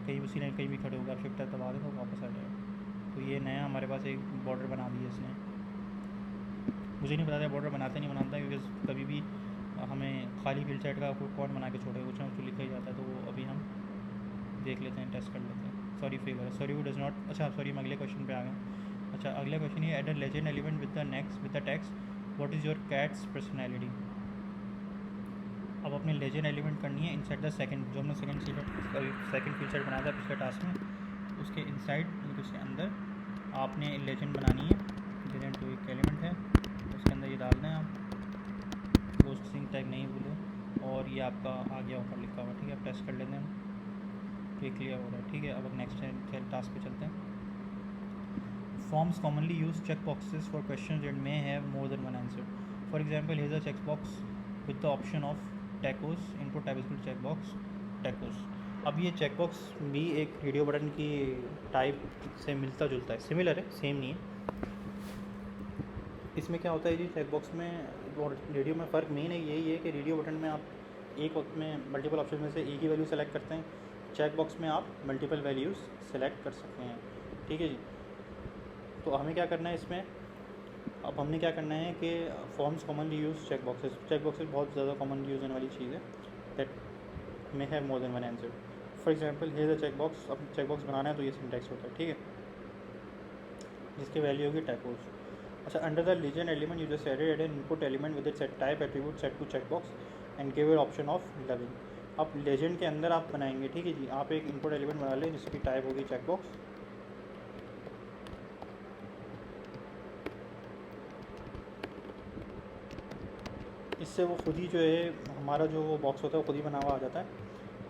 कहीं उसी लाइन कहीं भी खड़े होगा, शिफ्ट टैब दबा दें तो वापस आ जाएगा। तो ये नया हमारे पास एक बॉर्डर बना दी है इसने, मुझे नहीं बताता बॉर्डर बनाता नहीं बनाता, क्योंकि कभी भी हमें खाली फील्ड सेट का कौन बना के छोड़ेगा, कुछ ना कुछ लिखा ही जाता है। तो वो अभी हम देख लेते हैं, टेस्ट कर लेते हैं। सॉरी फेवर, सॉरी वो डज नॉट, अच्छा सॉरी हम अगले क्वेश्चन पे आ गए। अच्छा अगला क्वेश्चन ये, add a legend element with the text what is your cats personality. अब अपने लेजेंड एलिमेंट करनी है इनसाइड द सेकंड, जो हमने सेकंड फील्ड सेट बनाया था पिछले टास्क में, उसके इनसाइड उसके अंदर आपने लेजेंड बनानी है। लेजेंड तो एक एलिमेंट है, उसके अंदर ये डाल दें आप, पोस्ट सिंग टैग नहीं भूलें, और ये आपका आ गया ऊपर लिखा हुआ, ठीक है। अब टेस्ट कर लेते हैं हम, तो ये क्लियर हो रहा है, ठीक है। अब नेक्स्ट टास्क पे चलते हैं। Forms commonly use check boxes for question that may have more than one answer. For example here a check box with the option of tacos, input type is check box tacos. अब ये check box भी एक radio button की type से मिलता जुलता है, similar है, सेम नहीं है। इसमें क्या होता है जी, चेक बॉक्स में और रेडियो में फ़र्क मेन है यही है कि रेडियो बटन में आप एक वक्त में मल्टीपल ऑप्शन में से एक ही वैल्यू सेलेक्ट करते हैं, चेक बॉक्स में आप मल्टीपल वैल्यूज़ सेलेक्ट कर सकते हैं, ठीक है जी। तो हमें क्या करना है इसमें, अब हमने क्या करना है कि forms commonly use check boxes बहुत ज़्यादा कॉमन यूज़ होने वाली चीज़ है, that may have more than one answer. For example here the check box, अब चेक बॉक्स बनाना है तो ये सिंटैक्स होता है, ठीक है, जिसकी वैल्यू होगी टैकोस। अच्छा, under the legend element you just added an input element with it set type attribute set to check box and give it option of loving. अब लेजेंड के अंदर आप बनाएंगे, ठीक है जी, आप एक इनपुट एलिमेंट बना लें जिसकी टाइप होगी चेक बॉक्स, इससे वो खुद ही जो है हमारा जो वो बॉक्स होता है वो खुद ही बना हुआ आ जाता है,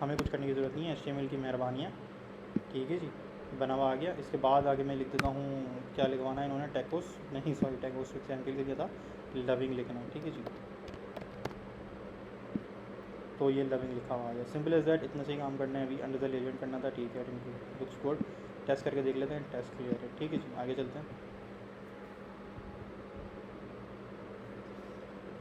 हमें कुछ करने की ज़रूरत नहीं है, HTML की मेहरबानी है, ठीक है जी, बना हुआ आ गया। इसके बाद आगे मैं लिख देता हूँ, क्या लिखवाना है इन्होंने, टैकोस नहीं सॉरी टैकोस एग्जाम्पल लिख दिया था, लविंग लिखना है, ठीक है जी। तो ये लविंग लिखा हुआ है, सिंपल एज दैट, इतना सही काम करना है। अभी अंडर द लेजेंड करना था, ठीक है, लुक्स गुड। टेस्ट करके देख लेते हैं, टेस्ट क्लियर है, ठीक है जी, आगे चलते हैं।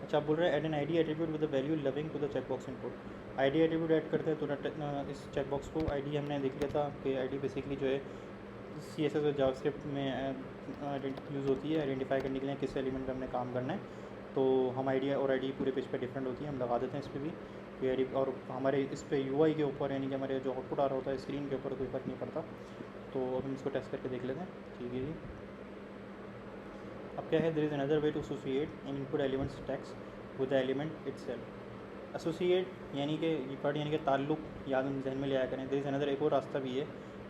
अच्छा आप बोल रहे हैं add an ID attribute with the value loving to the check box input. ID attribute add करते हैं तो इस चेक बॉक्स को आईडी हमने देख लिया था कि आईडी बेसिकली जो है CSS और जावास्क्रिप्ट में यूज़ होती है आइडेंटिफाई करने के लिए किस एलिमेंट पे हमने काम करना है। तो हम आईडी और आईडी पूरे पेज पे डिफरेंट होती है, हम लगा देते हैं इस पर भी आईडी, और हमारे इस पे UI के ऊपर यानी कि हमारे जो आउटपुट आ रहा होता है स्क्रीन के ऊपर कोई फ़र्क नहीं पड़ता। तो अब हम इसको टेस्ट करके देख लेते हैं, ठीक है जी। अब क्या है, there is another way to associate in input elements text with the element itself. Associate यानी कि वर्ड यानी कि ताल्लुक याद जहन में ले आया करें। देयर इज़ अनदर, एक और रास्ता भी है,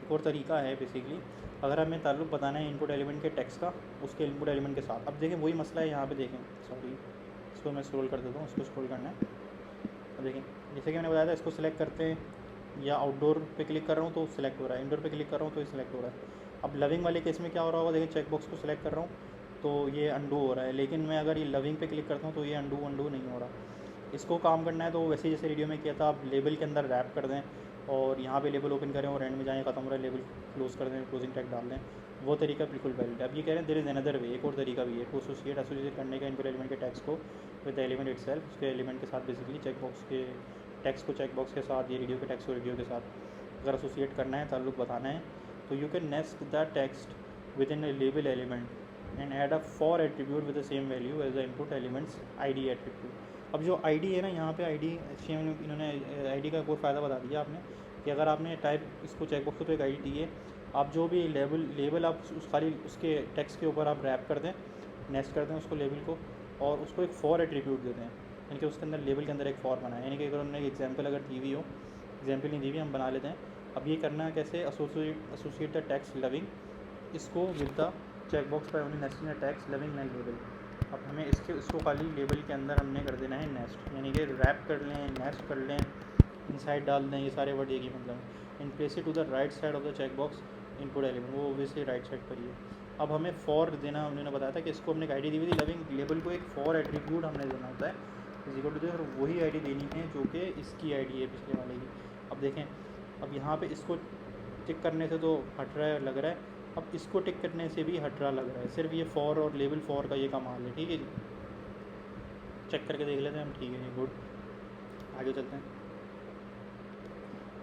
एक और तरीका है बेसिकली, अगर हमें ताल्लुक बताना है इनपुट एलिमेंट के टेक्स्ट का उसके इनपुट एलिमेंट के साथ। अब देखें वही मसला है यहाँ पे, देखें सॉरी इसको मैं स्क्रॉल कर देता हूँ, इसको स्क्रॉल करना है। अब देखें जैसे कि मैंने बताया था, इसको सिलेक्ट करते हैं या आउटडोर पे क्लिक कर रहा हूँ तो सिलेक्ट हो रहा है, इंडोर पे क्लिक कर रहा हूँ तो ये सिलेक्ट हो रहा है। अब लविंग वाले केस में क्या हो रहा होगा, देखिए चेक बॉक्स को सिलेक्ट कर रहा हूँ तो ये अंडू हो रहा है, लेकिन मैं अगर ये लविंग पे क्लिक करता हूँ तो ये अंडू नहीं हो रहा। इसको काम करना है तो वैसे जैसे वीडियो में किया था, आप लेबल के अंदर रैप कर दें और यहाँ पे लेबल ओपन करें और एंड में जाएँ ख़त्म हो रहा है, लेबल क्लोज कर दें, क्लोजिंग टैग डाल दें, वो तरीका बिल्कुल वैलिड है। अब ये कह रहे हैं देयर इज़ अनदर वे, एक और तरीका भी है टू एसोसिएट करने का इनपुट एलिमेंट के टैक्स को विद द एलिमेंट इटसेल्फ, उसके एलिमेंट के साथ, बेसिकली चेक बॉक्स के टैक्स को चेक बॉक्स के साथ, ये रेडियो के टैक्स को रेडियो के साथ अगर एसोसिएट करना है, ताल्लुक बताना है, तो you can nest the text within a label element and add a for attribute with the same value as the input elements ID attribute. अब जो आईडी है ना, यहाँ पे आईडी इन्होंने आईडी का कोई फ़ायदा बता दिया आपने कि अगर आपने टाइप इसको चेकबॉक्स को तो एक आईडी दी है, आप जो भी लेबल आप उस खाली उसके टेक्स्ट के ऊपर आप रैप कर दें नेस्ट करते हैं उसको लेबल को, और उसको एक फॉर एट्रीब्यूट देते हैं, यानी कि उसके अंदर लेबल के अंदर एक फॉर बनाए, यानी कि अगर उन्होंने एग्जाम्पल अगर दी हुई हो, एग्जाम्पल नहीं दी हुई, हम बना लेते हैं। अब ये करना है कैसे, एसोसिएट द टैक्स लविंग इसको with the check box by only nesting the text loving and label. अब हमें इसको खाली लेबल के अंदर हमने कर देना है नेस्ट, यानी कि रैप कर लें, नेस्ट कर लें, इनसाइड डाल दें, ये सारे वर्ड एक ही मतलब। In place it to the right side of the check box input element, वो ओबियसली राइट साइड पर ही है। अब हमें फॉर देना, उन्होंने बताया था कि इसको हमने एक आईडी दी हुई थी लविंग, लेबल को एक फॉर एट्रीब्यूट हमने देना होता है इज इक्वल टू, और वही आईडी देनी है जो कि इसकी आईडी है पिछले वाले की। अब देखें, अब यहाँ पे इसको टिक करने से तो हट रहा है लग रहा है, अब इसको टिक करने से भी हट रहा लग रहा है, सिर्फ ये फॉर और लेबल फॉर का ये कमाल है। ठीक है जी, चेक करके देख लेते हैं हम। ठीक है जी, गुड, आगे चलते हैं।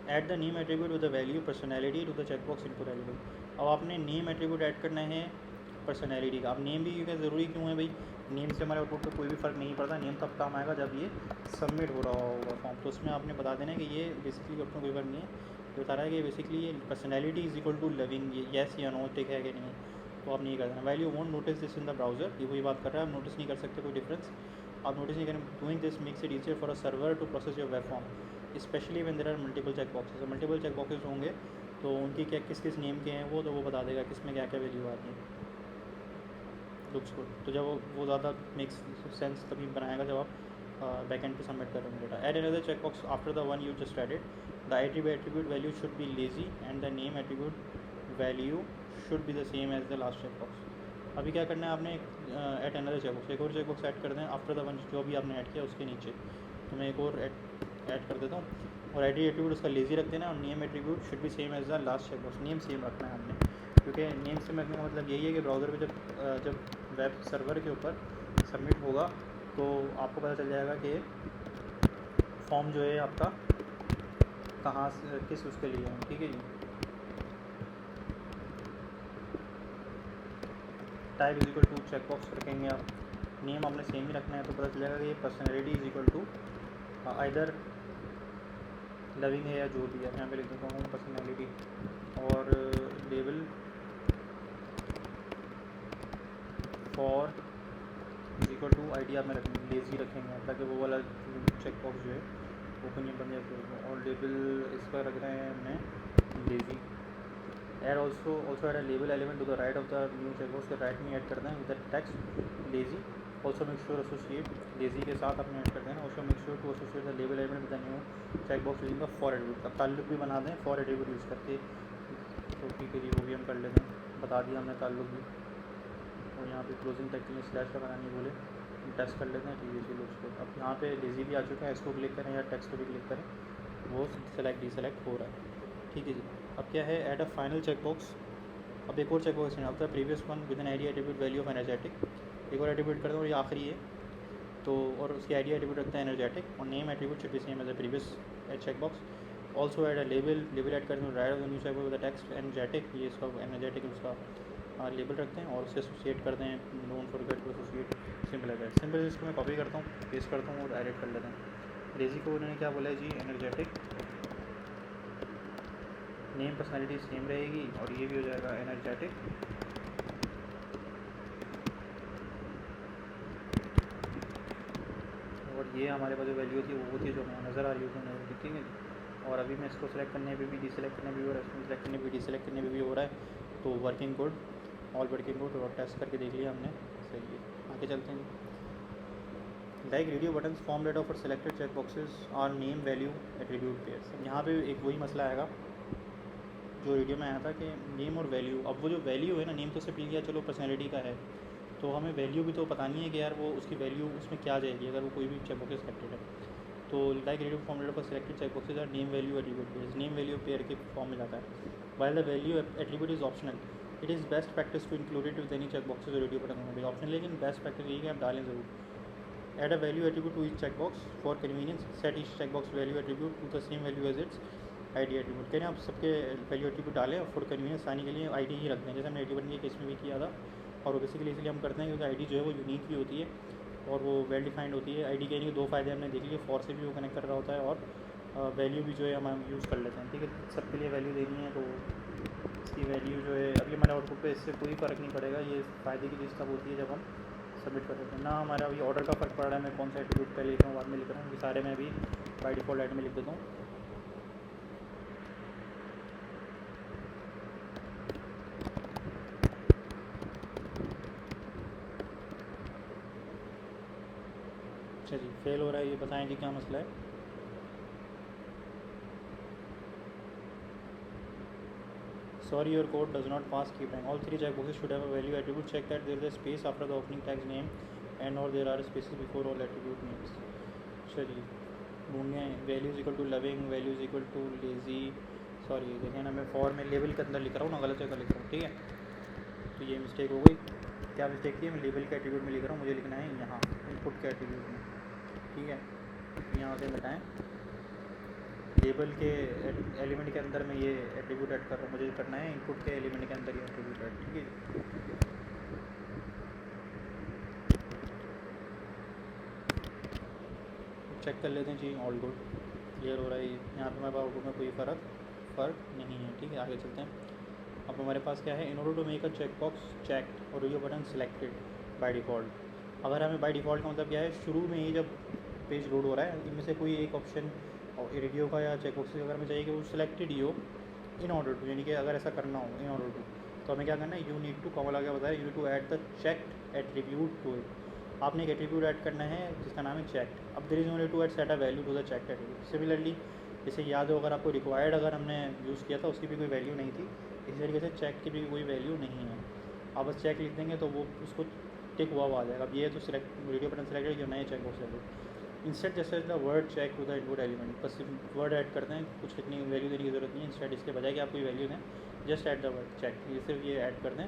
Add the name attribute with the value personality to the checkbox input element. अब आपने नेम एट्रीब्यूट ऐड करना है पर्सनैलिटी का। अब नेम भी क्योंकि ज़रूरी क्यों है भाई, नेम से हमारे आउटपुट पर कोई भी फ़र्क नहीं पड़ता, नेम तब काम आएगा जब ये सबमिट हो रहा होगा फॉर्म, तो उसमें आपने बता देना है कि ये बेसिकली अपना कोई फ़र्क नहीं है, ये बता रहा है कि बेसिकली ये personality is equal to loving, ये येस या नो टिक है कि नहीं, तो आप नहीं कर देना। Value won't notice this in the browser, ये वही बात कर रहा है, आप नोटिस नहीं कर सकते कोई डिफरेंस, आप नोटिस नहीं करें। Doing this makes it easier for a server to process your web form, specially when there are multiple check boxes. Multiple check boxes होंगे तो उनकी क्या किस किस नेम के हैं वो, तो वो बता देगा किस में क्या क्या वैल्यू आती है। लुक्स गुड, तो जब वो ज़्यादा मेक्स सेंस तभी बनाएगा जब आप बैक एंड पे सबमिट करेंगे data. Add another check box after the one you just added, the attribute value should be lazy and the name attribute value should be the same as the last check box. अभी क्या करना है आपने, add another check box, एक और check box add कर दें after the one जो भी आपने ऐड किया उसके नीचे, तो मैं एक और ऐड कर देता हूँ, और आईडी एट्रीब्यूट उसका लेजी रख देना, और name attribute should be same as the last check box, name same रखना है हमने, क्योंकि नेम सेम रखने का मतलब यही है कि ब्राउज़र पे जब वेब सर्वर के ऊपर सबमिट होगा तो आपको पता चल जाएगा कि फॉर्म जो है आपका कहाँ से किस उसके लिए है। ठीक है जी, type is equal to check box रखेंगे आप, नेम आपने सेम ही रखना है, तो पता चल जाएगा कि ये personality is equal to either loving है या जो भी है, यहाँ पे लिख देता हूँ पर्सनैलिटी, और label for is equal to ID आप में रखेंगे, लेजी रखेंगे ताकि वो वाला चेक बॉक्स जो है ओपन नहीं बन जाए, और लेबल इस पर रख रहे हैं हमने lazy. Add also add a label element to the right of the new check box के राइट में ऐड करना है with the text lazy. Also make sure associate lazy के साथ अपने ऐड कर देना। Also make sure to associate the label element with the new check box using the for attribute. अब ताल्लुक भी बना दें फॉर एट्रीब्यूट यूज़ करके, तो ठीक है जी, वो भी हम कर लेते हैं, बता दिया हमने ताल्लुक भी। और यहाँ पे क्लोजिंग टैग के लिए स्लैश का बनाने बोले, टेस्ट कर लेते हैं। ठीक है जी, लुक्स। अब यहाँ पे लेजी भी आ चुका है, इसको क्लिक करें या टेक्स्ट को भी क्लिक करें, वो सेलेक्ट डिसेलेक्ट हो रहा है। ठीक है जी, अब क्या है, add a final check box. अब एक और चेक बॉक्स है after previous one with an ID attribute value of energetic, एक और एट्रीब्यूट करते हैं और ये आखिरी है, तो और उसकी आईडी एट्रीब्यूट रखता है एनर्जेटिक, और name attribute should be same as a previous check box. Also add a label add करते हैं right of the new check box with the text energetic, ये इसका एनर्जेटिक उसका लेबल रखते हैं, और उससे एसोसिएट करते हैं, don't forget to associate, simple है। सिंपल इसको मैं कॉपी करता हूँ, पेस्ट करता हूँ और एडिट कर लेते हैं। लेजी को उन्होंने क्या बोला है जी, एनर्जेटिक, नेम पर्सनैलिटी सेम रहेगी, और ये भी हो जाएगा एनर्जेटिक, और ये हमारे पास जो वैल्यू थी वो थी जो हमें नज़र आ रही होगी नज़र दिखेंगे। और अभी मैं इसको सेलेक्ट करने पे भी डिसेलेक्ट करने भी हो रहा है, इसको सेलेक्ट करने पे डिसेलेक्ट करने पे भी हो रहा है, तो working good, all working good, और टेस्ट करके देख लिया हमने, सही है। आगे चलते हैं। Like radio buttons form data for selected check boxes are name value attribute pairs. यहाँ पे एक वही मसला आएगा जो रेडियो में आया था कि नेम और वैल्यू। अब वो जो वैल्यू है ना, नेम तो सिर्फ लिया चलो पर्सनैलिटी का है, तो हमें वैल्यू भी तो पता नहीं है कि यार वो उसकी वैल्यू उसमें क्या जाएगी अगर वो कोई भी चेक बॉक्स सेलेक्टेड है। तो like radio form data for selected check boxes are name value attribute pairs, name value pair के फॉर्म में जाता है। While the value attribute is optional, it is best practice to include it with any check boxes और radio button होंगे optional, लेकिन best practice यही है आप डालें ज़रूर। Add a value attribute to each check box for convenience, set each check box value attribute to the same value as its ID attribute. कह रहे हैं आप सबके वैल्यू एट्रीब्यूट डालें और फॉर कन्वीनियंस आने के लिए आईडी ही रख दें, जैसे हमने एटी बटन के केस में भी किया था। और वो बेसिकली इसलिए हम करते हैं क्योंकि आईडी जो है वो यूनिक भी होती है और वो वेल डिफाइंड होती है। आईडी के दो फ़ायदे हमने देख लिए, फॉर से भी वो कनेक्ट कर रहा होता है, और वैल्यू भी जो है हम यूज़ कर लेते हैं। ठीक है, सबके लिए वैल्यू देनी है, तो इसकी वैल्यू जो है अभी हमारे आउटपुट पे इससे कोई फ़र्क नहीं पड़ेगा। ये फ़ायदे की चीज़ तब होती है जब हम सबमिट कर देते हैं ना। हमारा अभी ऑर्डर का फ़र्क पड़ रहा है, मैं कौन सा एट्रीब्यूट पहले लिख रहा हूँ बाद में लिख रहा हूँ, ये सारे मैं अभी बाय डिफ़ॉल्ट ऐड में लिख देता हूँ। अच्छा जी, फेल हो रहा है, ये बताएं जी क्या मसला है। Sorry, your code does not pass keep rank. All three checkboxes should have a value attribute. Check that there is a space after the opening tag's name and or there are spaces before all attribute names. चलिए ढूंढने values equal to loving, values equal to lazy, sorry देखें ना मैं for में level के अंदर लिख रहा हूँ ना, गलत जगह लिख रहा हूँ, ठीक है। तो ये मिस्टेक हो गई। क्या मिस्टेक थी, मैं लेवल के एट्रीब्यूट में लिख रहा हूँ, मुझे लिखना है यहाँ इनपुट के एट्रीब्यूट में, ठीक है। यहाँ से बताएँ लेबल के एलिमेंट के अंदर मैं ये एट्रीब्यूट ऐड कर रहा हूँ, मुझे करना है इनपुट के एलिमेंट के अंदर ये एट्रीब्यूट ऐड, ठीक है। चेक कर लेते हैं जी, ऑल गुड क्लियर हो रहा है। यहाँ पे हमारे पास आउटपुट में कोई फ़र्क नहीं है, ठीक है। आगे चलते हैं। अब हमारे पास क्या है, in order to make a check box checked और यो बटन सिलेक्टेड बाय डिफ़ॉल्ट। अगर हमें बाय डिफ़ॉल्ट का मतलब क्या है, शुरू में ही जब पेज लोड हो रहा है इनमें से कोई एक ऑप्शन और रेडियो का या चेक बॉक्स अगर हमें चाहिए कि वो सिलेक्टेड ही हो इन ऑर्डर टू, यानी कि अगर ऐसा करना हो इन ऑर्डर टू, तो हमें क्या करना है, यू नीड टू कॉमा लगा बताया, you need to add the checked attribute to it. आपने एक एट्रीब्यूट ऐड करना है जिसका नाम है चेक्ड। अब there is only to add set a value to the checked attribute. Similarly जैसे याद हो, अगर आपको रिक्वायर्ड अगर हमने यूज़ किया था उसकी भी कोई वैल्यू नहीं थी, इसी तरीके से चेक की भी कोई वैल्यू नहीं है। आप बस चेक लिख देंगे तो वो उसको टिक हुआ आ जाएगा। अब ये तो सिलेक्ट वीडियो बटन सेलेक्टेड, जो नए चेक बॉक्स सेलेक्ट। इंस्टेड जैसे the word check to the input element, बस वर्ड ऐड करते हैं, कुछ लिखने वैल्यू देने की ज़रूरत नहीं है। इंस्टेड इसके बजाय कि आप कोई वैल्यू दें, just add the word check, ये सिर्फ ये ऐड कर दें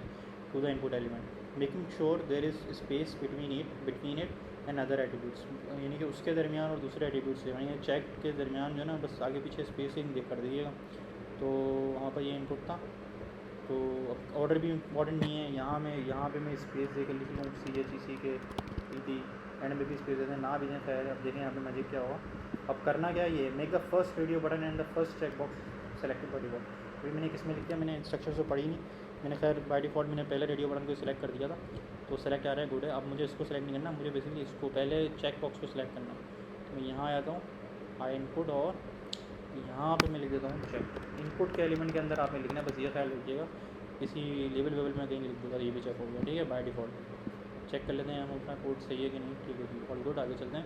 to the input element, making sure there is space between it and other attributes, यानी कि उसके दरमियान और दूसरे एट्रीब्यूट्स से, यानी चेक के दरमियान जो है ना बस आगे पीछे स्पेसिंग कर दीजिएगा। तो वहाँ पर ये इनपुट था। तो अब ऑर्डर भी इम्पॉर्टेंट नहीं है, यहाँ पे मैं स्पेस देकर लिख लूँ CHEC के ED एंड में भी स्पेस देते हैं ना भी दें खैर। अब देखें यहाँ पे मैजिक क्या हुआ। अब करना क्या है, ये make the first radio button and the first check box selected by default. अभी मैंने किसमें लिख दिया, मैंने इंस्ट्रक्शन तो पढ़ी नहीं, मैंने खैर बाय डिफ़ॉल्ट मैंने पहले रेडियो बटन को सिलेक्ट कर दिया था, तो सेलेक्ट आ रहा है, गुड है। अब मुझे इसको सेलेक्ट नहीं करना, मुझे बेसिकली इसको पहले चेक बॉक्स को सिलेक्ट करना। तो मैं यहाँ आता हूँ आई इनपुट और यहाँ पे मैं लिख देता हूँ चेक। इनपुट के एलिमेंट के अंदर आपने लिखना है, बस ये ख्याल रखिएगा, किसी लेवल में कहीं लिख दूँगा, ये भी चेक हो गया, ठीक है। बाय डिफ़ॉल्ट चेक कर लेते हैं हम अपना कोड सही है कि नहीं, ठीक है जी, ऑल गुड। आगे चलते हैं।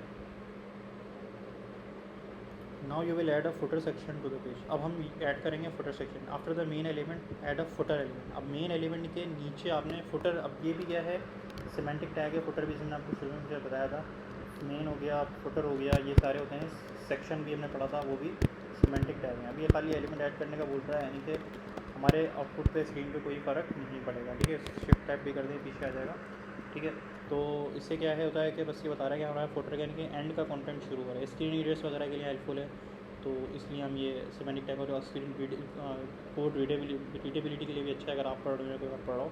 Now you will add a footer section two the page. अब हम ऐड करेंगे footer section after the main element, add a footer element. अब मेन एलिमेंट के नीचे आपने फुटर, अब ये भी क्या है, सिमेंटिक टैग है। फुटर भी जिसने आपको शुरू में मुझे बताया था, मेन हो गया, फुटर हो गया, ये सारे होते हैं। सेक्शन भी हमने पढ़ा था, वो भी सिमेंटिक टैग है। अब ये खाली एलिमेंट ऐड करने का बोल रहा है, यानी कि हमारे आउटपुट पे स्क्रीन पे कोई फ़र्क नहीं पड़ेगा, ठीक है। शिफ्ट टैप भी कर दें, पीछे आ जाएगा, ठीक है। तो इससे क्या है होता है कि बस ये बता रहा है कि हमारा फुटर यानी कि एंड का कंटेंट शुरू हो रहा है, स्क्रीन रीडर्स वगैरह के लिए हेल्पफुल है। तो इसलिए हम ये सिमेंटिक टैग और स्क्रीन कोड रीडेबिलिटी के लिए भी अच्छा है। अगर आप पढ़ रहे हो, कोई और पढ़ रहा हो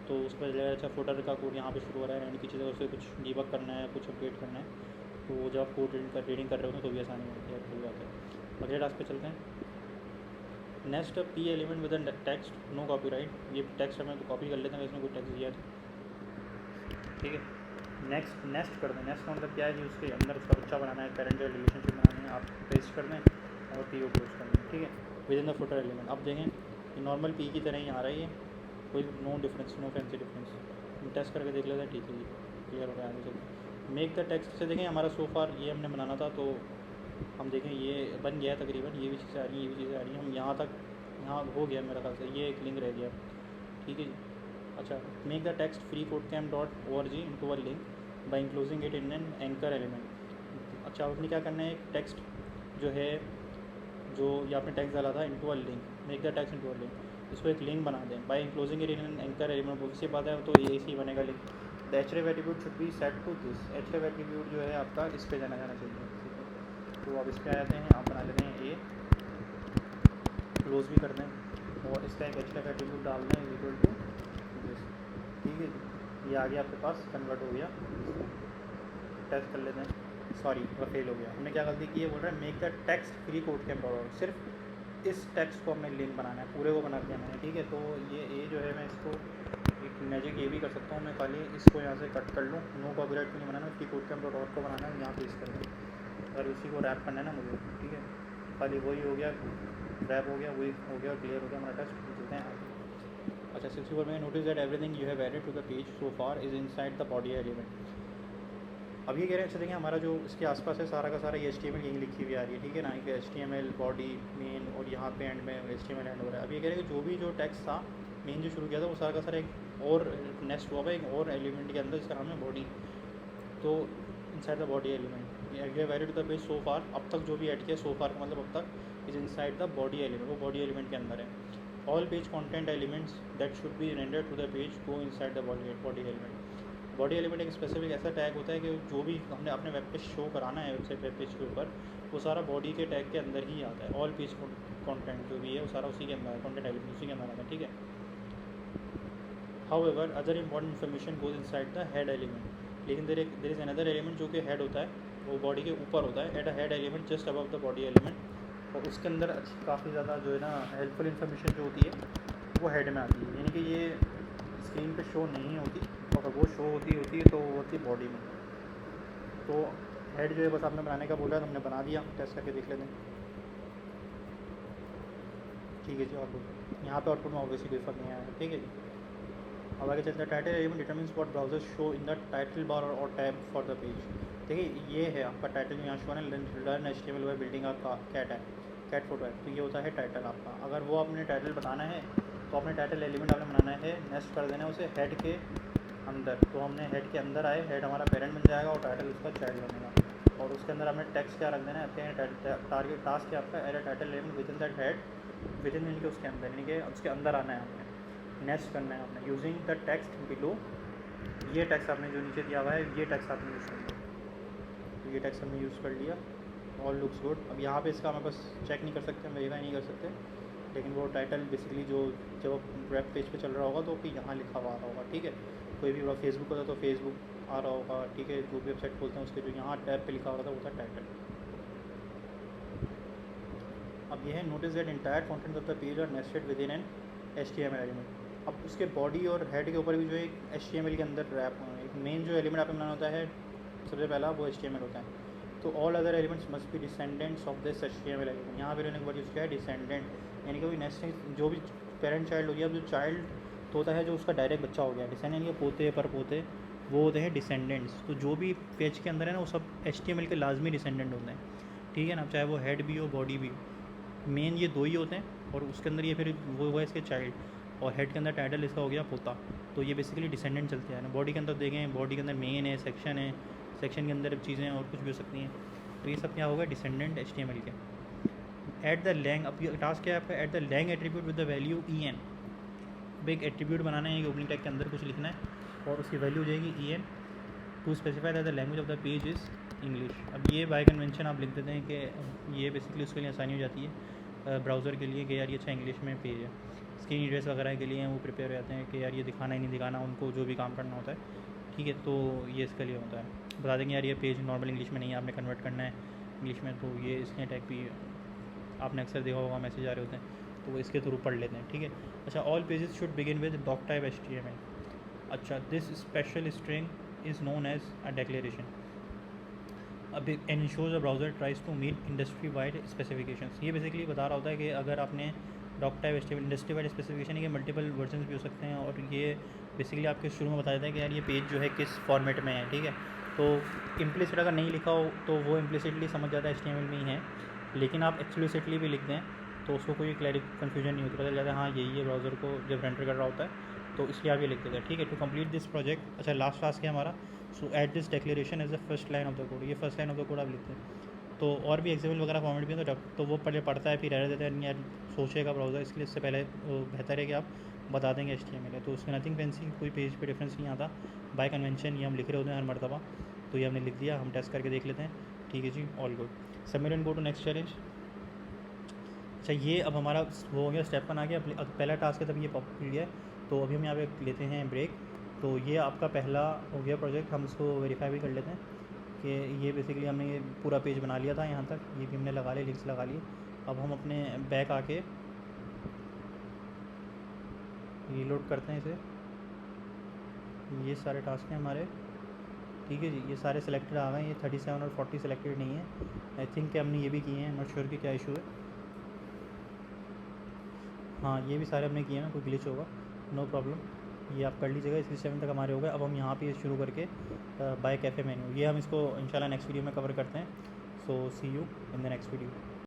तो उस पर लगेगा अच्छा फुटर का कोड यहाँ पे शुरू हो रहा है, एंड की चीज़ें उसे कुछ डीबग करना है, कुछ अपडेट करना है, तो जब आप कोड रीडिंग कर रहे हो तो भी आसानी होती है, खुल जाता है। अगले टास्क पे चलते हैं। Next P element with text, no copyright. ये टेक्स्ट हमें तो कॉपी कर लेते हैं, इसमें कोई टेक्स्ट दिया था, ठीक है। नेक्स्ट कर दें। नेक्स्ट का मतलब क्या है जी, उसके अंदर उसका बच्चा बनाना है, पेरेंटल रिलेशनशिप बनानी है, आप पेस्ट कर दें और P को क्लोज कर दें, ठीक है, within the footer element. अब देखें कि नॉर्मल P की तरह ही आ रही है, कोई no difference, no fancy difference. हम टेस्ट करके देख लेते हैं, ठीक है जी, क्लियर हो गया। आगे चलते मेक द टेक्स्ट से देखें, हमारा सो फार ये हमने बनाना था, तो हम देखें ये बन गया है तकरीबन, ये भी चीज़ें आ रही हैं, ये भी चीज़ें आ रही हैं। हम यहाँ तक, यहाँ हो गया मेरा ख्याल से, ये एक लिंक रह गया, ठीक है जी। अच्छा, make the text free code camp .org into a link by including it in an anchor element. अच्छा, आपने क्या करना है, एक टेक्स्ट जो है, जो ये आपने टेक्स्ट डाला था into a link, make the text into a link, इसको एक लिंक बना दें बाय including it in an anchor element. बहुत सी बात है, तो ये इसी बनेगा link. The href attribute should be set to this. href attribute जो है आपका इस पे जाना चाहिए, ठीक है। तो अब इस पे आ जाते हैं, आप बना लेते हैं ए, क्लोज भी कर दें और इसका एक href एट्रीब्यूट डाल दें इक्वल टू दिस, ठीक है। ये आ गया आपके पास, कन्वर्ट हो गया। टेस्ट कर लेते हैं, सॉरी वह फेल हो गया। हमने क्या गलती की है, बोल रहा है make the text free code camp .org। सिर्फ इस टेक्स्ट को हमें लिंक बनाना है, पूरे को बना दिया मैंने, ठीक है। तो ये ए जो है, मैं इसको मैजिक ये भी कर सकता हूँ मैं, खाली इसको यहाँ से कट कर लूँ, नो कॉपीराइट को नहीं बनाना, उसकी कोड के हम डॉट को बनाना है, यहाँ पे इस कर दूँ, और उसी को रैप करना है ना मुझे, ठीक है। खाली वही हो गया, रैप हो गया, वही हो गया, क्लियर हो गया हमारा टेस्ट, चलते हैं आगे। अच्छा 64 में notice that everything you have added to the page so far is inside the body element. अब ये कह रहे हैं, अच्छा देखिए हमारा जो इसके आसपास है सारा का सारा ये HTML यहीं लिखी हुई आ रही है, ठीक है ना, कि HTML बॉडी मेन, और यहाँ पे एंड में HTML एंड हो रहा है। अब ये कह रहे हैं कि जो भी जो टेक्स्ट था मेन जो शुरू किया था वो सारा का सारा एक और नेक्स्ट हुआ है एक और एलिमेंट के अंदर, जिसका नाम है बॉडी। तो inside the body element you have added the page so far, अब तक जो भी ऐड किया सो फार का मतलब अब तक, is inside the body element, वो बॉडी एलिमेंट के अंदर है। All page content elements that should be rendered to the page go inside the body element. Body element एक स्पेसिफिक ऐसा टैग होता है कि जो भी हमने अपने वेब पेज शो कराना है वेबसाइट वेब पेज के ऊपर, वो सारा बॉडी के टैग के अंदर ही आता है। ऑल पेज कंटेंट जो भी है वो सारा उसी के अंदर है, कंटेंट एलिमेंट उसी के अंदर आता है, ठीक है। How ever other important information goes inside the head element, लेकिन देर इज़ अनदर एलिमेंट जो कि हेड होता है, वो बॉडी के ऊपर होता है, add a head element just above the body element, और उसके अंदर अच्छी काफ़ी ज़्यादा जो है ना हेल्पफुल इन्फॉर्मेशन जो होती है वो हेड में आती है, यानी कि ये स्क्रीन पे शो नहीं होती, और वो शो होती है तो वो होती है बॉडी में। तो हेड जो है बस आपने बनाने का बोला है, तो हमने बना दिया, टेस्ट करके देख लेते हैं, ठीक है जी। आउटपुट यहाँ पे आउटपुट में ऑब्वियसली कोई फर्क नहीं आया, ठीक है जी। अब आगे चलते हैं, title element determines what browser show in the title bar और टैब फॉर द पेज। देखिए ये है आपका टाइटल, यहाँ शो है लर्न HTML बाय बिल्डिंग का कैट है, कैट फोटो है, तो ये होता है टाइटल आपका। अगर वो आपने टाइटल बताना है तो अपने टाइटल एलिमेंट आपने बनाना है, नेक्स्ट कर देना है उसे हेड के अंदर, तो हमने हेड के अंदर आए, हेड हमारा पेरेंट बन जाएगा और टाइटल उसका चाइल्ड बनेगा, और उसके अंदर हमने टेक्स्ट क्या रख देना है, टारगेट टास्क है आपका add title element within that head, within यानी कि उसके अंदर, यानी कि उसके अंदर आना है आपने, नेक्स्ट करना है आपने यूजिंग द टेक्स्ट बिलो, ये टेक्स्ट आपने जो नीचे दिया हुआ है ये टेक्स्ट आपने यूज़ कर लिया, तो ये टेक्स्ट हमने यूज़ कर लिया, ऑल लुक्स गुड। अब यहाँ पे इसका हमें बस चेक नहीं कर सकते, वेरीफाई नहीं कर सकते, लेकिन वो टाइटल बेसिकली जो जब वेब पेज पे चल रहा होगा तो फिर यहाँ लिखा हुआ आ रहा होगा, ठीक है। कोई भी फेसबुक होता तो फेसबुक आ रहा होगा, ठीक है, जो भी वेबसाइट खोलते हैं उसके जो यहाँ टैब पे लिखा होता है वो था टाइटल। अब ये है notice that entire content of the page are nested within an HTML element. अब उसके बॉडी और हेड के ऊपर भी जो है HTML के अंदर रैप एक मेन जो एलिमेंट आपने बनाना होता है सबसे पहला वो HTML होता है, तो all other elements must be descendants of this HTML element. यहाँ पर उन्होंने वर्ड यूज़ किया है डिसेंडेंट, यानी कि कोई नेक्स्ट जो भी पेरेंट चाइल्ड हो गया, अब जो चाइल्ड तो होता है जो उसका डायरेक्ट बच्चा हो गया, डिसेंडेंट यानी कि पोते पर पोते, वो होते हैं डिसेंडेंट्स। तो जो भी पेज के अंदर है ना वो सब HTML के लाजमी डिसेंडेंट होते हैं, ठीक है ना, चाहे वो हेड भी हो बॉडी भी, मेन ये दो ही होते हैं, और उसके अंदर ये फिर वो हुआ इसके चाइल्ड, और हेड के अंदर टाइटल इसका हो गया पोता, तो ये बेसिकली डिसेंडेंट चलते हैं ना। बॉडी के अंदर देखें, बॉडी के अंदर मेन है, सेक्शन के अंदर चीज़ें और कुछ भी हो सकती हैं, तो ये सब क्या होगा डिसेंडेंट HTML के। एट द लैंग, अब ये टास्क क्या है आपका, add the lang attribute with the value EN। अब एक एट्रीब्यूट बनाना है, एक ओपनिंग टैग के अंदर कुछ लिखना है और उसकी वैल्यू हो जाएगी EN to specify that the language of the page is English. अब ये बाय कन्वेंशन आप लिख देते हैं कि ये बेसिकली उसके लिए आसानी हो जाती है ब्राउज़र के लिए कि यार ये अच्छा इंग्लिश में पेज है। स्क्रीन रीडर्स वगैरह के लिए वो प्रिपेयर हो जाते हैं कि यार ये दिखाना ही नहीं दिखाना, उनको जो भी काम करना होता है, ठीक है, तो ये इसके लिए होता है। बता देंगे यार ये पेज नॉर्मल इंग्लिश में नहीं है, आपने कन्वर्ट करना है इंग्लिश में, तो ये इसके टैग भी आपने अक्सर देखा होगा मैसेज आ रहे होते हैं, तो वो इसके थ्रू पढ़ लेते हैं, ठीक है। अच्छा, all pages should begin with doc type HTML। अच्छा, this special string is known as a declaration. अब ensures a browser tries to meet industry wide specifications. ये बेसिकली बता रहा होता है कि अगर आपने doc type HTML industry wide specification है कि मल्टीपल वर्जन भी हो सकते हैं, और ये बेसिकली आपके शुरू में बता देता है कि यार ये पेज जो है किस फॉर्मेट में है, ठीक है। तो इम्प्लिसिट अगर नहीं लिखा हो तो वो इम्प्लिसिटली समझ जाता है HTML में ही है, लेकिन आप एक्सप्लिसिटली भी लिख दें तो उसको कोई कन्फ्यूजन नहीं होती, पता चल जाता है हाँ यही है ब्राउज़र को जब रेंडर कर रहा होता है, तो इसलिए आप ये लिख देते हैं, ठीक है। टू कंप्लीट दिस प्रोजेक्ट, अच्छा लास्ट टास्क है हमारा, so at this declaration as the first line of the code. ये first line of the code आप लिखते हैं, तो और भी एक्सेबल वगैरह फॉर्मेट भी है तो वो पहले पढ़ता है फिर एरर देता है, यार सोचेगा ब्राउज़र, इसलिए इससे पहले बेहतर है कि आप बता देंगे HTML है, तो उसमें नथिंग फैंसी, कोई पेज पे डिफरेंस नहीं आता। बाय कन्वेंशन ये हम लिख रहे होते हैं हर मरतबा, तो ये हमने लिख दिया, हम टेस्ट करके देख लेते हैं, ठीक है जी, all good. Submit and go to next challenge. अच्छा, ये अब हमारा वो हो गया, स्टेप 1 आ गया, पहला टास्क है तब ये पॉपुलर गया है, तो अभी हम यहाँ पे लेते हैं ब्रेक। तो ये आपका पहला हो गया प्रोजेक्ट, हम इसको वेरीफाई भी कर लेते हैं कि ये बेसिकली हमने ये पूरा पेज बना लिया था यहाँ तक, ये भी हमने लगा लिए, लिंक्स लगा लिए। अब हम अपने बैक आके रीलोड करते हैं इसे, ये सारे टास्क हैं हमारे, ठीक है जी। ये सारे सिलेक्टेड आ गए हैं, ये 37 और 40 सिलेक्टेड नहीं है। आई थिंक कि हमने ये भी किए हैं, नॉट श्योर कि क्या इशू है। हाँ ये भी सारे हमने किए हैं, कोई ग्लिच होगा, नो प्रॉब्लम। ये आप कर लीजिएगा। 67 तक हमारे हो गए। अब हम यहाँ पे शुरू करके बाय कैफ़े मेन्यू, ये हम इसको इंशाल्लाह नेक्स्ट वीडियो में कवर करते हैं। So see you in the next video.